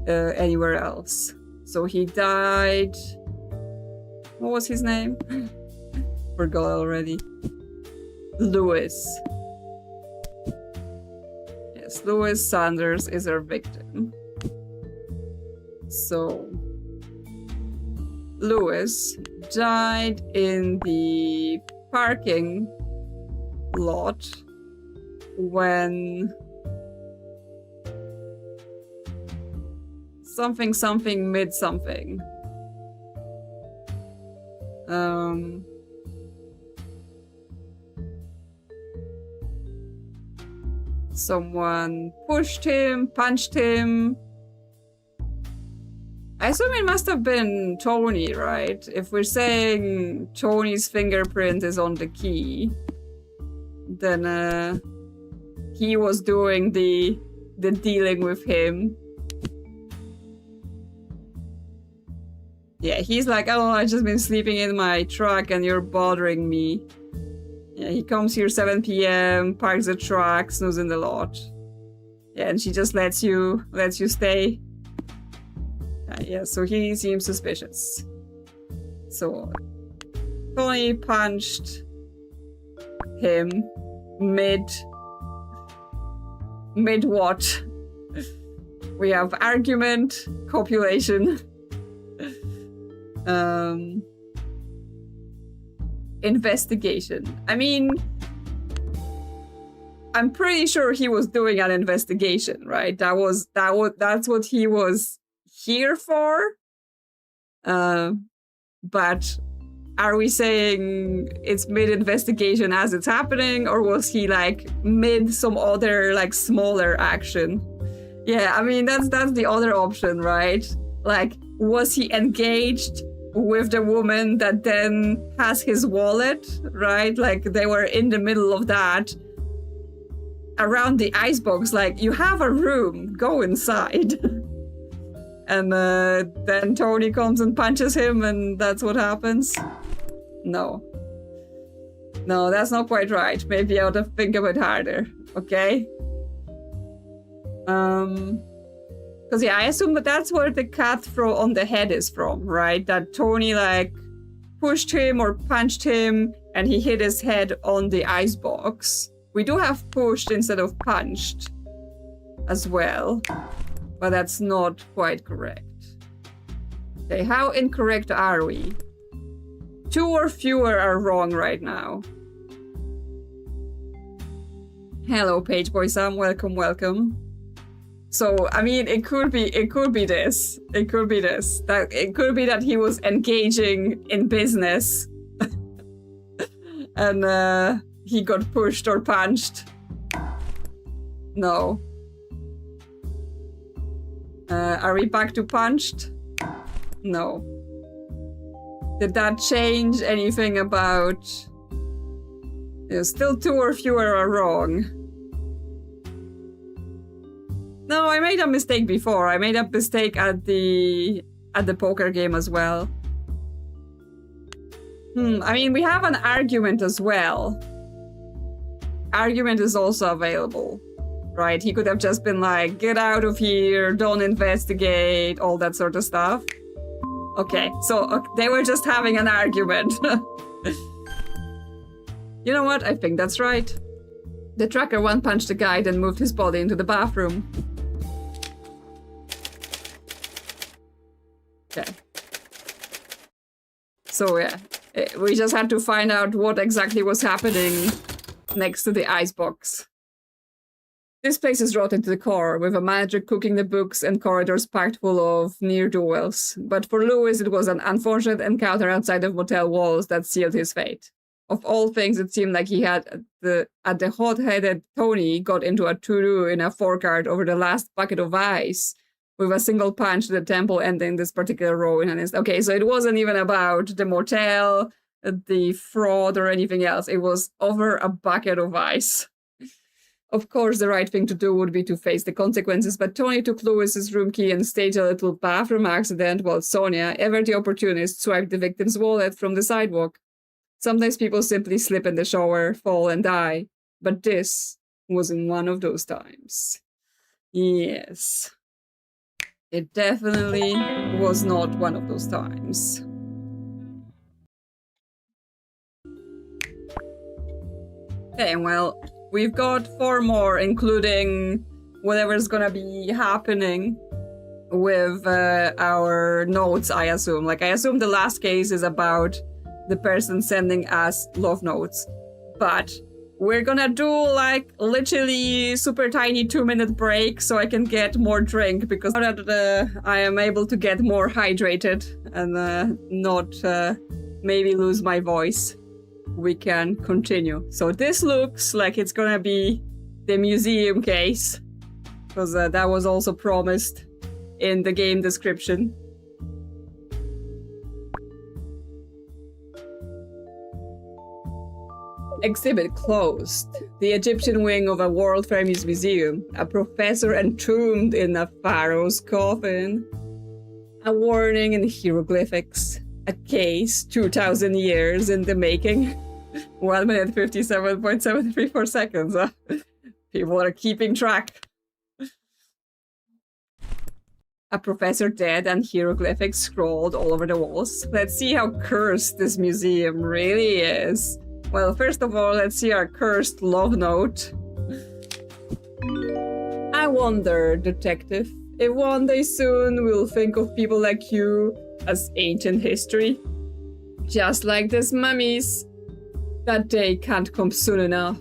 anywhere else. So he died... What was his name? Forgot already. Lewis. Yes, Lewis Sanders is our victim. So, Lewis died in the parking lot when something mid something. Someone pushed him, punched him. I assume it must have been Tony, right? If we're saying Tony's fingerprint is on the key, then he was doing the dealing with him. Yeah, he's like, oh, I've just been sleeping in my truck and you're bothering me. Yeah, he comes here 7 p.m., parks the truck, snooze in the lot. Yeah, and she just lets you stay. Yeah, so he seems suspicious. So, Tony punched him mid what? We have argument, copulation. Investigation. I mean, I'm pretty sure he was doing an investigation, right? That's what he was here for. But are we saying it's mid-investigation as it's happening, or was he like mid some other like smaller action? Yeah, I mean that's the other option, right? Like, was he engaged with the woman that then has his wallet, right? Like, they were in the middle of that around the icebox, like, you have a room, go inside. And then Tony comes and punches him, and that's what happens. No, that's not quite right. Maybe I ought to think a bit harder, okay? Because, yeah, I assume that that's where the cat throw on the head is from, right? That Tony, like, pushed him or punched him, and he hit his head on the icebox. We do have pushed instead of punched as well, but that's not quite correct. Okay, how incorrect are we? 2 or fewer are wrong right now. Hello, Page Boy Sam. Welcome. So, I mean, it could be this. It could be this. It could be that he was engaging in business and he got pushed or punched. No. Are we back to punched? No. Did that change anything about... Still 2 or fewer are wrong. No, I made a mistake before. I made a mistake at the poker game as well. I mean, we have an argument as well. Argument is also available, right? He could have just been like, get out of here, don't investigate, all that sort of stuff. Okay, so they were just having an argument. You know what? I think that's right. The tracker one-punched the guy, then moved his body into the bathroom. Okay. So yeah, we just had to find out what exactly was happening next to the icebox. This place is rotten to the core, with a manager cooking the books and corridors packed full of ne'er-do-wells. But for Lewis, it was an unfortunate encounter outside of motel walls that sealed his fate. Of all things, it seemed like he had the hot-headed Tony got into a to-do in a forecart over the last bucket of ice with a single punch to the temple ending this particular row in an instant. Okay, so it wasn't even about the motel, the fraud, or anything else. It was over a bucket of ice. Of course, the right thing to do would be to face the consequences, but Tony took Lewis's room key and staged a little bathroom accident while Sonia, ever the opportunist, swiped the victim's wallet from the sidewalk. Sometimes people simply slip in the shower, fall, and die. But this wasn't one of those times. Yes. It definitely was not one of those times. Okay, well, we've got 4 more, including whatever's gonna be happening with our notes, I assume. Like, I assume the last case is about the person sending us love notes. But we're gonna do, like, literally super tiny 2-minute break so I can get more drink, because now that I am able to get more hydrated and not maybe lose my voice, we can continue. So this looks like it's gonna be the museum case, because that was also promised in the game description. Exhibit closed. The Egyptian wing of a World Famous museum. A professor entombed in a pharaoh's coffin. A warning in hieroglyphics. A case 2,000 years in the making. 1 minute 57.734 seconds. People are keeping track. A professor dead and hieroglyphics scrawled all over the walls. Let's see how cursed this museum really is. Well, first of all, let's see our cursed love note. I wonder, detective, if one day soon we'll think of people like you as ancient history. Just like these mummies. That day can't come soon enough,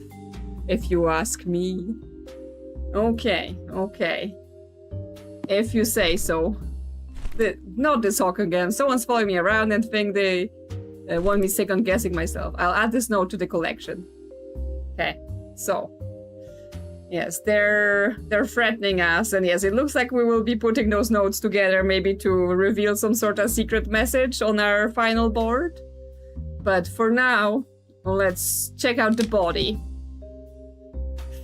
if you ask me. Okay, okay. If you say so. Not this hawk again. Someone's following me around and think they want me second guessing myself. I'll add this note to the collection. Okay, so yes, they're threatening us, and yes, it looks like we will be putting those notes together, maybe to reveal some sort of secret message on our final board. But for now, let's check out the body.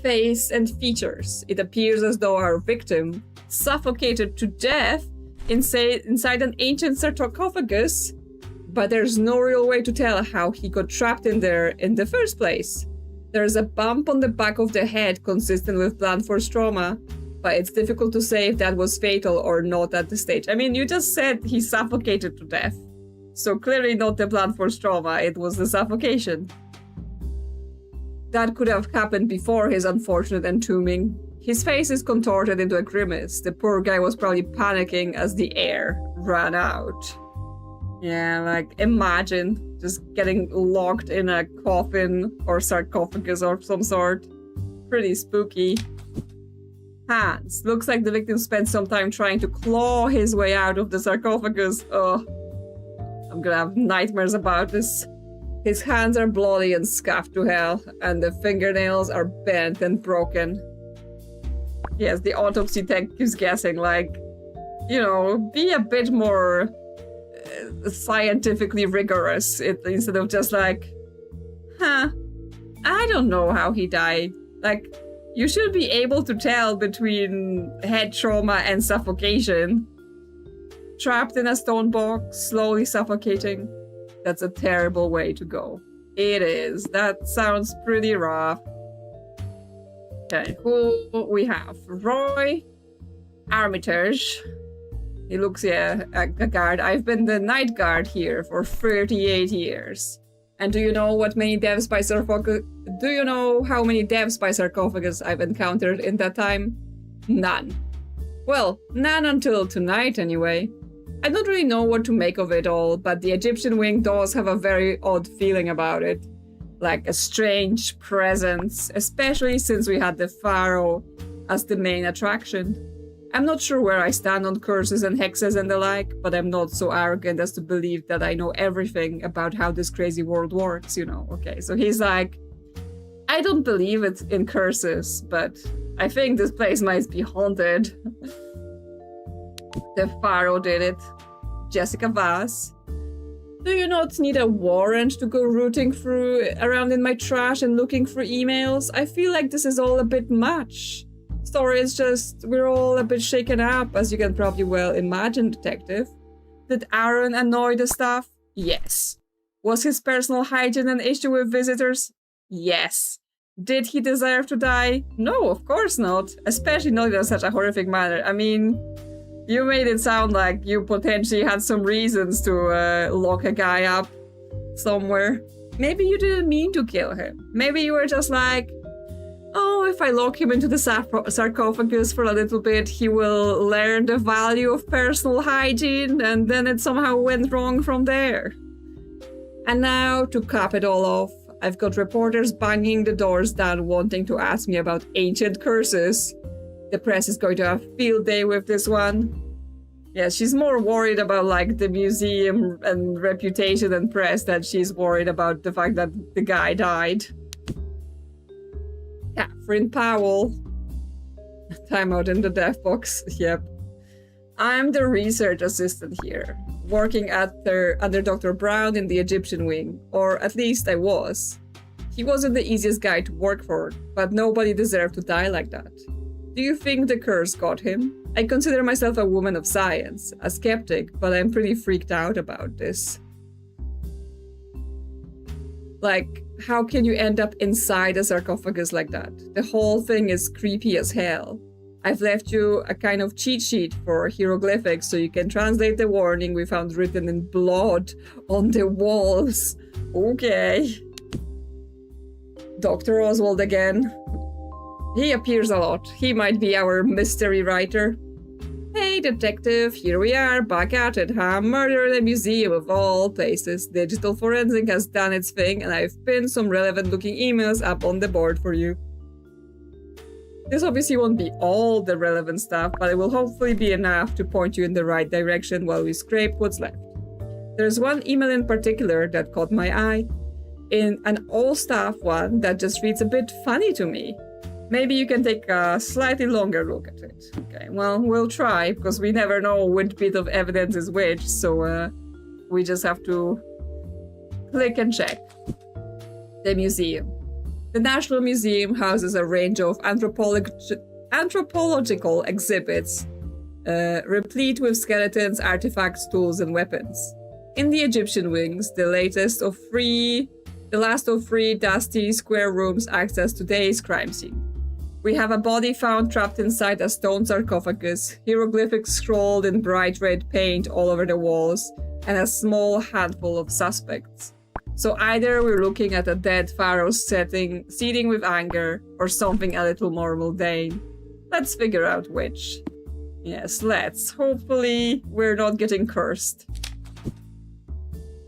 Face and features. It appears as though our victim suffocated to death inside an ancient sarcophagus, but there's no real way to tell how he got trapped in there in the first place. There's a bump on the back of the head consistent with blunt force trauma, but it's difficult to say if that was fatal or not at this stage. I mean, you just said he suffocated to death, so clearly not the blunt force trauma, it was the suffocation. That could have happened before his unfortunate entombing. His face is contorted into a grimace. The poor guy was probably panicking as the air ran out. Yeah, like, imagine just getting locked in a coffin or sarcophagus of some sort. Pretty spooky. Hands. Looks like the victim spent some time trying to claw his way out of the sarcophagus. Oh, I'm gonna have nightmares about this. His hands are bloody and scuffed to hell, and the fingernails are bent and broken. Yes, the autopsy tech keeps guessing, like, you know, be a bit more scientifically rigorous instead of just like, I don't know how he died. Like, you should be able to tell between head trauma and suffocation. Trapped in a stone box, slowly suffocating. That's a terrible way to go. It is. That sounds pretty rough. Okay, who we have? Roy Armitage. He looks, yeah, a guard. I've been the night guard here for 38 years. And do you know what many deaths by sarcophagus? Do you know how many deaths by sarcophagus I've encountered in that time? None. Well, none until tonight, anyway. I don't really know what to make of it all, but the Egyptian wing does have a very odd feeling about it. Like a strange presence, especially since we had the pharaoh as the main attraction. I'm not sure where I stand on curses and hexes and the like, but I'm not so arrogant as to believe that I know everything about how this crazy world works, you know. Okay, so he's like, I don't believe it in curses, but I think this place might be haunted. The Pharaoh did it. Jessica Vaz. Do you not need a warrant to go rooting around in my trash and looking for emails? I feel like this is all a bit much. Story is just, we're all a bit shaken up, as you can probably well imagine, detective. Did Aaron annoy the staff? Yes. Was his personal hygiene an issue with visitors? Yes. Did he deserve to die? No, of course not. Especially not in such a horrific manner. I mean, you made it sound like you potentially had some reasons to lock a guy up somewhere. Maybe you didn't mean to kill him. Maybe you were just like, oh, if I lock him into the sarcophagus for a little bit, he will learn the value of personal hygiene, and then it somehow went wrong from there. And now, to cap it all off, I've got reporters banging the doors down wanting to ask me about ancient curses. The press is going to have a field day with this one. Yeah, she's more worried about like the museum and reputation and press than she's worried about the fact that the guy died. Catherine Powell. Timeout in the death box. Yep. I'm the research assistant here, working under Dr. Brown in the Egyptian wing, or at least I was. He wasn't the easiest guy to work for, but nobody deserved to die like that. Do you think the curse got him? I consider myself a woman of science, a skeptic, but I'm pretty freaked out about this. Like, how can you end up inside a sarcophagus like that? The whole thing is creepy as hell. I've left you a kind of cheat sheet for hieroglyphics so you can translate the warning we found written in blood on the walls. Okay. Dr. Oswald again. He appears a lot. He might be our mystery writer. Hey, detective, here we are, back at it, huh? Murder in a museum of all places. Digital forensic has done its thing, and I've pinned some relevant-looking emails up on the board for you. This obviously won't be all the relevant stuff, but it will hopefully be enough to point you in the right direction while we scrape what's left. There's one email in particular that caught my eye. In an all-staff one that just reads a bit funny to me. Maybe you can take a slightly longer look at it. Okay, well, we'll try, because we never know which bit of evidence is which, so we just have to click and check. The museum. The National Museum houses a range of anthropological exhibits, replete with skeletons, artifacts, tools, and weapons. In the Egyptian wings, the last of three dusty square rooms acts as today's crime scene. We have a body found trapped inside a stone sarcophagus, hieroglyphics scrawled in bright red paint all over the walls, and a small handful of suspects. So either we're looking at a dead pharaoh seething with anger, or something a little more mundane. Let's figure out which. Yes, let's. Hopefully we're not getting cursed.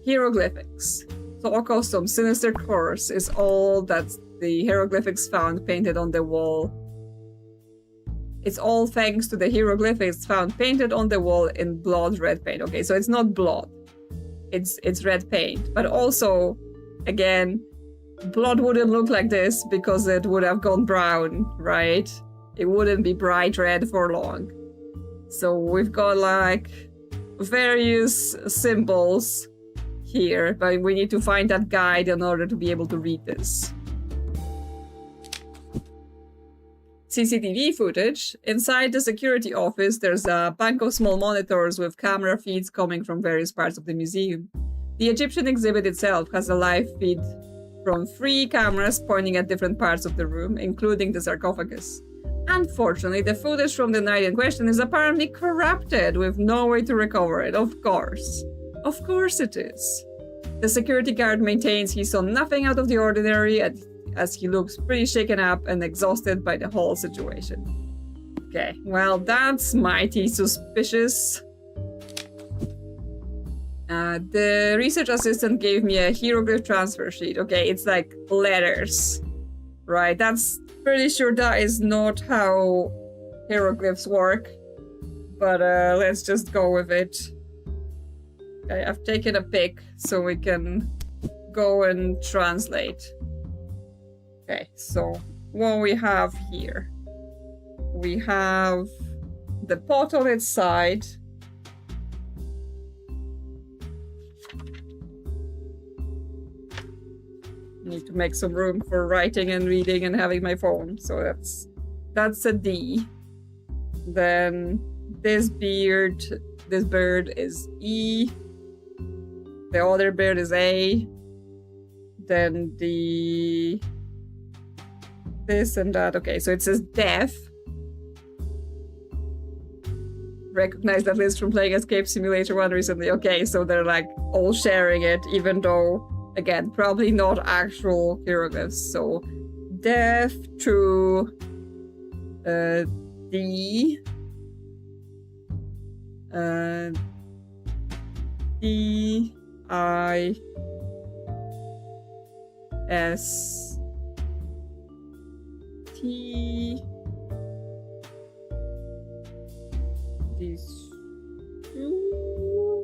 Hieroglyphics. Talk of some sinister curse is all that the hieroglyphics found painted on the wall. It's all thanks to the hieroglyphics found painted on the wall in blood red paint. Okay, so it's not blood. It's red paint. But also, again, blood wouldn't look like this because it would have gone brown, right? It wouldn't be bright red for long. So we've got like various symbols here, but we need to find that guide in order to be able to read this. CCTV footage. Inside the security office, there's a bank of small monitors with camera feeds coming from various parts of the museum. The Egyptian exhibit itself has a live feed from 3 cameras pointing at different parts of the room, including the sarcophagus. Unfortunately, the footage from the night in question is apparently corrupted with no way to recover it, of course. Of course it is. The security guard maintains he saw nothing out of the ordinary as he looks pretty shaken up and exhausted by the whole situation. Okay, well, that's mighty suspicious. The research assistant gave me a hieroglyph transfer sheet. Okay, it's like letters, right? That's pretty sure that is not how hieroglyphs work. But let's just go with it. Okay, I've taken a pic so we can go and translate. Okay, so what we have here. We have the pot on its side. Need to make some room for writing and reading and having my phone. So that's a D. Then this bird is E. The other bird is A. Then this and that. Okay, so it says deaf. Recognize that list from playing Escape Simulator 1 recently. Okay, so they're like all sharing it, even though, again, probably not actual hieroglyphs. So deaf to D. D I S T. These two.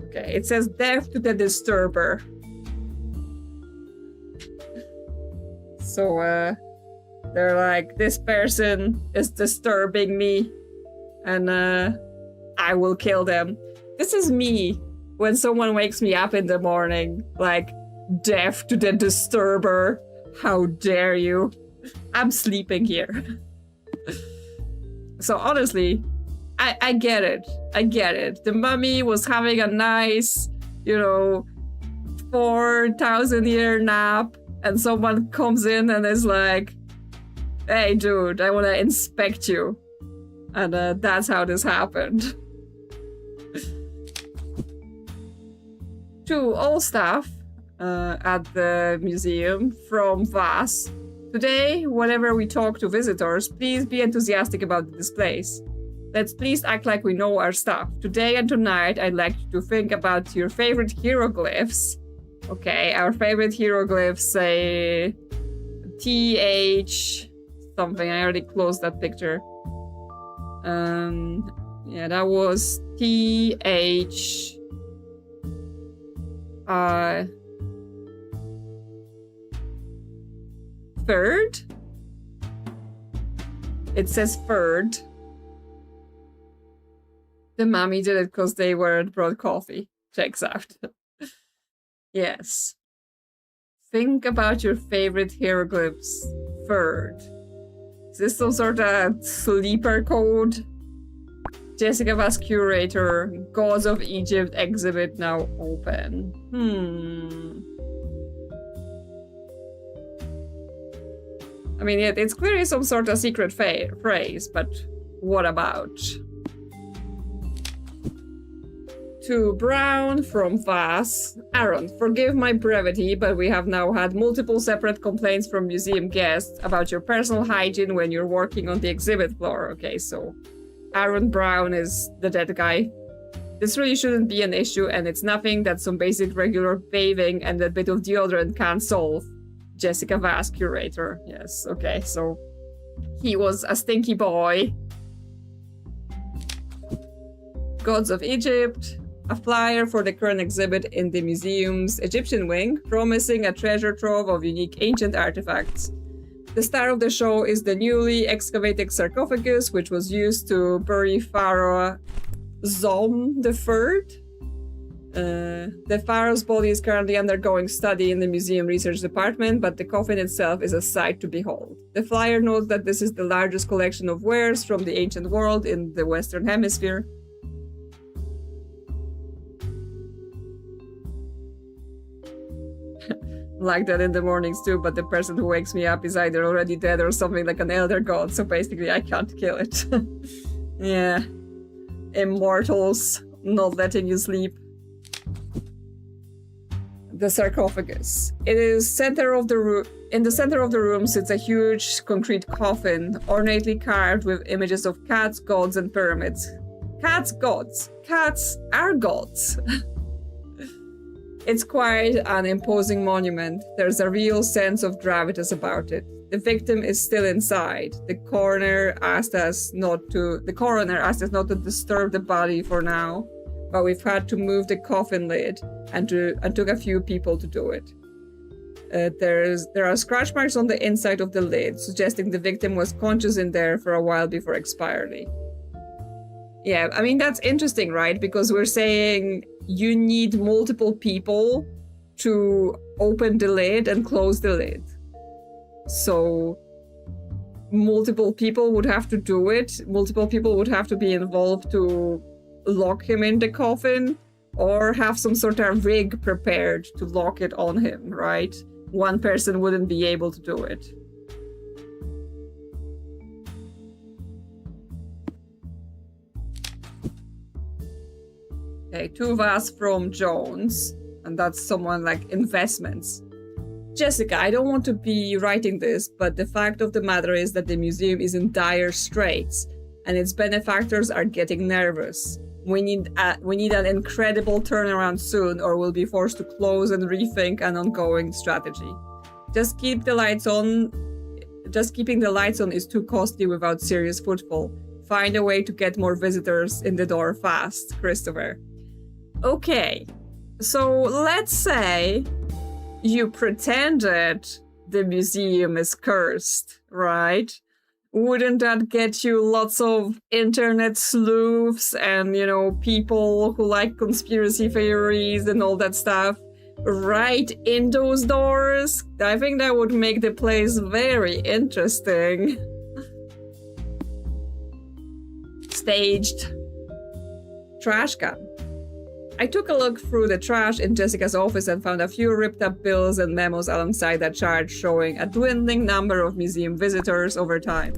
Okay, it says deaf to the disturber. So they're like, this person is disturbing me and I will kill them. This is me when someone wakes me up in the morning, like, deaf to the disturber. How dare you? I'm sleeping here. So honestly, I get it. I get it. The mummy was having a nice, 4,000-year nap, and someone comes in and is like, hey dude, I want to inspect you. And that's how this happened. To all staff at the museum from VAS. Today, whenever we talk to visitors, please be enthusiastic about the displays. Let's please act like we know our stuff. Today and tonight, I'd like you to think about your favorite hieroglyphs. Okay, our favorite hieroglyphs say TH something. I already closed that picture. Yeah, that was TH third? It says third. The mommy did it because they weren't brought coffee. Checks out. Yes. Think about your favorite hieroglyphs. Third. Is this some sort of sleeper code? Jessica Vass Curator, Gods of Egypt exhibit now open. I mean, it's clearly some sort of secret phrase, but what about? To Brown from Vass. Aaron, forgive my brevity, but we have now had multiple separate complaints from museum guests about your personal hygiene when you're working on the exhibit floor. Okay, so Aaron Brown is the dead guy. This really shouldn't be an issue, and it's nothing that some basic regular bathing and a bit of deodorant can't solve. Jessica Vass, curator. Yes, okay, so he was a stinky boy. Gods of Egypt. A flyer for the current exhibit in the museum's Egyptian wing, promising a treasure trove of unique ancient artifacts. The star of the show is the newly excavated sarcophagus, which was used to bury Pharaoh Zom III. The pharaoh's body is currently undergoing study in the museum research department, but the coffin itself is a sight to behold. The flyer notes that this is the largest collection of wares from the ancient world in the Western Hemisphere. Like that in the mornings too, but the person who wakes me up is either already dead or something like an elder god, so basically I can't kill it. Yeah. Immortals not letting you sleep. The sarcophagus. It is center of the room. In the center of the room sits a huge concrete coffin, ornately carved with images of cats, gods, and pyramids. Cats, gods. Cats are gods. It's quite an imposing monument. There's a real sense of gravitas about it. The victim is still inside. The coroner asked us not to disturb the body for now, but we've had to move the coffin lid and took a few people to do it. There are scratch marks on the inside of the lid, suggesting the victim was conscious in there for a while before expiry. Yeah, I mean, that's interesting, right? Because we're saying you need multiple people to open the lid and close the lid. So multiple people would have to do it. Multiple people would have to be involved to lock him in the coffin or have some sort of rig prepared to lock it on him, right? One person wouldn't be able to do it. Okay, 2 vas from Jones, and that's someone like investments. Jessica, I don't want to be writing this, but the fact of the matter is that the museum is in dire straits, and its benefactors are getting nervous. We need an incredible turnaround soon, or we'll be forced to close and rethink an ongoing strategy. Just keeping the lights on is too costly without serious footfall. Find a way to get more visitors in the door fast, Christopher. Okay, so let's say you pretended the museum is cursed, right? Wouldn't that get you lots of internet sleuths and, you know, people who like conspiracy theories and all that stuff right in those doors? I think that would make the place very interesting. Staged. Trash can. I took a look through the trash in Jessica's office and found a few ripped up bills and memos alongside that chart showing a dwindling number of museum visitors over time.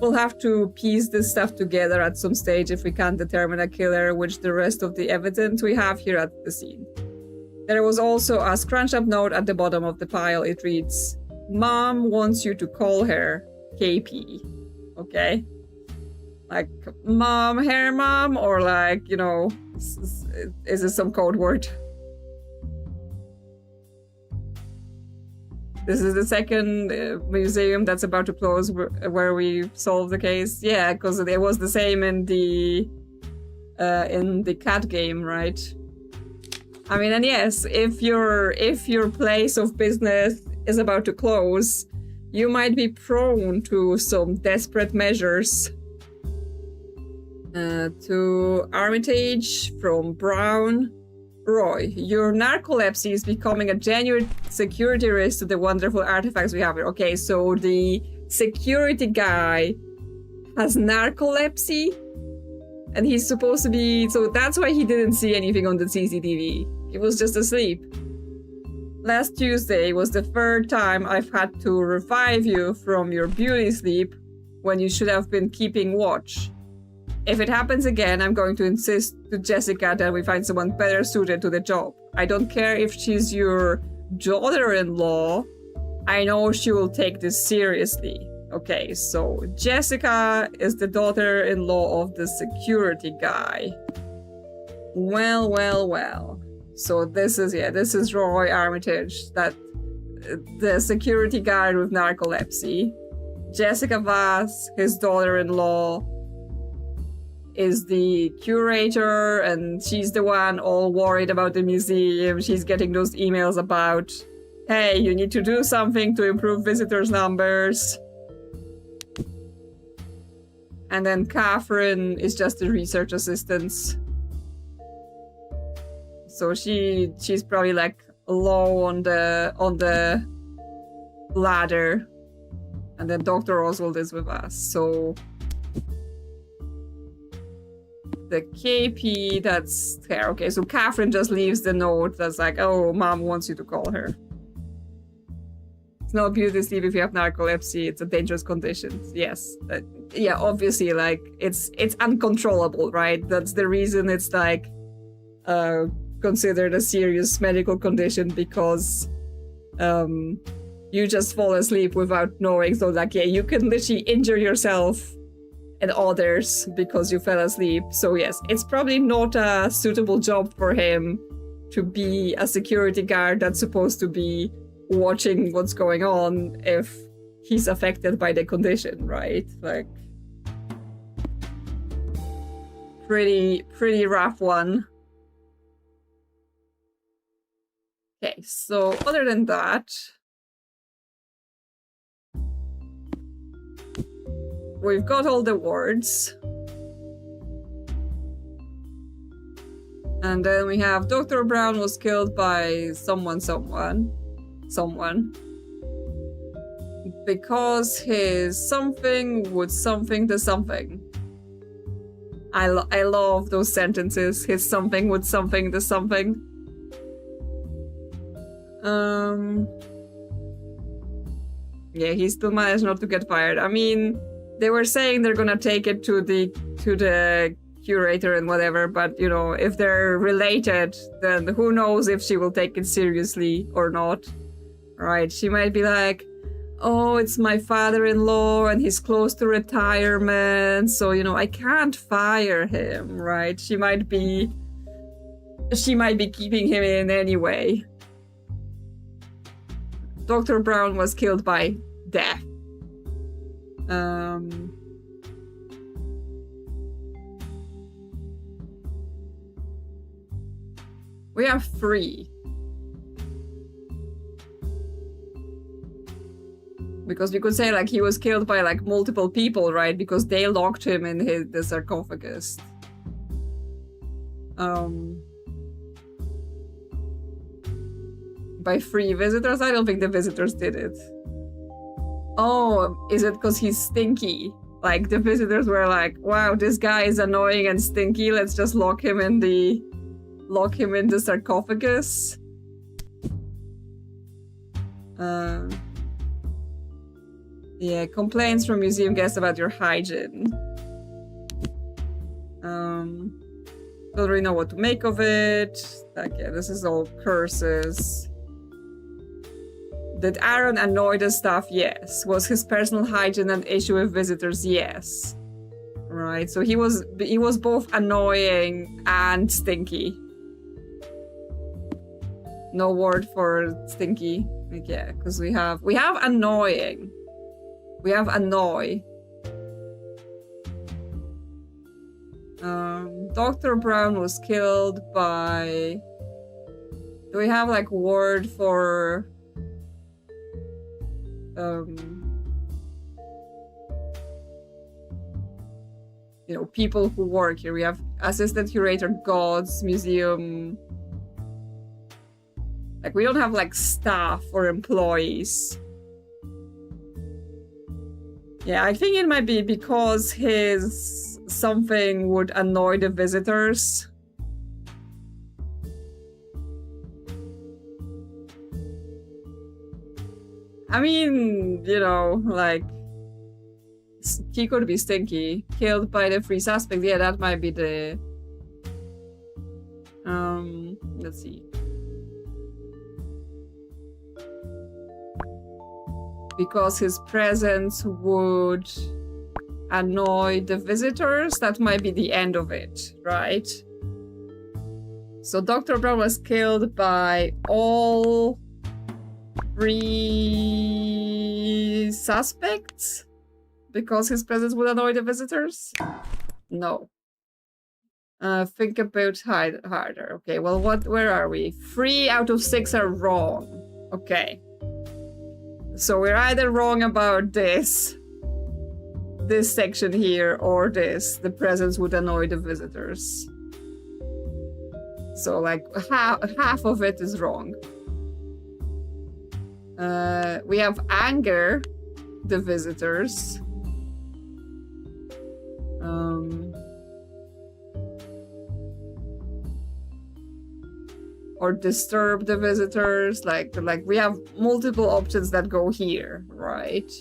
We'll have to piece this stuff together at some stage if we can't determine a killer, which the rest of the evidence we have here at the scene. There was also a scrunched up note at the bottom of the pile. It reads, Mom wants you to call her KP. Okay? Like, mom, hair mom, or like, you know, is it some code word? This is the second museum that's about to close where we solved the case. Yeah, because it was the same in the cat game, right? I mean, and yes, if your place of business is about to close, you might be prone to some desperate measures. To Armitage from Brown. Roy, your narcolepsy is becoming a genuine security risk to the wonderful artifacts we have here. Okay, so the security guy has narcolepsy, and he's supposed to be... So that's why he didn't see anything on the CCTV. He was just asleep. Last Tuesday was the 3rd time I've had to revive you from your beauty sleep when you should have been keeping watch. If it happens again, I'm going to insist to Jessica that we find someone better suited to the job. I don't care if she's your daughter-in-law. I know she will take this seriously. Okay, so Jessica is the daughter-in-law of the security guy. Well. So this is Roy Armitage, that the security guard with narcolepsy. Jessica Vass, his daughter-in-law, is the curator, and she's the one all worried about the museum. She's getting those emails about, hey, you need to do something to improve visitors' numbers. And then Catherine is just the research assistant. So she's probably like low on the ladder. And then Dr. Oswald is with us. So the KP, that's there. Okay, so Catherine just leaves the note that's like, oh, Mom wants you to call her. It's not beauty sleep if you have narcolepsy. It's a dangerous condition. Yes. Yeah, obviously, like, it's uncontrollable, right? That's the reason it's like considered a serious medical condition, because you just fall asleep without knowing. So like, yeah, you can literally injure yourself and others because you fell asleep. So yes, it's probably not a suitable job for him to be a security guard that's supposed to be watching what's going on if he's affected by the condition, right? Like, pretty rough one. Okay, so other than that, we've got all the words. And then we have Dr. Brown was killed by someone. Because his something would something to something. I love those sentences. His something would something to something. Yeah, he still managed not to get fired. I mean, they were saying they're gonna take it to the curator and whatever, but you know, if they're related, then who knows if she will take it seriously or not, right? She might be like, oh, it's my father-in-law and he's close to retirement, so you know, I can't fire him, right? She might be keeping him in anyway. Dr. Brown was killed by death. We have 3. Because we could say like he was killed by like multiple people, right? Because they locked him in the sarcophagus. By 3 visitors? I don't think the visitors did it. Oh, is it because he's stinky? Like the visitors were like, wow, this guy is annoying and stinky. Let's just lock him in the sarcophagus. Yeah, complaints from museum guests about your hygiene. Don't really know what to make of it. Like, yeah, this is all curses. Did Aaron annoy the staff? Yes. Was his personal hygiene an issue with visitors? Yes. Right, so he was both annoying and stinky. No word for stinky. Like, yeah, because we have annoying. We have annoy. Dr. Brown was killed by... Do we have like word for... you know, people who work here. We have assistant curator, gods, museum. Like, we don't have like staff or employees. Yeah, I think it might be because his something would annoy the visitors. I mean, you know, like, he could be stinky. Killed by the 3 suspects. Yeah, that might be the... let's see. Because his presence would annoy the visitors. That might be the end of it, right? So Dr. Brown was killed by all 3 suspects? Because his presence would annoy the visitors? No. Think about harder. Okay, well, where are we? 3 out of 6 are wrong. Okay. So we're either wrong about this section here, or this. The presence would annoy the visitors. So like half of it is wrong. We have anger the visitors. Or disturb the visitors. Like we have multiple options that go here, right?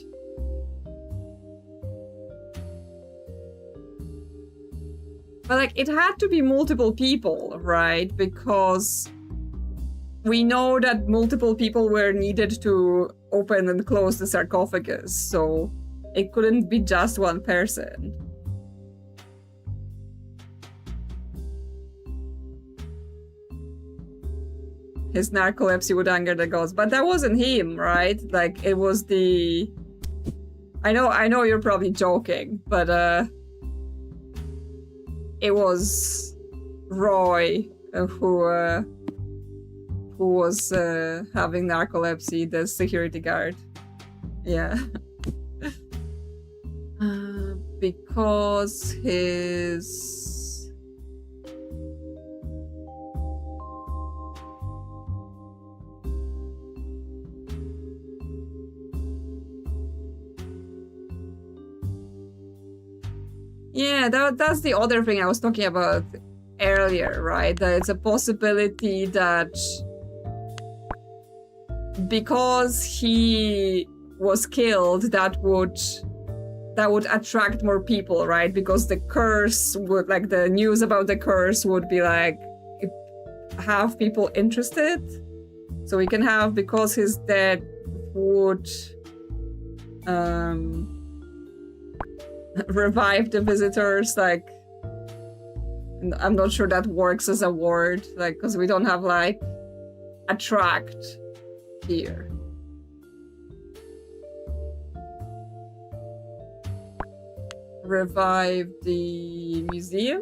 But like, it had to be multiple people, right? Because we know that multiple people were needed to open and close the sarcophagus, so it couldn't be just one person. His narcolepsy would anger the gods, but that wasn't him, right? Like, it was the I know you're probably joking, but it was Roy who was having narcolepsy, the security guard. Yeah. Because his... Yeah, that's the other thing I was talking about earlier, right? That it's a possibility that because he was killed, that would attract more people, right? Because the curse would, like, the news about the curse would be like, have people interested. So we can have, because he's dead, would revive the visitors. Like, I'm not sure that works as a word, like, because we don't have like attract here. Revive the museum?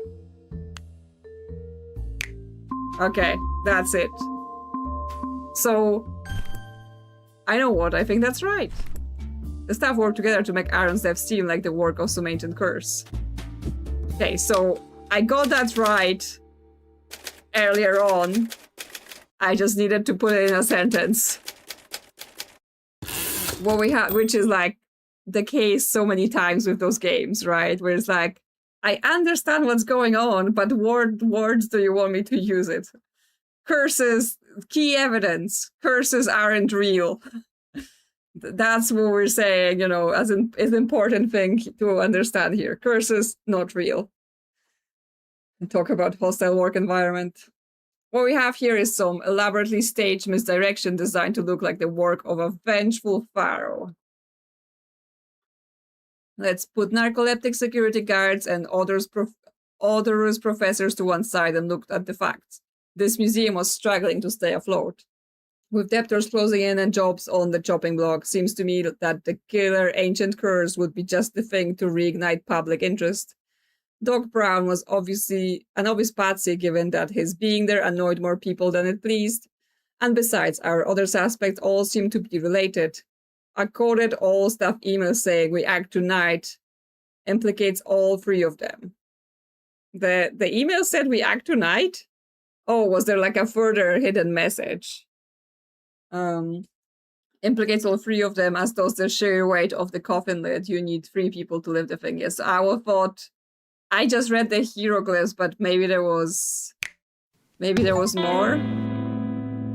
Okay, that's it. So, I know what, I think that's right. The staff work together to make Aaron's death seem like the work of some ancient curse. Okay, so I got that right earlier on. I just needed to put it in a sentence. What we have, which is like the case so many times with those games, right? Where it's like, I understand what's going on, but what words do you want me to use it? Curses, key evidence. Curses aren't real. That's what we're saying, you know, as an important thing to understand here. Curses, not real. And talk about hostile work environment. What we have here is some elaborately staged misdirection designed to look like the work of a vengeful pharaoh. Let's put narcoleptic security guards and odorous professors to one side and look at the facts. This museum was struggling to stay afloat. With debtors closing in and jobs on the chopping block, seems to me that the killer ancient curse would be just the thing to reignite public interest. Doc Brown was obviously an obvious patsy, given that his being there annoyed more people than it pleased. And besides, our other suspects all seem to be related. I quoted all staff emails saying we act tonight implicates all three of them. The email said we act tonight? Oh, was there like a further hidden message? Implicates all three of them, as does the sheer weight of the coffin lid. You need 3 people to lift the thing. Yes, I would thought I just read the hieroglyphs, but maybe there was more.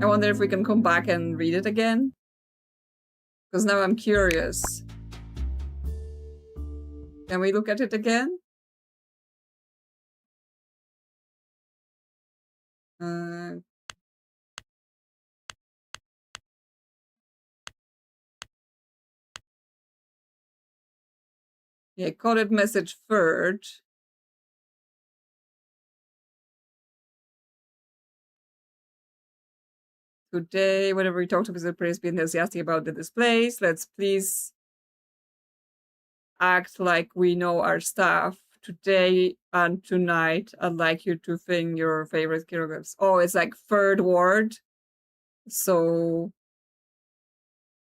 I wonder if we can come back and read it again. Because now I'm curious. Can we look at it again? Yeah, coded message third. Today, whenever we talk to Mr. Praise, be enthusiastic about the displays. Let's please act like we know our staff. Today and tonight, I'd like you to think your favorite hieroglyphs. Oh, it's like third word. So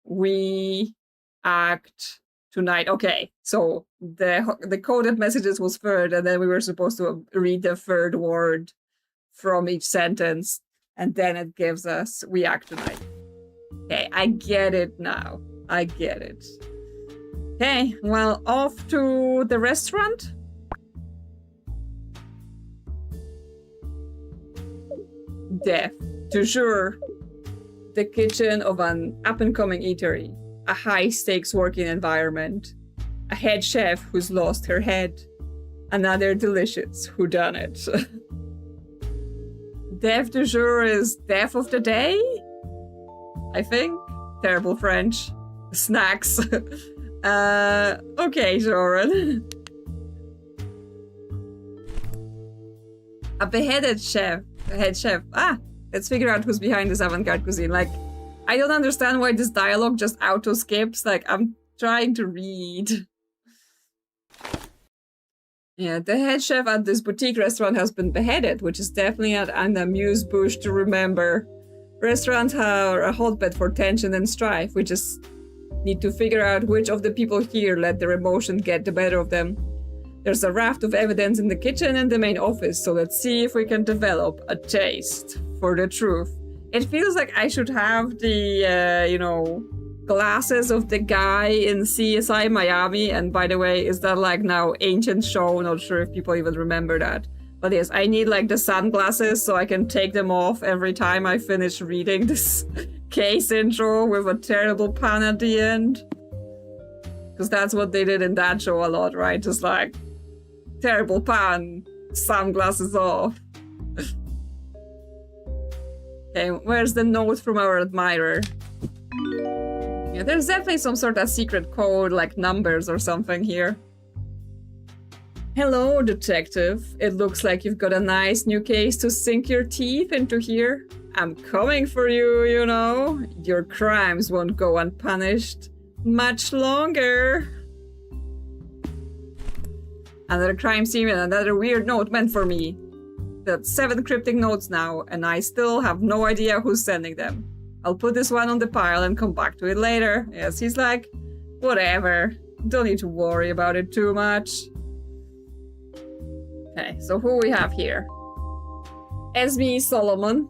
we act tonight. Okay, so the coded messages was third, and then we were supposed to read the third word from each sentence, and then it gives us we act tonight. Okay, I get it now. I get it. Okay, well, off to the restaurant. Death, toujours. The kitchen of an up-and-coming eatery. A high-stakes working environment. A head chef who's lost her head. Another delicious whodunit. Death du jour is death of the day? I think. Terrible French. Snacks. Okay, Joran. A beheaded chef. A head chef. Ah, let's figure out who's behind this avant-garde cuisine. Like, I don't understand why this dialogue just auto-skips. Like, I'm trying to read. Yeah, the head chef at this boutique restaurant has been beheaded, which is definitely an amuse bouche to remember. Restaurants are a hotbed for tension and strife. We just need to figure out which of the people here let their emotion get the better of them. There's a raft of evidence in the kitchen and the main office, so let's see if we can develop a taste for the truth. It feels like I should have the, you know, glasses of the guy in CSI Miami. And by the way, is that like now ancient show? Not sure if people even remember that. But yes, I need like the sunglasses so I can take them off every time I finish reading this case intro with a terrible pun at the end. Because that's what they did in that show a lot, right? Just like, terrible pun, sunglasses off. Okay, where's the note from our admirer? Yeah, there's definitely some sort of secret code, like numbers or something here. Hello, detective. It looks like you've got a nice new case to sink your teeth into here. I'm coming for you, you know. Your crimes won't go unpunished much longer. Another crime scene and another weird note meant for me. That's 7 cryptic notes now, and I still have no idea who's sending them. I'll put this one on the pile and come back to it later. Yes, he's like, whatever. Don't need to worry about it too much. Okay, so who we have here? Esme Solomon.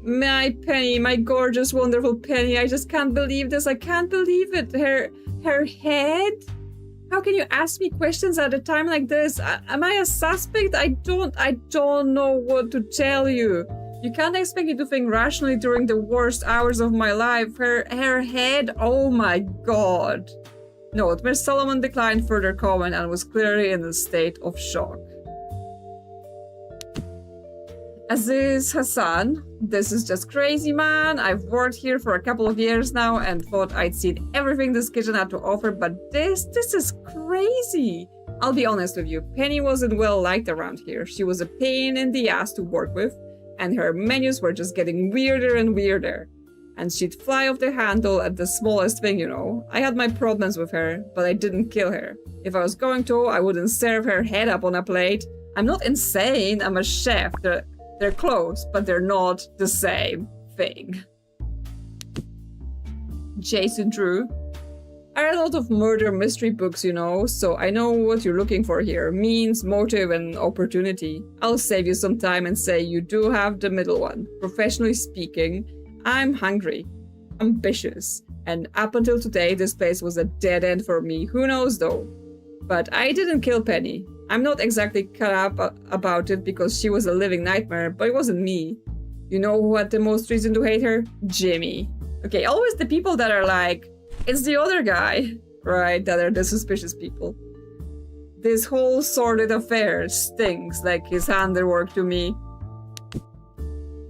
My Penny, my gorgeous, wonderful Penny. I just can't believe this. I can't believe it. Her head? How can you ask me questions at a time like this? Am I a suspect? I don't know what to tell you. You can't expect me to think rationally during the worst hours of my life. Her head, oh my god. Note, Miss Solomon declined further comment and was clearly in a state of shock. Aziz Hassan, this is just crazy, man. I've worked here for a couple of years now and thought I'd seen everything this kitchen had to offer, but this is crazy. I'll be honest with you, Penny wasn't well liked around here. She was a pain in the ass to work with, and her menus were just getting weirder and weirder. And she'd fly off the handle at the smallest thing, you know. I had my problems with her, but I didn't kill her. If I was going to, I wouldn't serve her head up on a plate. I'm not insane, I'm a chef. They're close, but they're not the same thing. Jason Drew. I read a lot of murder mystery books, you know, so I know what you're looking for here. Means, motive, and opportunity. I'll save you some time and say you do have the middle one. Professionally speaking, I'm hungry, ambitious, and up until today this place was a dead end for me. Who knows though? But I didn't kill Penny. I'm not exactly cut up about it because she was a living nightmare, but it wasn't me. You know who had the most reason to hate her? Jimmy. Okay, always the people that are like, it's the other guy, right? That are the suspicious people. This whole sordid affair stinks like his handiwork to me.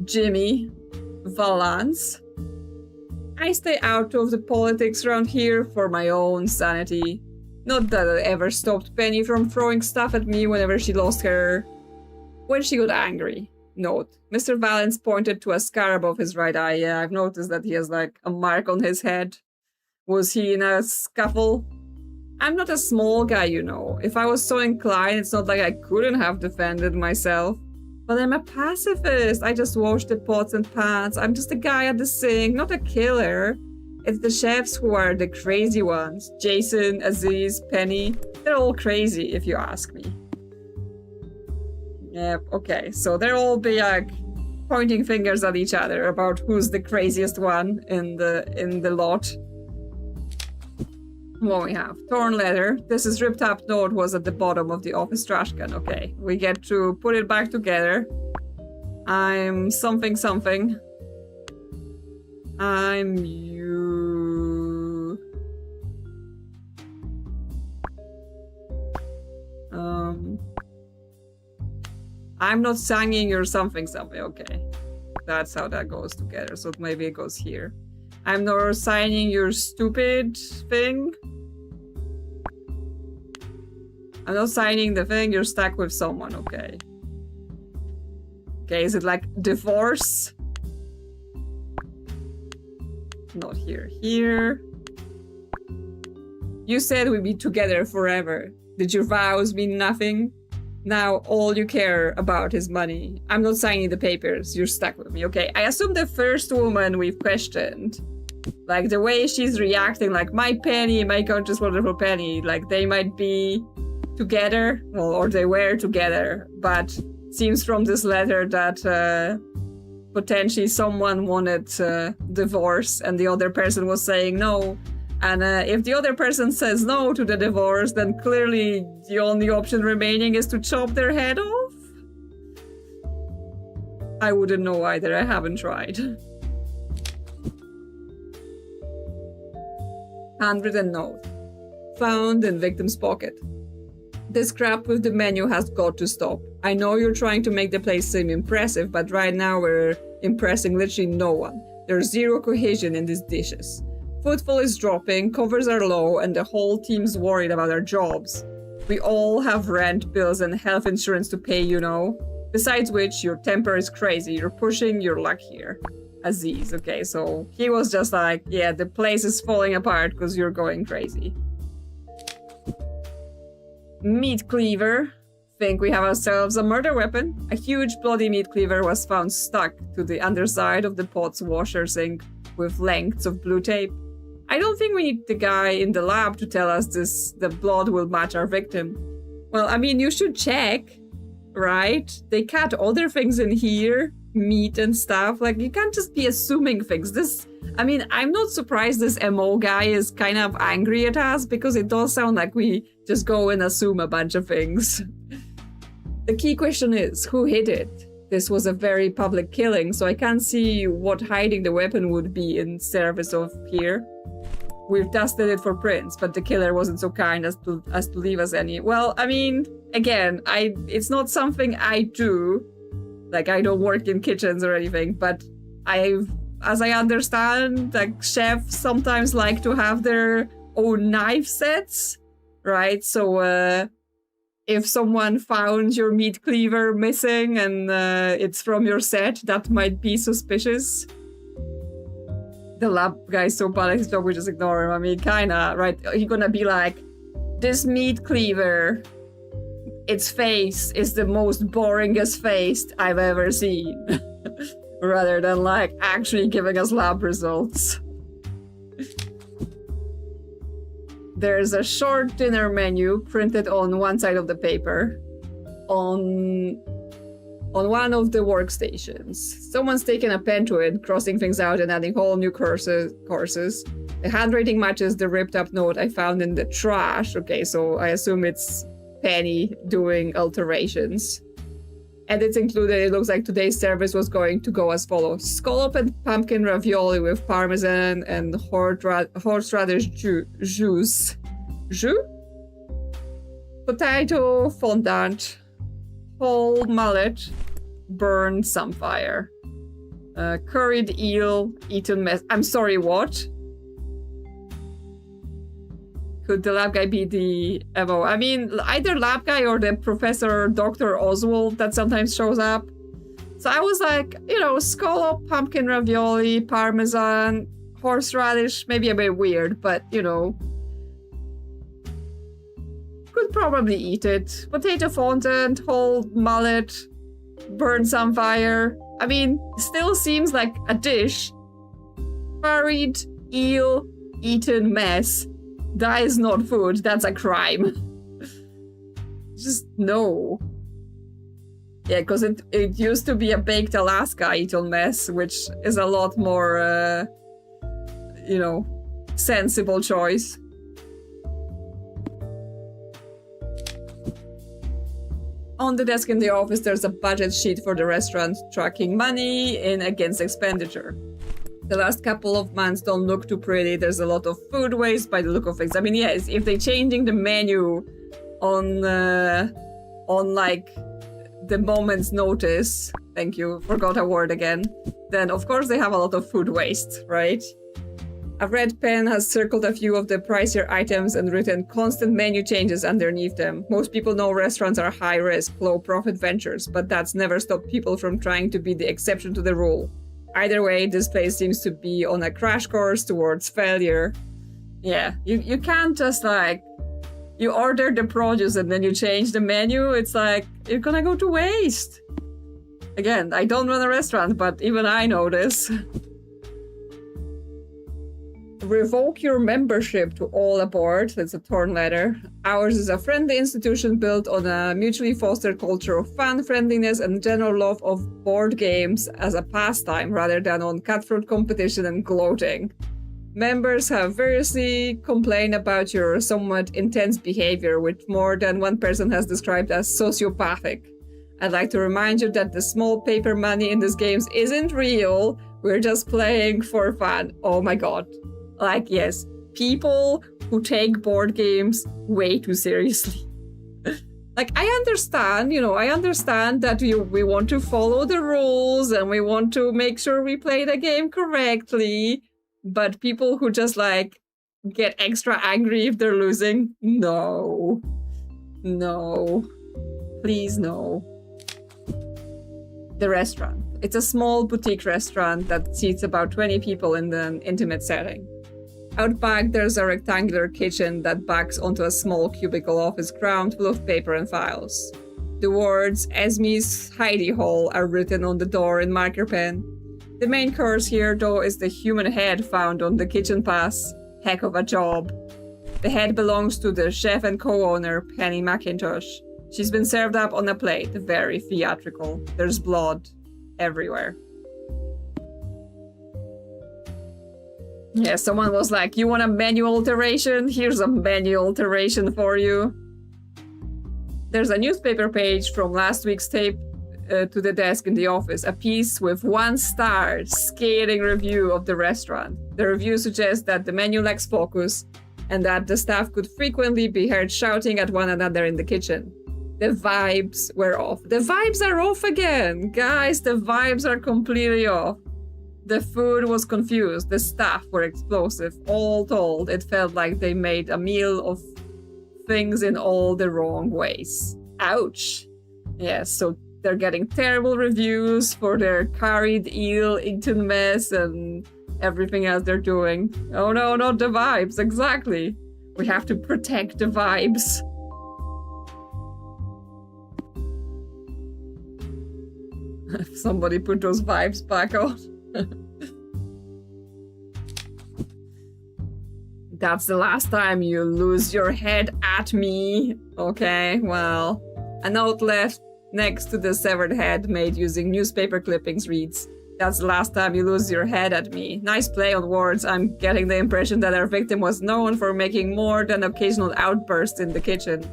Jimmy Valance. I stay out of the politics around here for my own sanity. Not that it ever stopped Penny from throwing stuff at me whenever she lost her... when she got angry. Note, Mr. Valance pointed to a scar above his right eye. Yeah, I've noticed that he has like a mark on his head. Was he in a scuffle? I'm not a small guy, you know. If I was so inclined, it's not like I couldn't have defended myself. But I'm a pacifist. I just wash the pots and pans. I'm just a guy at the sink, not a killer. It's the chefs who are the crazy ones. Jason, Aziz, Penny. They're all crazy, if you ask me. Yep, okay. So they'll all be like pointing fingers at each other about who's the craziest one in the lot. What we have? Torn letter. This is ripped up note was at the bottom of the office trash can. Okay. We get to put it back together. I'm something something. I'm you. I'm not singing or something something. Okay. That's how that goes together. So maybe it goes here. I'm not signing your stupid thing. I'm not signing the thing. You're stuck with someone. Okay. Okay, is it like divorce? Not here. Here. You said we'd be together forever. Did your vows mean nothing? Now all you care about is money. I'm not signing the papers. You're stuck with me. Okay, I assume the first woman we've questioned, like the way she's reacting, like my Penny, my gorgeous wonderful Penny, like they might be together, well, or they were together, but seems from this letter that potentially someone wanted divorce and the other person was saying no. And if the other person says no to the divorce, then clearly the only option remaining is to chop their head off? I wouldn't know either, I haven't tried. Handwritten note. Found in victim's pocket. This crap with the menu has got to stop. I know you're trying to make the place seem impressive, but right now we're impressing literally no one. There's zero cohesion in these dishes. Footfall is dropping, covers are low, and the whole team's worried about our jobs. We all have rent, bills, and health insurance to pay, you know. Besides which, your temper is crazy. You're pushing your luck here. Aziz, okay, so he was just like, yeah, the place is falling apart because you're going crazy. Meat cleaver. Think we have ourselves a murder weapon. A huge bloody meat cleaver was found stuck to the underside of the pot's washer sink with lengths of blue tape. I don't think we need the guy in the lab to tell us the blood will match our victim. Well, I mean, you should check, right? They cut other things in here, meat and stuff. Like, you can't just be assuming things. I'm not surprised this MO guy is kind of angry at us because it does sound like we just go and assume a bunch of things. The key question is, who hid it? This was a very public killing, so I can't see what hiding the weapon would be in service of here. We've tested it for prints, but the killer wasn't so kind as to leave us any. Well, I mean, again, it's not something I do. Like, I don't work in kitchens or anything, but as I understand, like, chefs sometimes like to have their own knife sets, right? So, if someone found your meat cleaver missing and it's from your set, that might be suspicious. The lab guy's so bad at his job, we just ignore him. I mean, kinda, right? He's gonna be like, this meat cleaver, its face is the most boringest face I've ever seen. Rather than, like, actually giving us lab results. There's a short dinner menu printed on one side of the paper. On one of the workstations. Someone's taken a pen to it, crossing things out and adding whole new courses. The handwriting matches the ripped up note I found in the trash. Okay, so I assume it's Penny doing alterations. Edits included, it looks like today's service was going to go as follows. Scallop and pumpkin ravioli with parmesan and horseradish juice. Jus? Potato fondant. Whole mullet. Burned sunfire. Curried eel, eaten mess. I'm sorry, what? Could the lab guy be the MO? I mean, either lab guy or the Professor Dr. Oswald that sometimes shows up. So I was like, you know, scallop, pumpkin ravioli, parmesan, horseradish, maybe a bit weird, but, you know, could probably eat it. Potato fondant, whole mullet, burn sunfire. I mean, still seems like a dish. Curried eel, eaten mess. That is not food, that's a crime. Just no. Yeah, because it used to be a baked Alaska eaten mess, which is a lot more, you know, sensible choice. On the desk in the office, there's a budget sheet for the restaurant tracking money in against expenditure. The last couple of months don't look too pretty. There's a lot of food waste by the look of things. I mean, yes, if they're changing the menu on like the moment's notice, thank you, forgot a word again, then of course they have a lot of food waste, right? A red pen has circled a few of the pricier items and written constant menu changes underneath them. Most people know restaurants are high-risk, low-profit ventures, but that's never stopped people from trying to be the exception to the rule. Either way, this place seems to be on a crash course towards failure. Yeah, you can't just like, you order the produce and then you change the menu. It's like, you're gonna go to waste. Again, I don't run a restaurant, but even I know this. Revoke your membership to all aboard. That's a torn letter. Ours is a friendly institution built on a mutually fostered culture of fun, friendliness, and general love of board games as a pastime rather than on cutthroat competition and gloating. Members have variously complained about your somewhat intense behavior, which more than one person has described as sociopathic. I'd like to remind you that the small paper money in these games isn't real. We're just playing for fun. Oh my god. Like, yes, people who take board games way too seriously. Like, I understand, I understand that we want to follow the rules and we want to make sure we play the game correctly. But people who just, like, get extra angry if they're losing, no. No. Please, no. The restaurant. It's a small boutique restaurant that seats about 20 people in an intimate setting. Out back, there's a rectangular kitchen that backs onto a small cubicle office crammed full of paper and files. The words Esme's Heidi Hall are written on the door in marker pen. The main course here, though, is the human head found on the kitchen pass. Heck of a job. The head belongs to the chef and co-owner, Penny McIntosh. She's been served up on a plate, very theatrical. There's blood everywhere. Yeah, someone was like, you want a menu alteration? Here's a menu alteration for you. There's a newspaper page from last week's tape to the desk in the office. A piece with 1 star, scathing review of the restaurant. The review suggests that the menu lacks focus and that the staff could frequently be heard shouting at one another in the kitchen. The vibes were off. The vibes are off again! Guys, the vibes are completely off. The food was confused. The staff were explosive. All told, it felt like they made a meal of things in all the wrong ways. Ouch. Yes, so they're getting terrible reviews for their carried eel eaten mess and everything else they're doing. Oh no, not the vibes. Exactly. We have to protect the vibes. Somebody put those vibes back on. That's the last time you lose your head at me. Okay, well. A note left next to the severed head made using newspaper clippings reads, "That's the last time you lose your head at me." Nice play on words. I'm getting the impression that our victim was known for making more than occasional outbursts in the kitchen.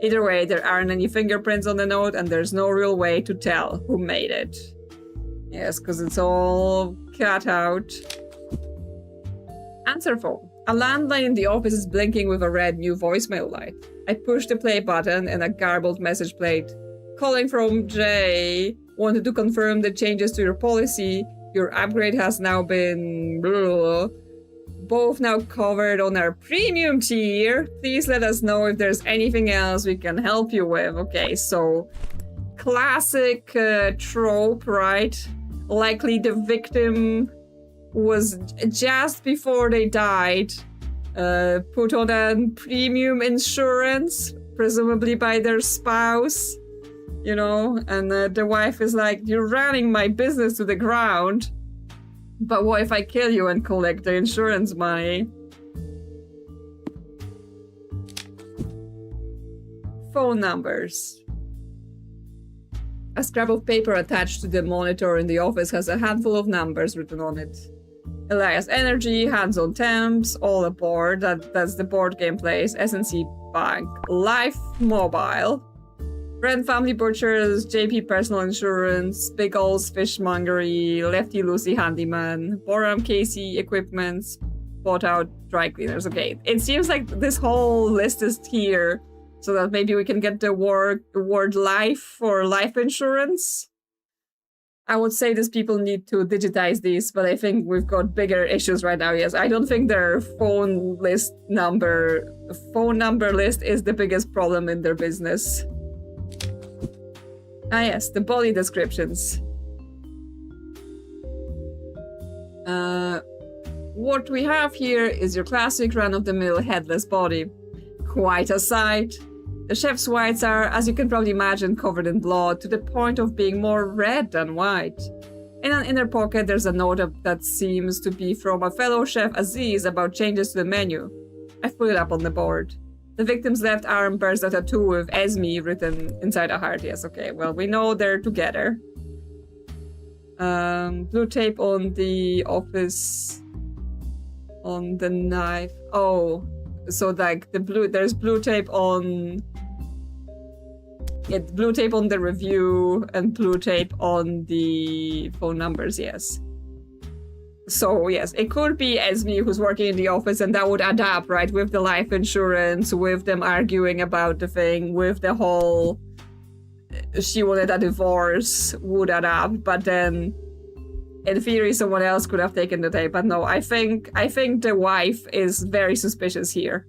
Either way, there aren't any fingerprints on the note and there's no real way to tell who made it. Yes, because it's all cut out. Answer phone. A landline in the office is blinking with a red new voicemail light. I push the play button and a garbled message played. Calling from Jay. Wanted to confirm the changes to your policy. Your upgrade has now been... both now covered on our premium tier. Please let us know if there's anything else we can help you with. Okay, so classic trope, right? Likely the victim was just before they died put on a premium insurance, presumably by their spouse, and the wife is like, you're running my business to the ground. But what if I kill you and collect the insurance money? Phone numbers. A scrap of paper attached to the monitor in the office has a handful of numbers written on it. Elias Energy, Hands on Temps, All Aboard, that's the board game place, SNC Bank, Life Mobile, Brand Family Butchers, JP Personal Insurance, Big Ols Fishmongery, Lefty Lucy Handyman, Boram Casey Equipments, Bought Out Dry Cleaners. Okay, it seems like this whole list is here so that maybe we can get the word life for life insurance. I would say these people need to digitize these, but I think we've got bigger issues right now. Yes, I don't think their phone number list is the biggest problem in their business. Ah yes, the body descriptions. what we have here is your classic run-of-the-mill headless body. Quite a sight. The chef's whites are, as you can probably imagine, covered in blood to the point of being more red than white. In an inner pocket, there's a note that seems to be from a fellow chef Aziz about changes to the menu. I've put it up on the board. The victim's left arm bears a tattoo with Esme written inside a heart. Yes, okay, well, we know they're together. Blue tape on the office, on the knife. Oh, so like there's blue tape on... It's blue tape on the review and blue tape on the phone numbers, yes. So, yes, it could be Esme who's working in the office, and that would add up, right? With the life insurance, with them arguing about the thing, with the whole... She wanted a divorce, would add up, but then... In theory, someone else could have taken the tape, but no, I think the wife is very suspicious here.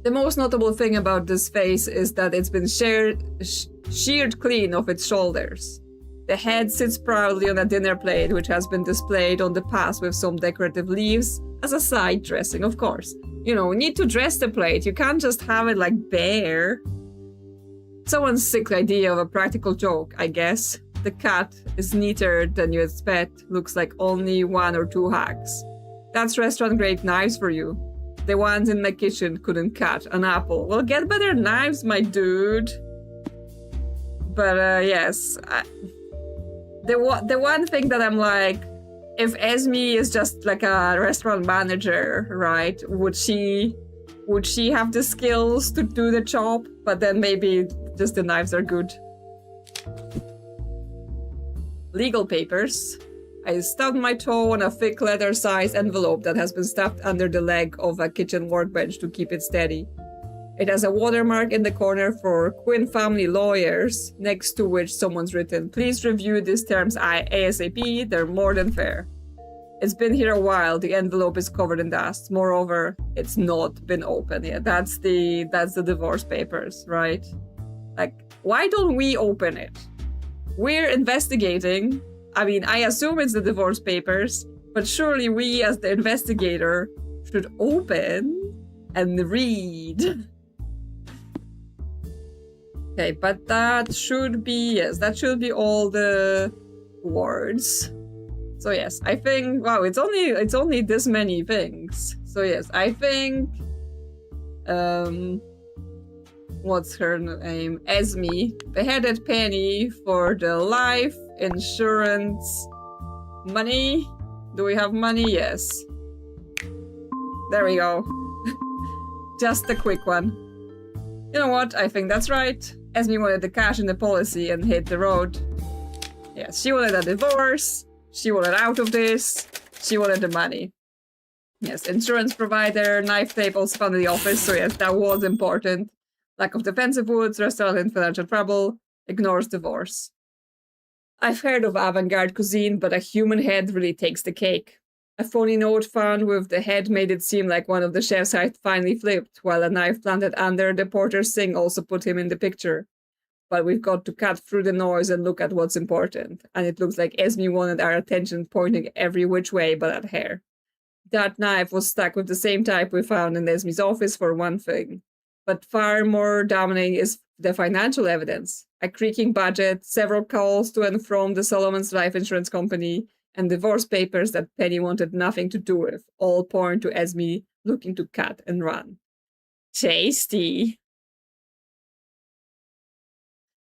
The most notable thing about this face is that it's been sheared clean of its shoulders. The head sits proudly on a dinner plate, which has been displayed on the past with some decorative leaves as a side dressing, of course. You know, we need to dress the plate. You can't just have it like bare. Someone's sick idea of a practical joke, I guess. The cut is neater than you expect. Looks like only 1 or 2 hacks. That's restaurant-grade knives for you. The ones in my kitchen couldn't cut an apple. Well, get better knives, my dude. But yes, the one thing that I'm like, if Esme is just like a restaurant manager, right? Would she have the skills to do the job? But then maybe just the knives are good. Legal papers. I stubbed my toe on a thick leather-sized envelope that has been stuffed under the leg of a kitchen workbench to keep it steady. It has a watermark in the corner for Quinn family lawyers, next to which someone's written, "Please review these terms ASAP, they're more than fair." It's been here a while, the envelope is covered in dust. Moreover, it's not been opened yet. That's the divorce papers, right? Like, why don't we open it? We're investigating. I mean, I assume it's the divorce papers, but surely we as the investigator should open and read. Okay, but that should be, yes, that should be all the words. So yes, I think, wow, it's only this many things. So yes, I think, what's her name? Esme beheaded Penny for the life insurance money. Do we have money? Yes. There we go. Just a quick one. You know what? I think that's right. Esme wanted the cash in the policy and hit the road. Yes, she wanted a divorce. She wanted out of this. She wanted the money. Yes, insurance provider, knife tape also found in the office. So yes, that was important. Lack of defensive woods, restaurant in financial trouble, ignores divorce. I've heard of avant-garde cuisine, but a human head really takes the cake. A phony note found with the head made it seem like one of the chefs had finally flipped, while a knife planted under the porter's sink also put him in the picture. But we've got to cut through the noise and look at what's important. And it looks like Esme wanted our attention pointing every which way but at her. That knife was stuck with the same type we found in Esme's office for one thing. But far more dominating is the financial evidence. A creaking budget, several calls to and from the Solomon's life insurance company, and divorce papers that Penny wanted nothing to do with, all point to Esme looking to cut and run. Tasty.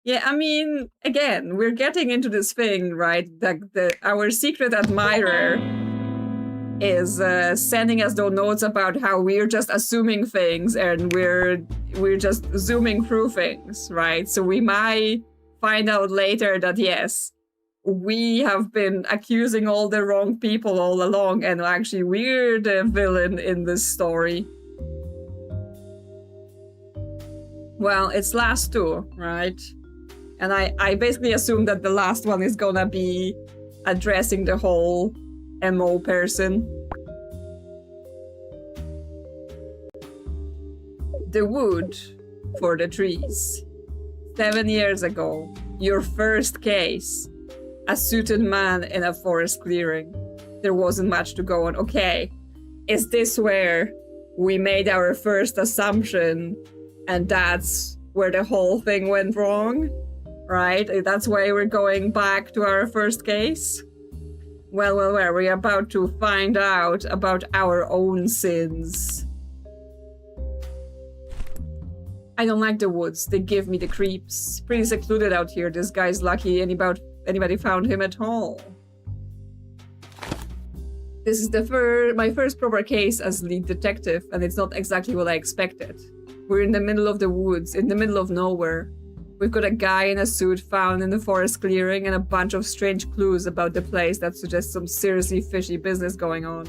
Yeah, I mean, again, we're getting into this thing, right? That our secret admirer is sending us those notes about how we're just assuming things and we're just zooming through things, right? So we might find out later that yes, we have been accusing all the wrong people all along, and actually we're the villain in this story. Well, it's last two, right? And I basically assume that the last one is gonna be addressing the whole MO person. The wood for the trees. 7 years ago, your first case. A suited man in a forest clearing. there wasn't much to go on. Okay, is this where we made our first assumption and that's where the whole thing went wrong? Right? That's why we're going back to our first case? Well, we're about to find out about our own sins. I don't like the woods. They give me the creeps. Pretty secluded out here. This guy's lucky anybody found him at all. This is my first proper case as lead detective, and it's not exactly what I expected. We're in the middle of the woods, in the middle of nowhere. We've got a guy in a suit found in the forest clearing and a bunch of strange clues about the place that suggest some seriously fishy business going on.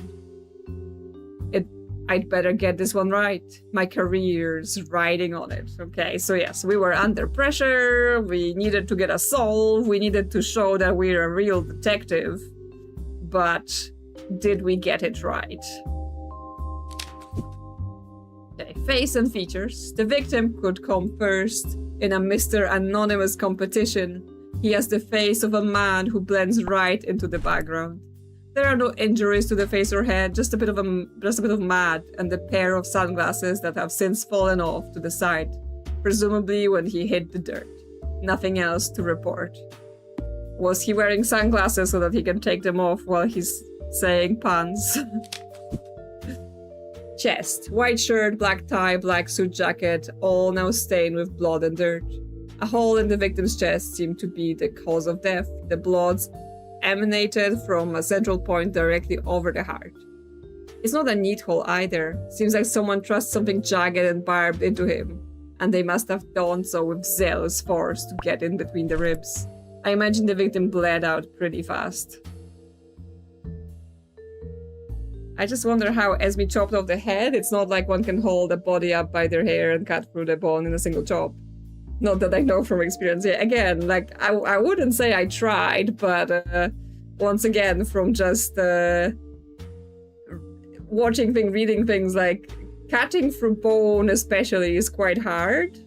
I'd better get this one right. My career's riding on it. Okay, so yes, we were under pressure, we needed to get a solve, we needed to show that we're a real detective. But did we get it right? Okay, face and features. The victim could come first in a Mr. Anonymous competition. He has the face of a man who blends right into the background. There are no injuries to the face or head, just a bit of mud and a pair of sunglasses that have since fallen off to the side, presumably when he hit the dirt. Nothing else to report. Was he wearing sunglasses so that he can take them off while he's saying puns? Chest. White shirt, black tie, black suit jacket, all now stained with blood and dirt. A hole in the victim's chest seemed to be the cause of death. The blood emanated from a central point directly over the heart. It's not a neat hole either. Seems like someone thrust something jagged and barbed into him, and they must have done so with zealous force to get in between the ribs. I imagine the victim bled out pretty fast. I just wonder how, as we chopped off the head, it's not like one can hold a body up by their hair and cut through the bone in a single chop. Not that I know from experience. Yeah, again, like, I wouldn't say I tried, but once again, from just watching things, reading things, like, cutting through bone especially is quite hard.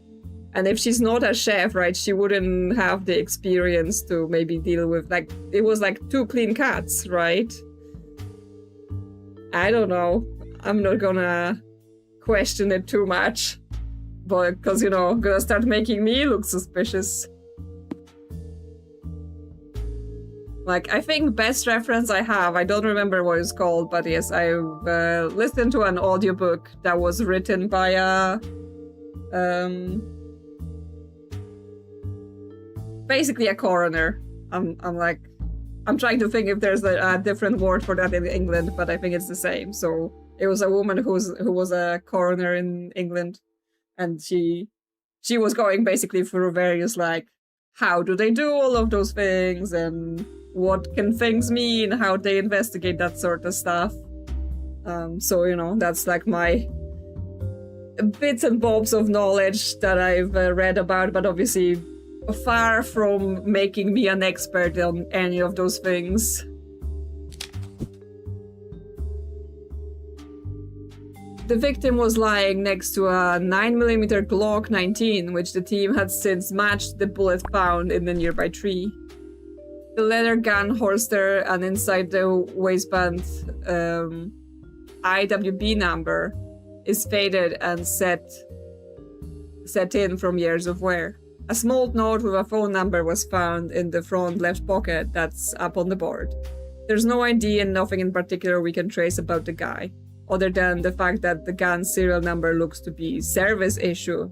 And if she's not a chef, right, she wouldn't have the experience to maybe deal with, like, it was like 2 clean cuts, right? I don't know. I'm not gonna question it too much. But, because, you know, gonna start making me look suspicious. Like, I think best reference I have, I don't remember what it's called, but yes, I've listened to an audiobook that was written by a... basically a coroner. I'm trying to think if there's a different word for that in England, but I think it's the same. So, it was a woman who was a coroner in England. And she was going basically through various, like, how do they do all of those things, and what can things mean, how they investigate that sort of stuff. So, you know, that's like my bits and bobs of knowledge that I've read about, but obviously far from making me an expert on any of those things. The victim was lying next to a 9mm Glock 19, which the team had since matched the bullet found in the nearby tree. The leather gun holster and inside the waistband IWB number is faded and set in from years of wear. A small note with a phone number was found in the front left pocket that's up on the board. There's no ID and nothing in particular we can trace about the guy, other than the fact that the gun's serial number looks to be service issue.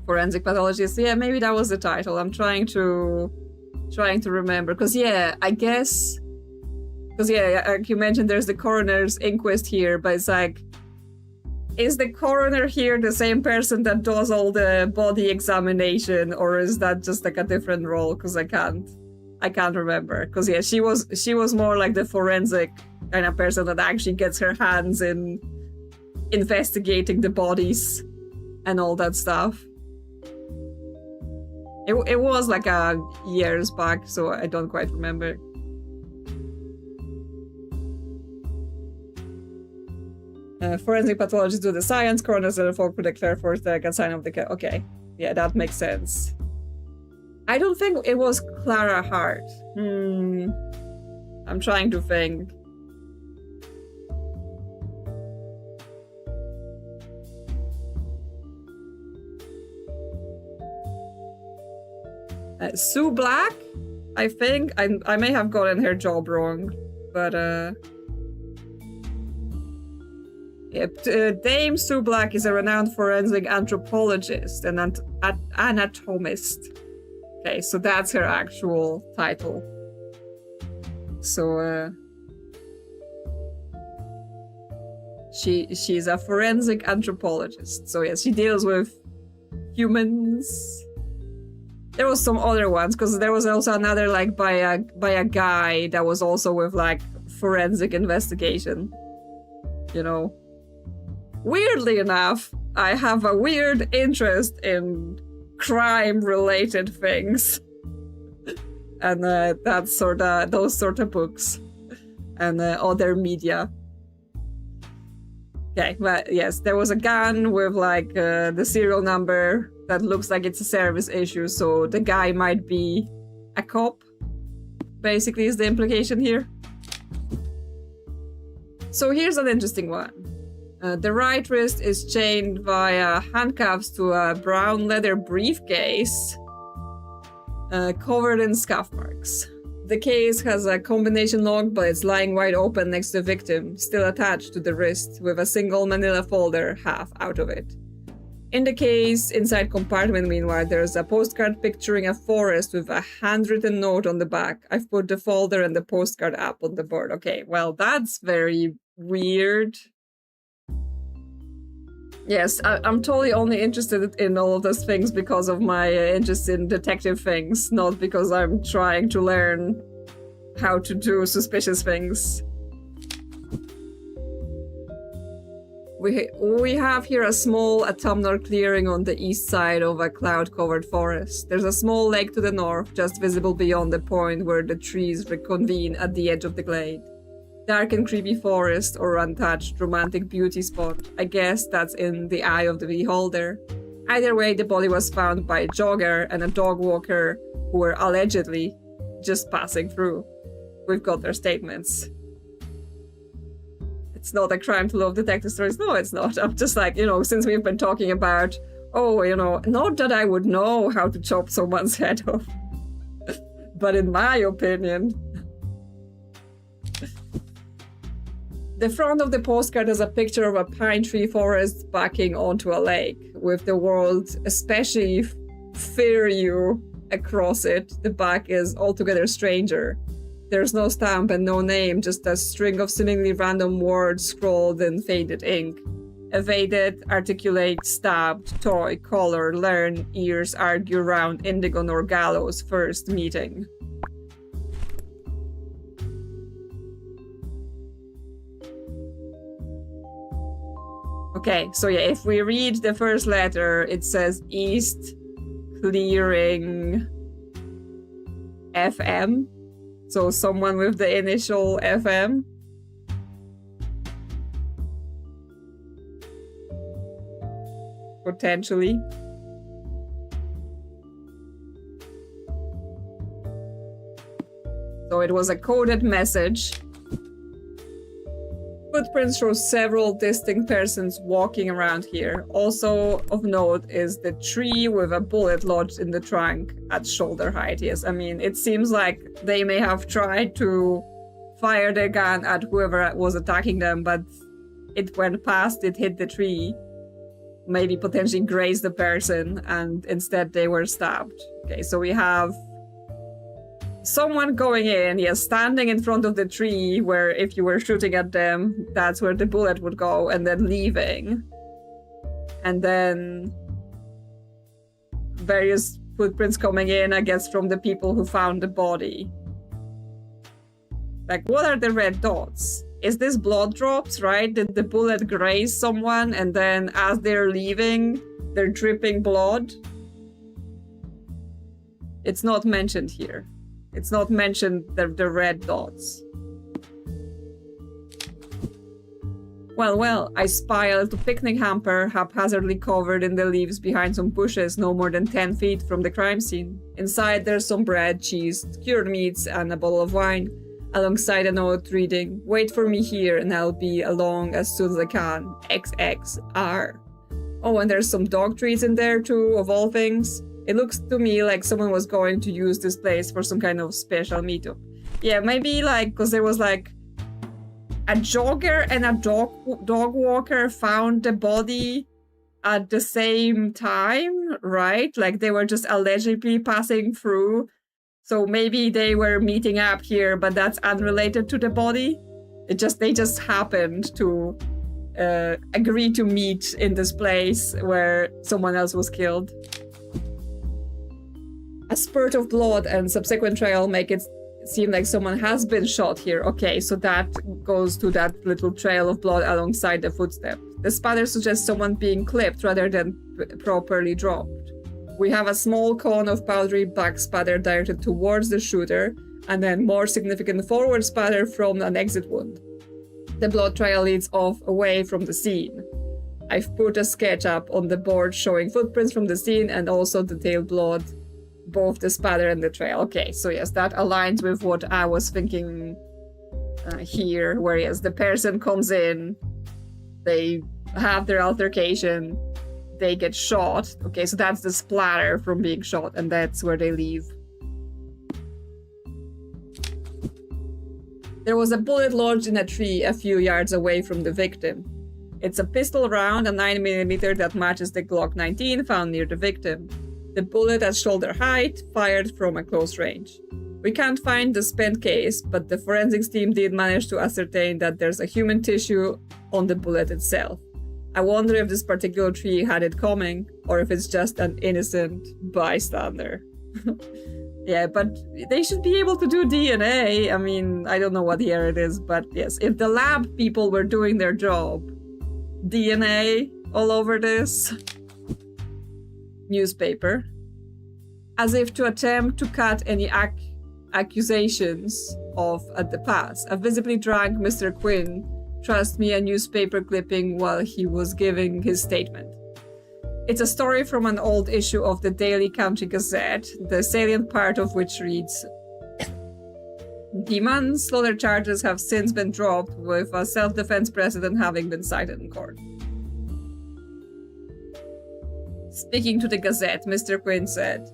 Forensic pathologist, yeah, maybe that was the title. I'm trying to remember, because yeah, I guess, because yeah, like you mentioned, there's the coroner's inquest here, but it's like, is the coroner here the same person that does all the body examination, or is that just like a different role? Because I can't remember. Because yeah, she was more like the forensic kind of person that actually gets her hands in investigating the bodies and all that stuff. It was like a years back, so I don't quite remember. Forensic pathologists do the science, coroners and the folk predict for the and sign of the okay, yeah, that makes sense. I don't think it was Clara Hart. I'm trying to think. Sue Black, I think. I may have gotten her job wrong, but Dame Sue Black is a renowned forensic anthropologist and anatomist. Okay, so that's her actual title. So she's a forensic anthropologist. So yeah, she deals with humans. There was some other ones, because there was also another like by a guy that was also with like forensic investigation. You know. Weirdly enough, I have a weird interest in crime-related things. And those sort of books. And other media. Okay, but yes, there was a gun with like the serial number that looks like it's a service issue, so the guy might be a cop, basically is the implication here. So here's an interesting one. The right wrist is chained via handcuffs to a brown leather briefcase covered in scuff marks. The case has a combination lock, but it's lying wide open next to the victim, still attached to the wrist, with a single manila folder half out of it. In the case, inside compartment, meanwhile, there's a postcard picturing a forest with a handwritten note on the back. I've put the folder and the postcard up on the board. Okay, well, that's very weird. Yes, I'm totally only interested in all of those things because of my interest in detective things, not because I'm trying to learn how to do suspicious things. We have here a small autumnal clearing on the east side of a cloud-covered forest. There's a small lake to the north, just visible beyond the point where the trees reconvene at the edge of the glade. Dark and creepy forest or untouched romantic beauty spot. I guess that's in the eye of the beholder. Either way, the body was found by a jogger and a dog walker who were allegedly just passing through. We've got their statements. It's not a crime to love detective stories. No, it's not. I'm just like, since we've been talking about, not that I would know how to chop someone's head off. But in my opinion... The front of the postcard has a picture of a pine tree forest backing onto a lake, with the world, especially fear you, across it. The back is altogether stranger. There's no stamp and no name, just a string of seemingly random words scrawled in faded ink. Evaded, articulate, stabbed, toy, color, learn, ears, argue, round, indigo nor gallows, first meeting. Okay, so yeah, if we read the first letter, it says East Clearing FM. So someone with the initial FM. Potentially. So it was a coded message. Footprints show several distinct persons walking around here. Also of note is the tree with a bullet lodged in the trunk at shoulder height. Yes, I mean, it seems like they may have tried to fire their gun at whoever was attacking them, but it went past, it hit the tree, maybe potentially grazed the person, and instead they were stabbed. Okay, so we have someone going in, yes, standing in front of the tree where if you were shooting at them, that's where the bullet would go, and then leaving. And then various footprints coming in, I guess, from the people who found the body. Like, what are the red dots? Is this blood drops, right? Did the bullet graze someone and then as they're leaving, they're dripping blood? It's not mentioned here. It's not mentioned the red dots. Well, I spy a little picnic hamper haphazardly covered in the leaves behind some bushes no more than 10 feet from the crime scene. Inside there's some bread, cheese, cured meats, and a bottle of wine. alongside a note reading, "Wait for me here and I'll be along as soon as I can. XXR." Oh, and there's some dog treats in there too, of all things. It looks to me like someone was going to use this place for some kind of special meetup. Yeah, maybe like, because there was like a jogger and a dog walker found the body at the same time, right? Like they were just allegedly passing through. So maybe they were meeting up here, but that's unrelated to the body. They just happened to agree to meet in this place where someone else was killed. A spurt of blood and subsequent trail make it seem like someone has been shot here. Okay, so that goes to that little trail of blood alongside the footstep. The spatter suggests someone being clipped rather than properly dropped. We have a small cone of powdery black spatter directed towards the shooter, and then more significant forward spatter from an exit wound. The blood trail leads off away from the scene. I've put a sketch up on the board showing footprints from the scene and also detailed blood, both the spatter and the trail. Okay, so yes, that aligns with what I was thinking here, where yes, the person comes in, they have their altercation, they get shot. Okay, so that's the splatter from being shot, and that's where they leave. There was a bullet lodged in a tree a few yards away from the victim. It's a pistol round, a 9mm that matches the Glock 19 found near the victim. The bullet at shoulder height, fired from a close range. We can't find the spent case, but the forensics team did manage to ascertain that there's a human tissue on the bullet itself. I wonder if this particular tree had it coming, or if it's just an innocent bystander. Yeah, but they should be able to do DNA. I mean, I don't know what year it is, but yes, if the lab people were doing their job, DNA all over this. Newspaper. As if to attempt to cut any accusations of at the past, a visibly drunk Mr. Quinn trusts me a newspaper clipping while he was giving his statement. It's a story from an old issue of the Daily County Gazette, the salient part of which reads, "The manslaughter charges have since been dropped, with a self-defense precedent having been cited in court." Speaking to the Gazette, Mr. Quinn said,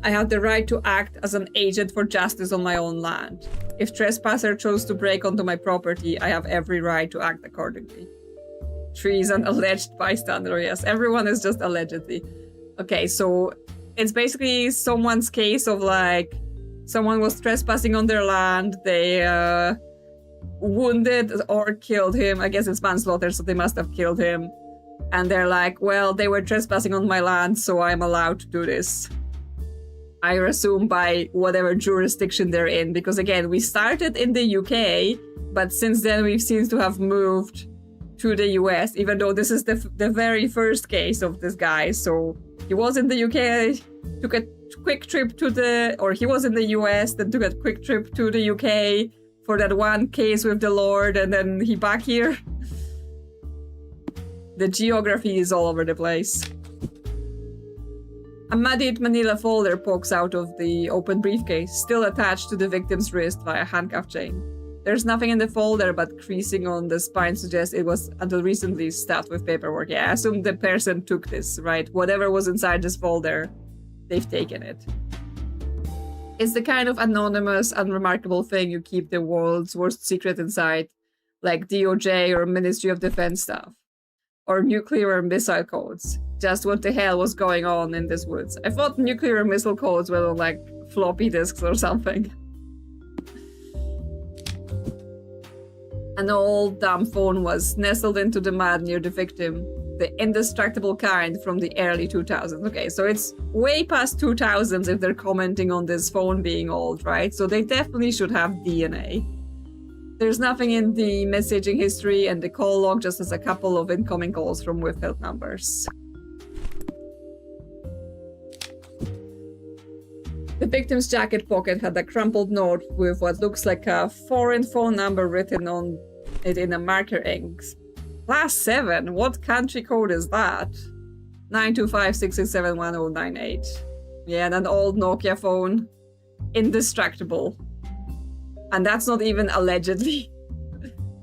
"I have the right to act as an agent for justice on my own land. If trespasser chose to break onto my property, I have every right to act accordingly." Trees and alleged bystander, yes, everyone is just allegedly. Okay, so it's basically someone's case of like, someone was trespassing on their land, they wounded or killed him. I guess it's manslaughter, so they must have killed him. And they're like, well, they were trespassing on my land, so I'm allowed to do this. I assume by whatever jurisdiction they're in, because again, we started in the UK, but since then we seem to have moved to the US, even though this is the very first case of this guy. So he was in the UK, took a quick trip to he was in the US, then took a quick trip to the UK for that one case with the Lord, and then he back here. The geography is all over the place. A muddied manila folder pokes out of the open briefcase, still attached to the victim's wrist via handcuff chain. There's nothing in the folder, but creasing on the spine suggests it was until recently stuffed with paperwork. Yeah, I assume the person took this, right? Whatever was inside this folder, they've taken it. It's the kind of anonymous, unremarkable thing you keep the world's worst secret inside, like DOJ or Ministry of Defense stuff. Or nuclear or missile codes. Just what the hell was going on in this woods? I thought nuclear and missile codes were on like floppy disks or something. An old dumb phone was nestled into the mud near the victim. The indestructible kind from the early 2000s. Okay, so it's way past 2000s if they're commenting on this phone being old, right? So they definitely should have DNA. There's nothing in the messaging history, and the call log just has a couple of incoming calls from withheld numbers. The victim's jacket pocket had a crumpled note with what looks like a foreign phone number written on it in a marker ink. +7? What country code is that? 925-667-1098. Yeah, and an old Nokia phone. Indestructible. And that's not even allegedly.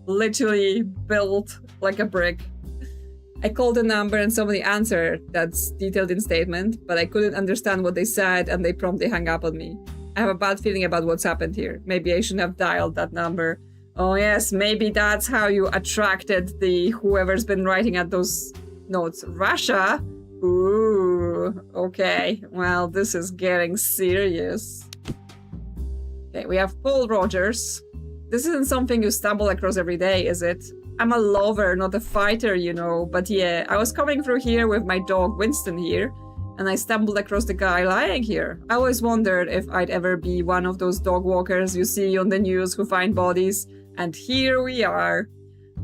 Literally built like a brick. I called a number and somebody answered that's detailed in statement, but I couldn't understand what they said and they promptly hung up on me. I have a bad feeling about what's happened here. Maybe I shouldn't have dialed that number. Oh yes, maybe that's how you attracted the whoever's been writing at those notes. Russia? Ooh, okay. Well, this is getting serious. Okay, we have Paul Rogers. This isn't something you stumble across every day, is it? I'm a lover, not a fighter, you know. But yeah, I was coming through here with my dog Winston here, and I stumbled across the guy lying here. I always wondered if I'd ever be one of those dog walkers you see on the news who find bodies. And here we are.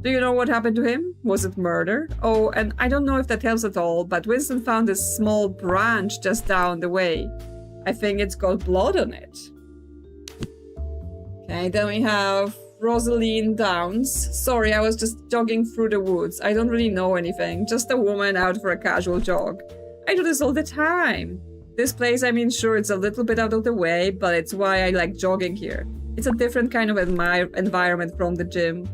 Do you know what happened to him? Was it murder? Oh, and I don't know if that helps at all, but Winston found this small branch just down the way. I think it's got blood on it. Okay, then we have Rosaline Downs. Sorry, I was just jogging through the woods. I don't really know anything. Just a woman out for a casual jog. I do this all the time. This place, I mean, sure, it's a little bit out of the way, but it's why I like jogging here. It's a different kind of environment from the gym.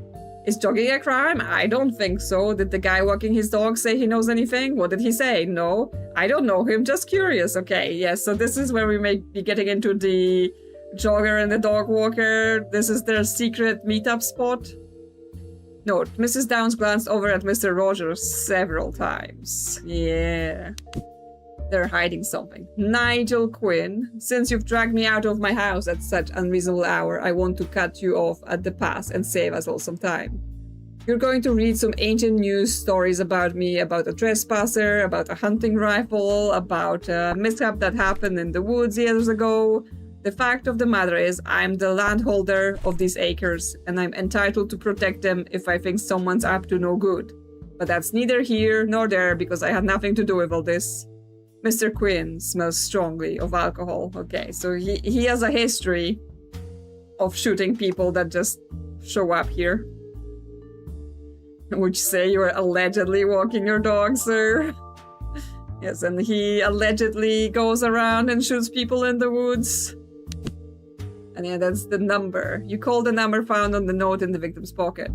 Is jogging a crime? I don't think so. Did the guy walking his dog say he knows anything? What did he say? No. I don't know him, just curious. Okay, yes, so this is where we may be getting into the jogger and the dog walker. This is their secret meetup spot. Note, Mrs. Downs glanced over at Mr. Rogers several times. Yeah. They're hiding something. Nigel Quinn, since you've dragged me out of my house at such unreasonable hour, I want to cut you off at the pass and save us all some time. You're going to read some ancient news stories about me, about a trespasser, about a hunting rifle, about a mishap that happened in the woods years ago. The fact of the matter is, I'm the landholder of these acres, and I'm entitled to protect them if I think someone's up to no good. But that's neither here nor there, because I had nothing to do with all this. Mr. Quinn smells strongly of alcohol. Okay, so he has a history of shooting people that just show up here. Would you say you were allegedly walking your dog, sir? Yes, and he allegedly goes around and shoots people in the woods. And yeah, that's the number. You call the number found on the note in the victim's pocket.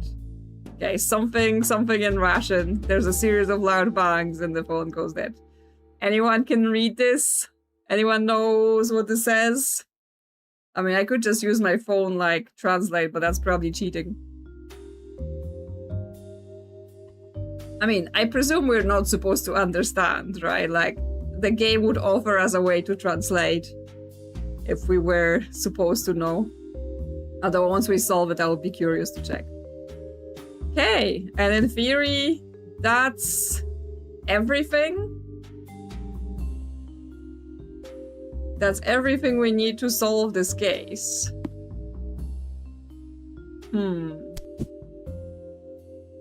Okay, something in Russian. There's a series of loud bangs and the phone goes dead. Anyone can read this? Anyone knows what this says? I mean, I could just use my phone, like, translate, but that's probably cheating. I mean, I presume we're not supposed to understand, right? Like, the game would offer us a way to translate if we were supposed to know. Although once we solve it, I will be curious to check. Okay, and in theory, that's everything. That's everything we need to solve this case.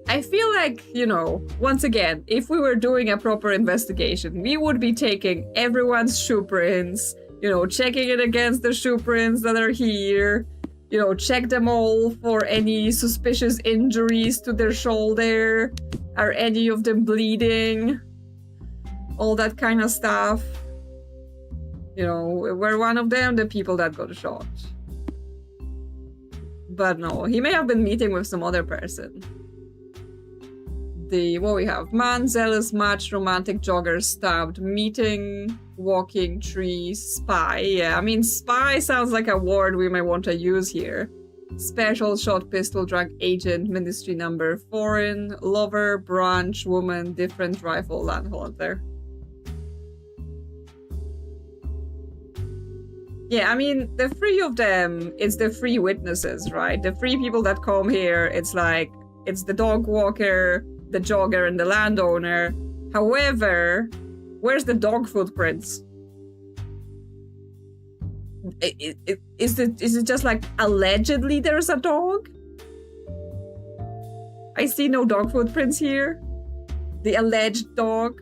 I feel like, you know, once again, if we were doing a proper investigation, we would be taking everyone's shoe prints, you know, checking it against the shoe prints that are here, you know, check them all for any suspicious injuries to their shoulder. Are any of them bleeding? All that kind of stuff. You know, were one of them the people that got shot? But no, he may have been meeting with some other person. What we have? Man, zealous, match, romantic, jogger, stabbed, meeting, walking, trees, spy. Yeah, I mean, spy sounds like a word we might want to use here. Special, shot, pistol, drug, agent, ministry number, foreign, lover, branch, woman, different, rifle, landholder. Yeah, I mean, the three of them, it's the three witnesses, right? The three people that come here, it's like, it's the dog walker, the jogger, and the landowner. However, where's the dog footprints? Is it just like allegedly there's a dog? I see no dog footprints here. The alleged dog.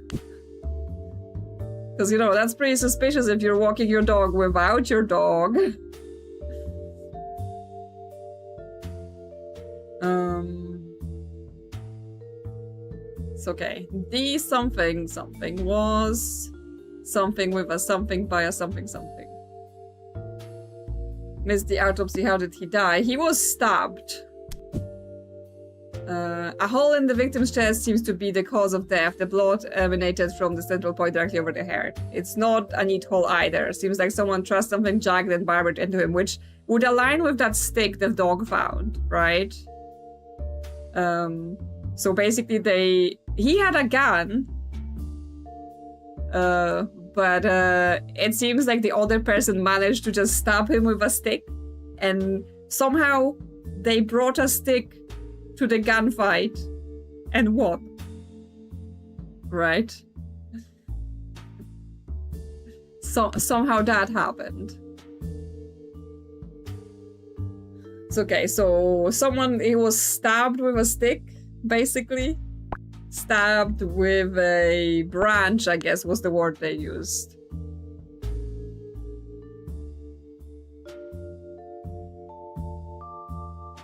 Because, you know, that's pretty suspicious if you're walking your dog without your dog. It's okay. The something was something with a something by a something something. Missed the autopsy. How did he die? He was stabbed. A hole in the victim's chest seems to be the cause of death. The blood emanated from the central point directly over the heart. It's not a neat hole either. Seems like someone thrust something jagged and barbed into him, which would align with that stick the dog found, right? So basically he had a gun, but it seems like the other person managed to just stab him with a stick, and somehow they brought a stick to the gunfight and won. Right? So somehow that happened. It's okay, so he was stabbed with a stick, basically. Stabbed with a branch, I guess was the word they used.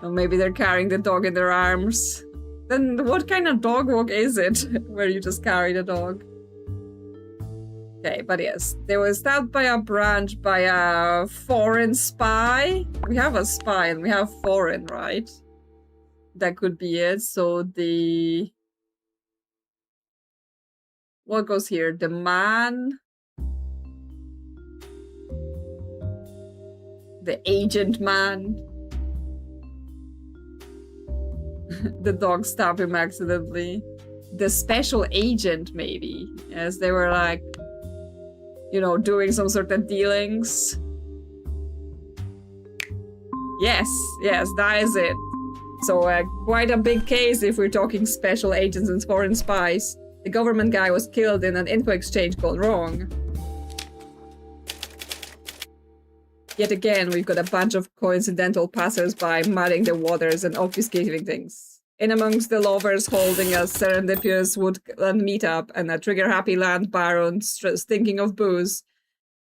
Or maybe they're carrying the dog in their arms. Then what kind of dog walk is it where you just carry the dog? Okay, but yes, they were stabbed by a branch by a foreign spy. We have a spy and we have foreign, right? That could be it. So what goes here? The man. The agent man. The dog stabbed him accidentally. The special agent, maybe. Yes, they were like, you know, doing some sort of dealings. Yes, that is it. So quite a big case if we're talking special agents and foreign spies. The government guy was killed in an info exchange gone wrong. Yet again, we've got a bunch of coincidental passers-by muddying the waters and obfuscating things. In amongst the lovers holding a serendipitous woodland meetup and a trigger-happy land baron stinking of booze,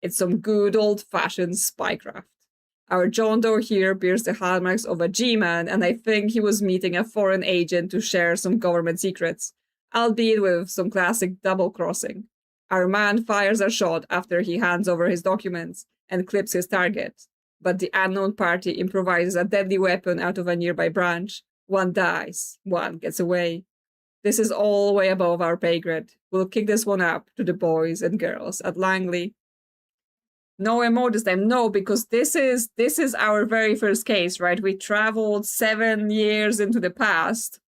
it's some good old-fashioned spycraft. Our John Doe here bears the hallmarks of a G-man, and I think he was meeting a foreign agent to share some government secrets, albeit with some classic double-crossing. Our man fires a shot after he hands over his documents and clips his target, but the unknown party improvises a deadly weapon out of a nearby branch. One dies, one gets away. This is all way above our pay grade. We'll kick this one up to the boys and girls at Langley. No MO this time, no, because this is our very first case, right? We traveled 7 years into the past.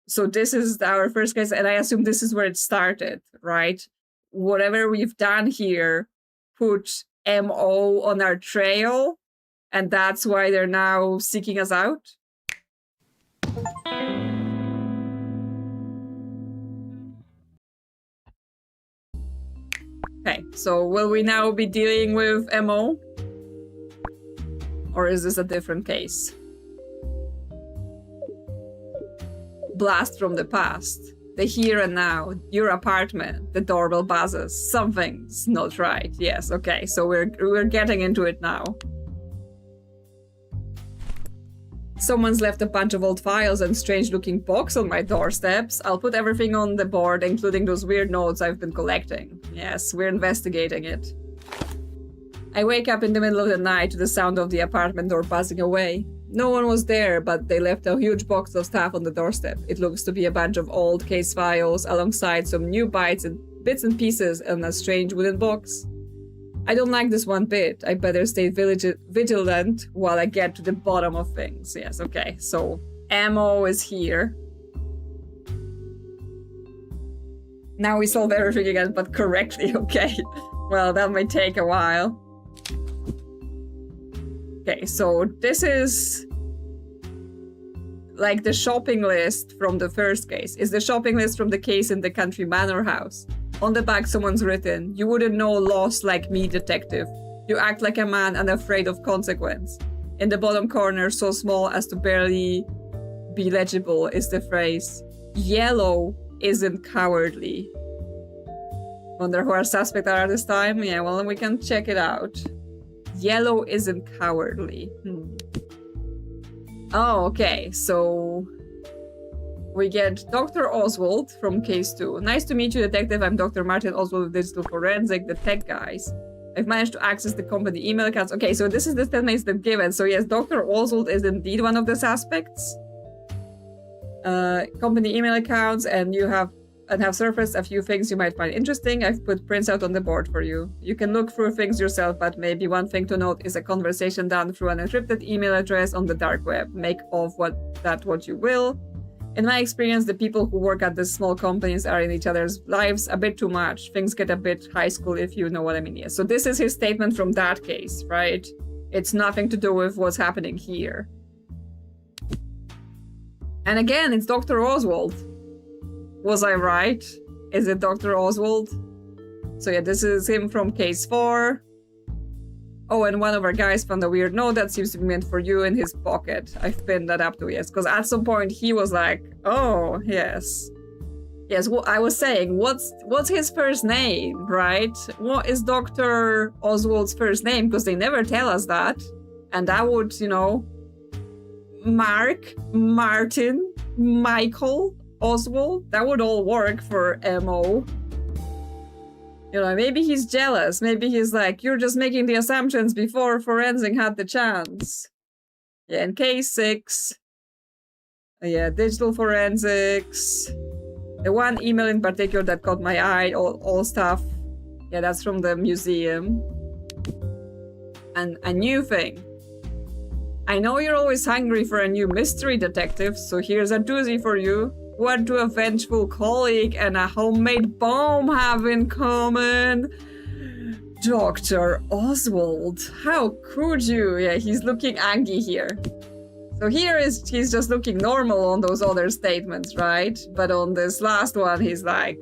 So this is our first case, and I assume this is where it started, right? Whatever we've done here put MO on our trail, and that's why they're now seeking us out. Okay, so will we now be dealing with MO? Or is this a different case? Blast from the past. The here and now. Your apartment. The doorbell buzzes. Something's not right. Yes, okay, so we're getting into it now. Someone's left a bunch of old files and strange-looking books on my doorsteps. I'll put everything on the board, including those weird notes I've been collecting. Yes, we're investigating it. I wake up in the middle of the night to the sound of the apartment door buzzing away. No one was there, but they left a huge box of stuff on the doorstep. It looks to be a bunch of old case files, alongside some new bits and pieces in a strange wooden box. I don't like this one bit. I better stay vigilant while I get to the bottom of things. Yes, okay. So, ammo is here. Now we solve everything again, but correctly, okay. Well, that might take a while. Okay, so this is like the shopping list from the first case. It's the shopping list from the case in the country manor house. On the back, someone's written, "You wouldn't know loss like me, detective. You act like a man unafraid of consequence." In the bottom corner, so small as to barely be legible, is the phrase, "Yellow isn't cowardly." Wonder who our suspects are this time? Yeah, well, we can check it out. Yellow isn't cowardly. Oh, okay, so we get Dr. Oswald from case 2. Nice to meet you, detective. I'm Dr. Martin Oswald of Digital Forensic, the tech guys. I've managed to access the company email accounts. Okay, so this is the statements they've given. So yes, Dr. Oswald is indeed one of the suspects. Company email accounts, and have surfaced a few things you might find interesting. I've put prints out on the board for you. You can look through things yourself, but maybe one thing to note is a conversation done through an encrypted email address on the dark web. Make of what you will. In my experience, the people who work at these small companies are in each other's lives a bit too much. Things get a bit high school, if you know what I mean. Yes. So this is his statement from that case, right? It's nothing to do with what's happening here. And again, it's Dr. Oswald. Was I right? Is it Dr. Oswald? So yeah, this is him from case 4. Oh, and one of our guys found a weird note that seems to be meant for you in his pocket. I've pinned that up to yes, because at some point he was like, oh, yes. Yes, well, I was saying, what's his first name, right? What is Dr. Oswald's first name? Because they never tell us that. And that would, you know, Mark, Martin, Michael, Oswald, that would all work for MO. You know, maybe he's jealous. Maybe he's like, you're just making the assumptions before forensic had the chance. Yeah, in case 6. Yeah, digital forensics. The one email in particular that caught my eye, all stuff. Yeah, that's from the museum. And a new thing. I know you're always hungry for a new mystery detective, so here's a doozy for you. What do a vengeful colleague and a homemade bomb have in common? Dr. Oswald. How could you? Yeah, he's looking angry here. So he's just looking normal on those other statements, right? But on this last one, he's like,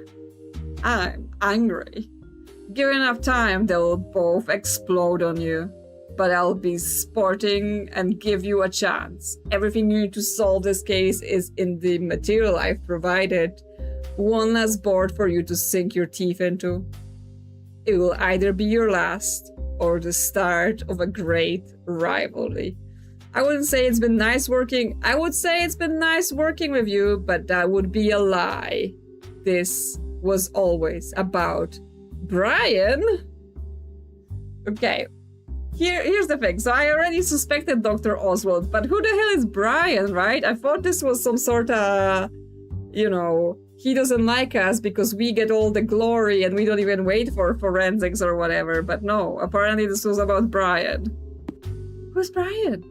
I'm angry. Given enough time, they'll both explode on you. But I'll be sporting and give you a chance. Everything you need to solve this case is in the material I've provided. One last board for you to sink your teeth into. It will either be your last or the start of a great rivalry. I wouldn't say it's been nice working. I would say it's been nice working with you, but that would be a lie. This was always about Brian. Okay. Here's the thing. So I already suspected Dr. Oswald, but who the hell is Brian, right? I thought this was some sort of, you know, he doesn't like us because we get all the glory and we don't even wait for forensics or whatever. But no, apparently this was about Brian. Who's Brian?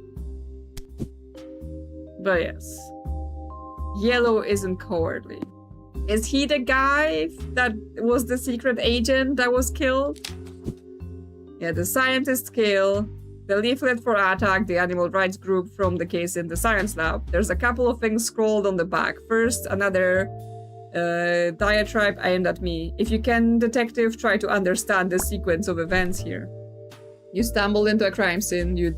But yes. Yellow isn't cowardly. Is he the guy that was the secret agent that was killed? Yeah, the scientist kill, the leaflet for attack, the animal rights group from the case in the science lab. There's a couple of things scrolled on the back. First, another diatribe aimed at me. If you can, detective, try to understand the sequence of events here. You stumble into a crime scene, you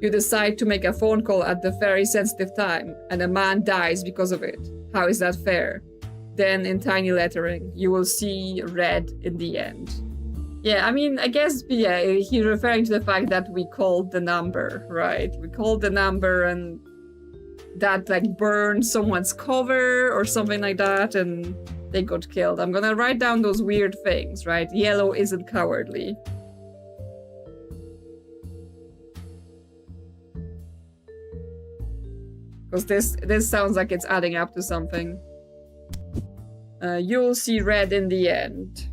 decide to make a phone call at the very sensitive time, and a man dies because of it. How is that fair? Then, in tiny lettering, you will see red in the end. Yeah, I mean, I guess, yeah, he's referring to the fact that we called the number, right? We called the number and that, like, burned someone's cover or something like that, and they got killed. I'm gonna write down those weird things, right? Yellow isn't cowardly. Because this sounds like it's adding up to something. You'll see red in the end.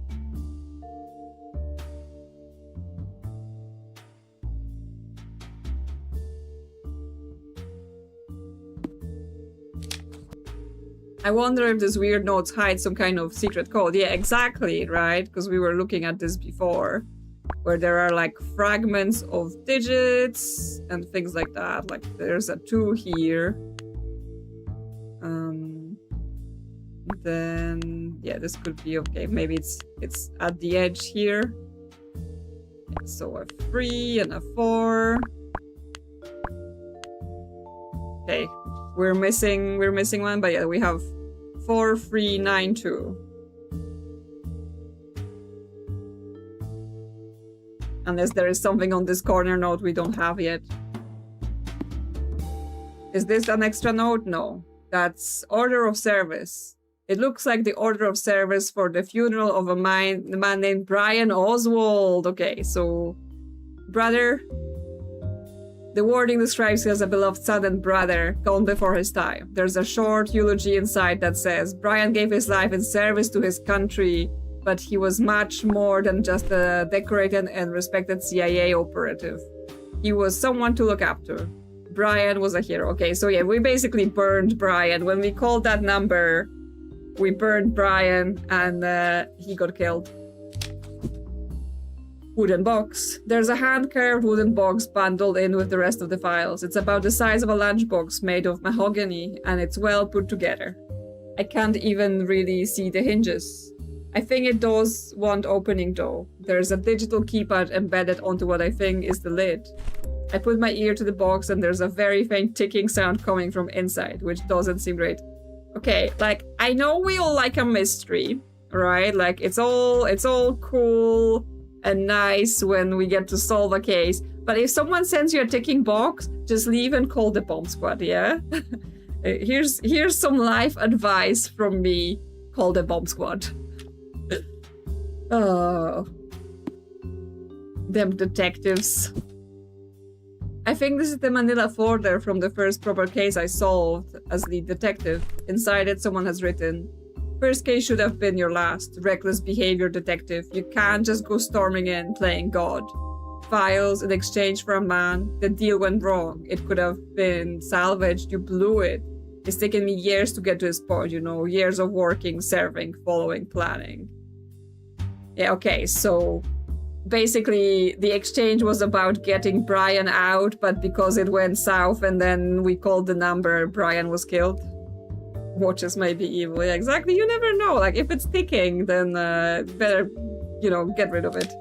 I wonder if this weird notes hide some kind of secret code. Yeah, exactly, right? Because we were looking at this before, where there are like fragments of digits and things like that. Like there's a 2 here. Then yeah, this could be okay. Maybe it's at the edge here. Yeah, so a 3 and a 4. Okay, we're missing one, but yeah, we have 4, 3, 9, 2. Unless there is something on this corner note we don't have yet. Is this an extra note? No. That's order of service. It looks like the order of service for the funeral of a man named Brian Oswald. Okay, so brother. The wording describes him as a beloved son and brother, gone before his time. There's a short eulogy inside that says, Brian gave his life in service to his country, but he was much more than just a decorated and respected CIA operative. He was someone to look up to. Brian was a hero. Okay, so yeah, we basically burned Brian. When we called that number, we burned Brian and he got killed. Wooden box. There's a hand-carved wooden box bundled in with the rest of the files. It's about the size of a lunchbox made of mahogany, and it's well put together. I can't even really see the hinges. I think it does want opening though. There's a digital keypad embedded onto what I think is the lid. I put my ear to the box and there's a very faint ticking sound coming from inside, which doesn't seem great. Okay, like, I know we all like a mystery, right? Like, it's all cool and nice when we get to solve a case. But if someone sends you a ticking box, just leave and call the bomb squad, yeah? Here's some life advice from me. Call the bomb squad. Oh. Them detectives. I think this is the manila folder from the first proper case I solved as lead detective. Inside it, someone has written, first case should have been your last. Reckless behavior detective. You can't just go storming in playing God. Files in exchange for a man. The deal went wrong. It could have been salvaged. You blew it. It's taken me years to get to this point, you know. Years of working, serving, following, planning. Yeah, okay, so basically the exchange was about getting Brian out, but because it went south and then we called the number, Brian was killed. Watches may be evil. Yeah, exactly. You never know. Like, if it's ticking, then better, you know, get rid of it.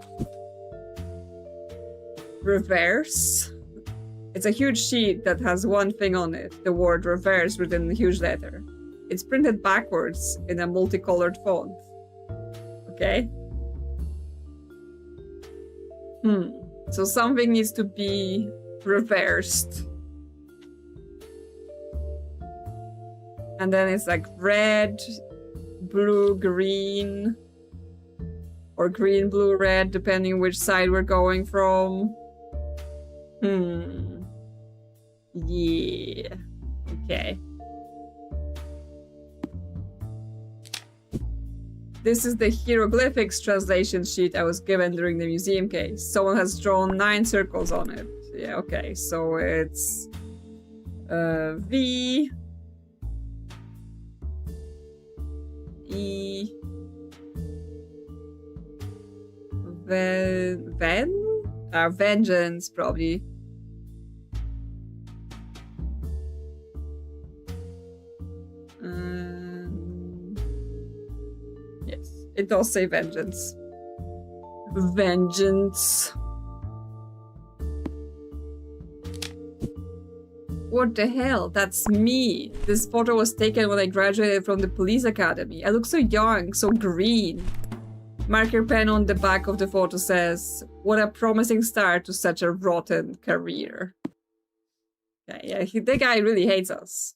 Reverse. It's a huge sheet that has one thing on it. The word reverse written in huge letter. It's printed backwards in a multicolored font. Okay. So something needs to be reversed. And then it's like red, blue, green, or green, blue, red, depending which side we're going from. Yeah. Okay. This is the hieroglyphics translation sheet I was given during the museum case. Someone has drawn 9 circles on it. Yeah, okay. So it's V, E, vengeance, probably. Yes, it does say vengeance. Vengeance. What the hell? That's me. This photo was taken when I graduated from the police academy. I look so young, so green. Marker pen on the back of the photo says, what a promising start to such a rotten career. Yeah, the guy really hates us.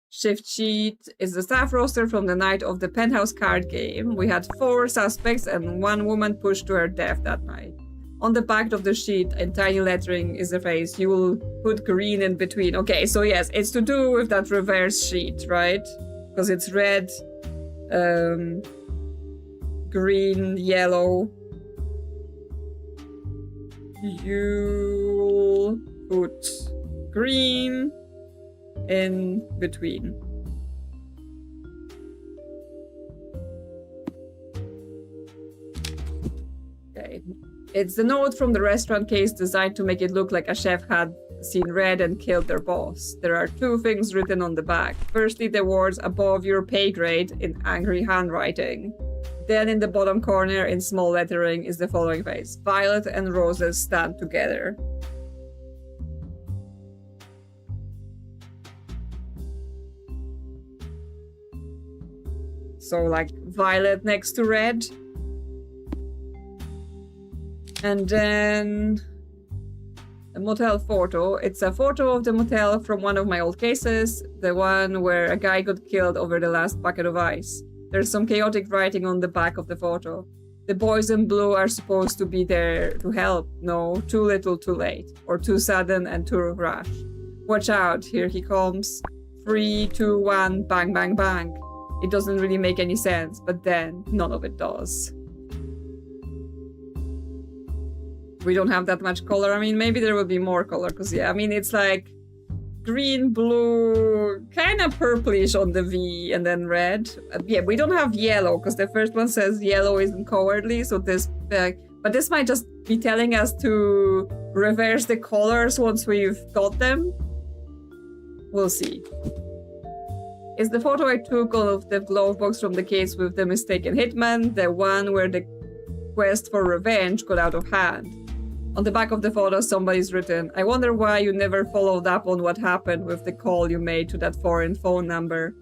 Shift sheet is the staff roster from the night of the penthouse card game. We had 4 suspects and 1 woman pushed to her death that night. On the back of the sheet, in tiny lettering, is the phrase, you will put green in between. Okay, so yes, it's to do with that reverse sheet, right? Because it's red, green, yellow. You'll put green in between. Okay. It's the note from the restaurant case designed to make it look like a chef had seen red and killed their boss. There are 2 things written on the back. Firstly, the words above your pay grade in angry handwriting. Then in the bottom corner in small lettering is the following phrase. Violet and roses stand together. So like violet next to red. And then A motel photo. It's a photo of the motel from one of my old cases, the one where a guy got killed over the last bucket of ice. There's some chaotic writing on the back of the photo. The boys in blue are supposed to be there to help. No, too little, too late. Or too sudden and too rash. Watch out, here he comes. 3, 2, 1, bang, bang, bang. It doesn't really make any sense, but then none of it does. We don't have that much color. I mean, maybe there will be more color, because yeah, I mean, it's like green, blue, kind of purplish on the V, and then red. Yeah, we don't have yellow, because the first one says yellow isn't cowardly, so this... but this might just be telling us to reverse the colors once we've got them. We'll see. Is the photo I took of the glove box from the case with the mistaken hitman the one where the quest for revenge got out of hand? On the back of the photo, somebody's written, I wonder why you never followed up on what happened with the call you made to that foreign phone number.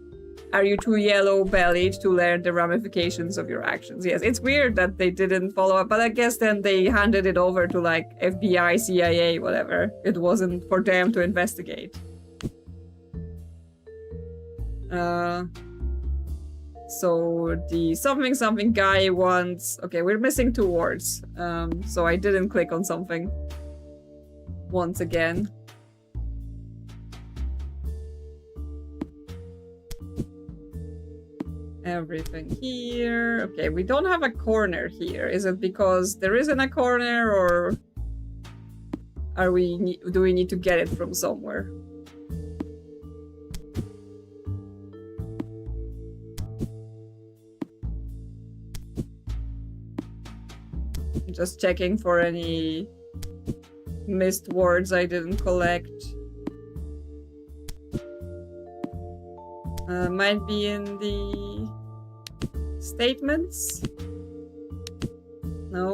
Are you too yellow-bellied to learn the ramifications of your actions? Yes, it's weird that they didn't follow up, but I guess then they handed it over to like FBI, CIA, whatever. It wasn't for them to investigate. So the something guy wants... Okay, we're missing 2 words. So I didn't click on something. Once again. Everything here. Okay, we don't have a corner here. Is it because there isn't a corner, or are we... do we need to get it from somewhere? Just checking for any missed words I didn't collect. Might be in the statements? No?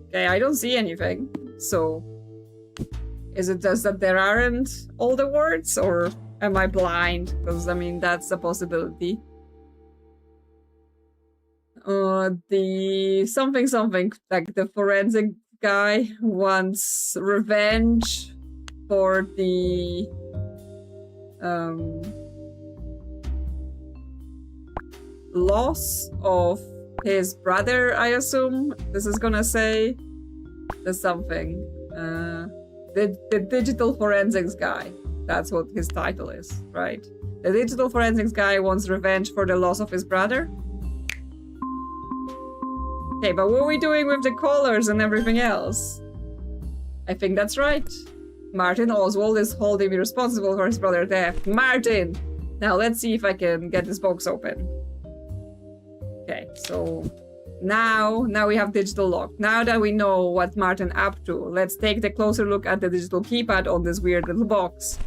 Okay, I don't see anything. So, is it just that there aren't all the words, or am I blind? Because, I mean, that's a possibility. The something, like the forensic guy wants revenge for the loss of his brother, I assume this is gonna say. The something. The digital forensics guy. That's what his title is, right? The digital forensics guy wants revenge for the loss of his brother. Okay, but what are we doing with the colors and everything else? I think that's right. Martin Oswald is holding me responsible for his brother's death. Martin! Now let's see if I can get this box open. Okay, so now we have digital lock. Now that we know what Martin up to, let's take a closer look at the digital keypad on this weird little box.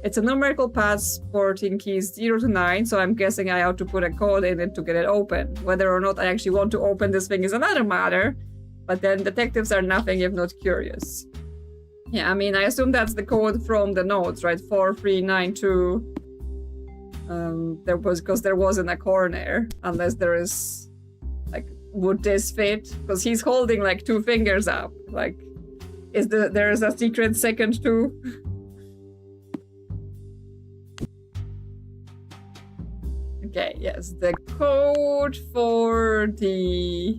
It's a numerical pad sporting keys 0 to 9, so I'm guessing I ought to put a code in it to get it open. Whether or not I actually want to open this thing is another matter, but then detectives are nothing if not curious. Yeah, I mean, I assume that's the code from the notes, right? 4392. Because there wasn't a corner, unless there is, like, would this fit? Because he's holding like 2 fingers up. Like, there is a secret second too? Okay, yes, the code for the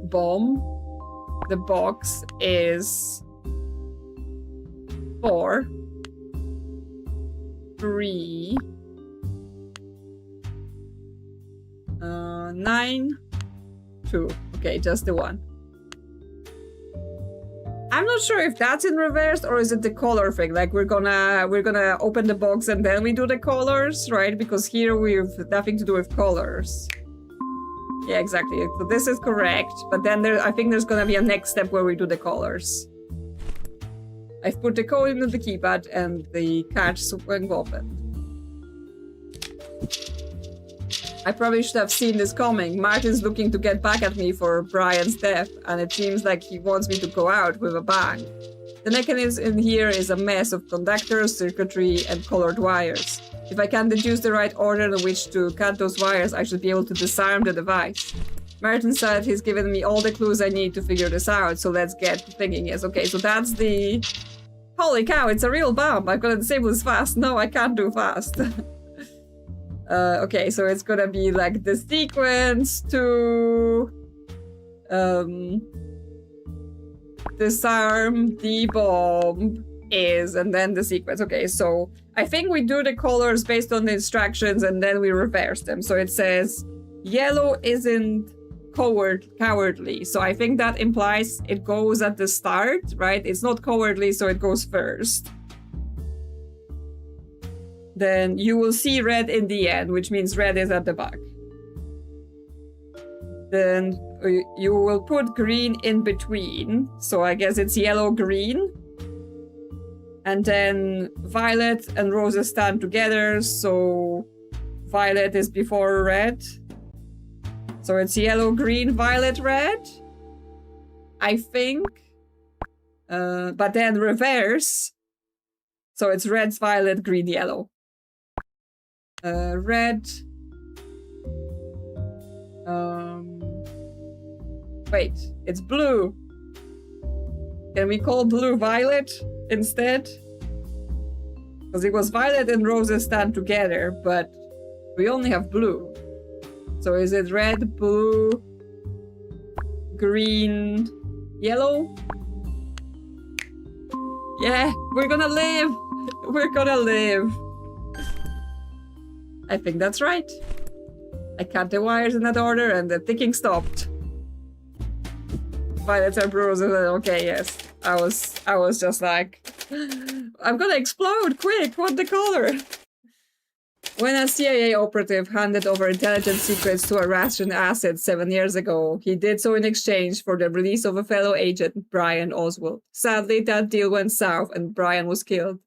bomb, the box, is 4 3 9 2. Okay, just the one. I'm not sure if that's in reverse or is it the color thing. Like we're gonna open the box and then we do the colors, right? Because here we've nothing to do with colors. Yeah, exactly. So this is correct, but then I think there's gonna be a next step where we do the colors. I've put the code into the keypad and the catch swung open. I probably should have seen this coming. Martin's looking to get back at me for Brian's death, and it seems like he wants me to go out with a bang. The mechanism in here is a mess of conductors, circuitry, and colored wires. If I can deduce the right order in which to cut those wires, I should be able to disarm the device. Martin said he's given me all the clues I need to figure this out, so let's get thinking. Yes, okay, so that's the... Holy cow, it's a real bomb. I'm gonna disable this fast. No, I can't do fast. Okay, so it's gonna be like the sequence to... disarm the bomb is, and then the sequence. Okay, so I think we do the colors based on the instructions and then we reverse them. So it says yellow isn't cowardly. So I think that implies it goes at the start, right? It's not cowardly, so it goes first. Then you will see red in the end, which means red is at the back. Then you will put green in between. So I guess it's yellow-green. And then violet and roses stand together. So violet is before red. So it's yellow, green, violet, red. I think. But then reverse. So it's red, violet, green, yellow. Red. Wait, it's blue. Can we call blue violet instead? Because it was violet and roses stand together, but we only have blue. So is it red, blue, green, yellow? Yeah, we're gonna live! We're gonna live! I think that's right. I cut the wires in that order and the ticking stopped. Violets and roses. Okay, yes. I was just like, I'm gonna explode, quick, what the color? When a CIA operative handed over intelligence secrets to a Russian asset 7 years ago, he did so in exchange for the release of a fellow agent, Brian Oswald. Sadly, that deal went south and Brian was killed,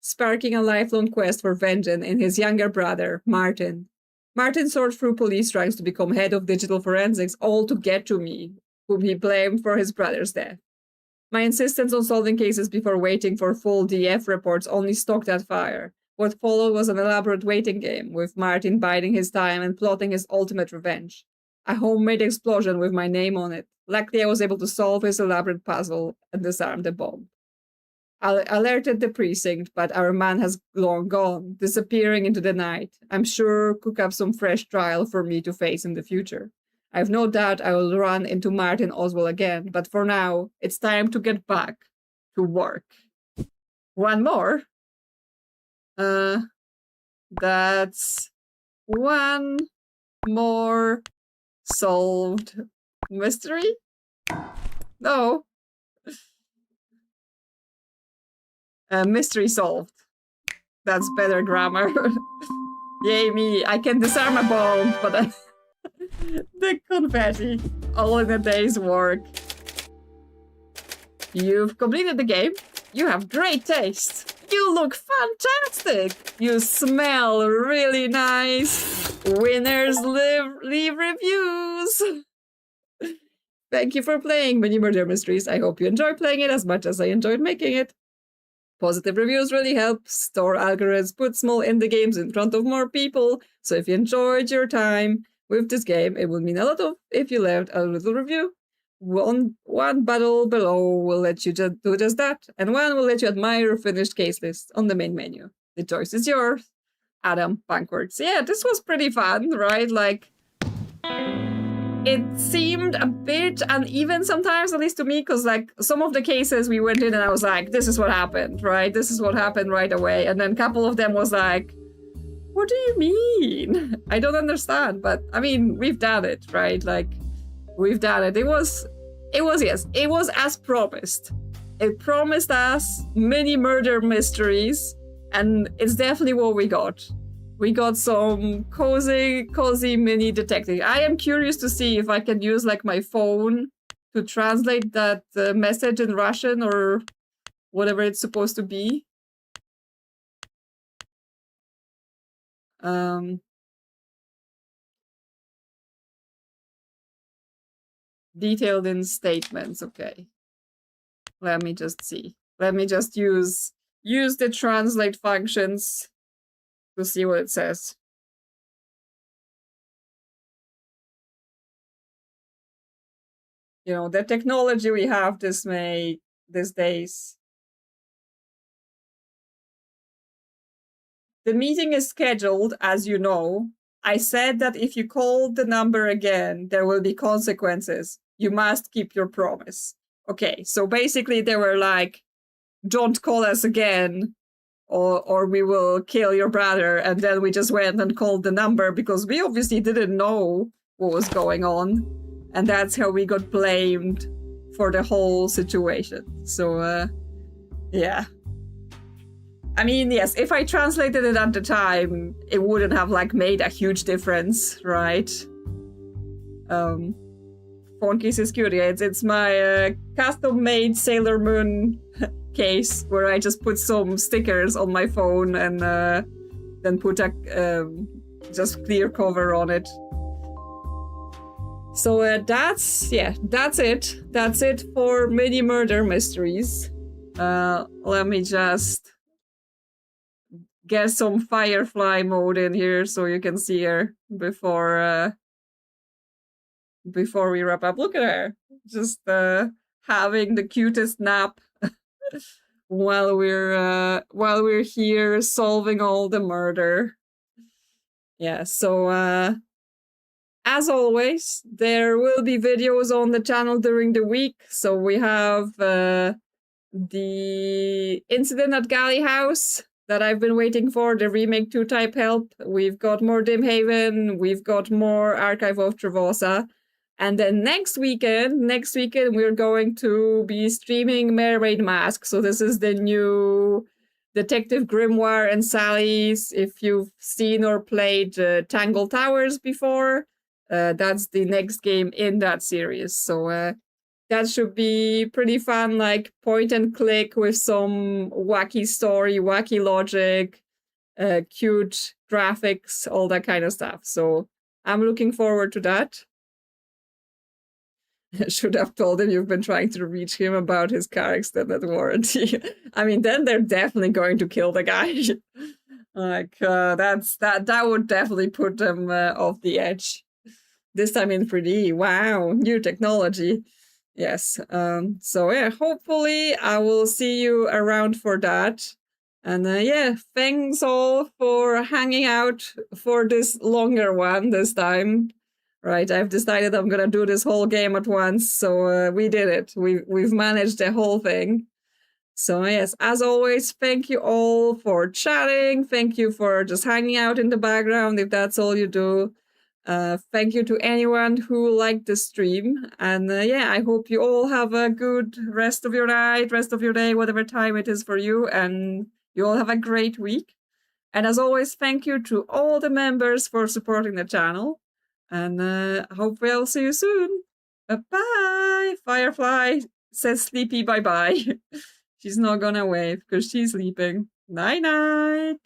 sparking a lifelong quest for vengeance in his younger brother, Martin. Martin soared through police ranks to become head of digital forensics, all to get to me, whom he blamed for his brother's death. My insistence on solving cases before waiting for full DF reports only stoked that fire. What followed was an elaborate waiting game, with Martin biding his time and plotting his ultimate revenge. A homemade explosion with my name on it. Luckily, I was able to solve his elaborate puzzle and disarm the bomb. I alerted the precinct, but our man has long gone, disappearing into the night. I'm sure cook up some fresh trial for me to face in the future. I have no doubt I will run into Martin Oswald again, but for now, it's time to get back to work. One more? That's one more solved mystery? No. Mystery solved. That's better grammar. Yay me, I can disarm a bomb, but the confetti, all in a day's work. You've completed the game. You have great taste. You look fantastic. You smell really nice. Winners leave reviews. Thank you for playing Mini Murder Mysteries. I hope you enjoy playing it as much as I enjoyed making it. Positive reviews really help. Store algorithms put small indie games in front of more people. So if you enjoyed your time with this game, it would mean a lot if you left a little review. One battle below will let you just do just that, and one will let you admire your finished case list on the main menu. The choice is yours. Adam Bankworks. Yeah, this was pretty fun, right? Like, it seemed a bit uneven sometimes, at least to me, because like some of the cases we went in and I was like, this is what happened, right? This is what happened right away. And then a couple of them was like, what do you mean? I don't understand, but I mean, we've done it, right? Like, we've done it. It was as promised. It promised us mini murder mysteries, and it's definitely what we got. We got some cozy mini detective. I am curious to see if I can use like my phone to translate that message in Russian or whatever it's supposed to be. Detailed in statements, okay. Let me just see. Let me just use the translate functions to see what it says. You know, the technology we have these days. The meeting is scheduled, as you know. I said that if you call the number again, there will be consequences. You must keep your promise. Okay, so basically they were like, don't call us again, or we will kill your brother. And then we just went and called the number because we obviously didn't know what was going on. And that's how we got blamed for the whole situation. So, yeah. I mean, yes, if I translated it at the time, it wouldn't have like made a huge difference, right? Funky Security, it's my custom-made Sailor Moon case where I just put some stickers on my phone and then put a just clear cover on it. So that's it. That's it for mini murder mysteries. Let me just get some Firefly mode in here so you can see her before we wrap up. Look at her, just having the cutest nap while we're here solving all the murder. Yeah, so as always, there will be videos on the channel during the week. So we have the incident at Galley House that I've been waiting for, the remake 2 type help. We've got more Dimhaven, we've got more Archive of Travosa. And then next weekend, we're going to be streaming Mermaid Mask. So this is the new Detective Grimoire and Sally's. If you've seen or played Tangle Towers before, that's the next game in that series. So that should be pretty fun, like point and click with some wacky story, wacky logic, cute graphics, all that kind of stuff. So I'm looking forward to that. Should have told him you've been trying to reach him about his car extended warranty. I mean, then they're definitely going to kill the guy. Like, that would definitely put them off the edge. This time in 3D. Wow, new technology. Yes. So yeah, hopefully I will see you around for that. And yeah, thanks all for hanging out for this longer one this time. Right, I've decided I'm gonna do this whole game at once, so we did it. We've managed the whole thing. So yes, as always, thank you all for chatting. Thank you for just hanging out in the background if that's all you do. Thank you to anyone who liked the stream. And yeah, I hope you all have a good rest of your night, rest of your day, whatever time it is for you. And you all have a great week. And as always, thank you to all the members for supporting the channel. And hopefully I'll see you soon. Bye-bye. Firefly says sleepy bye-bye. She's not gonna wave because she's sleeping. Night-night.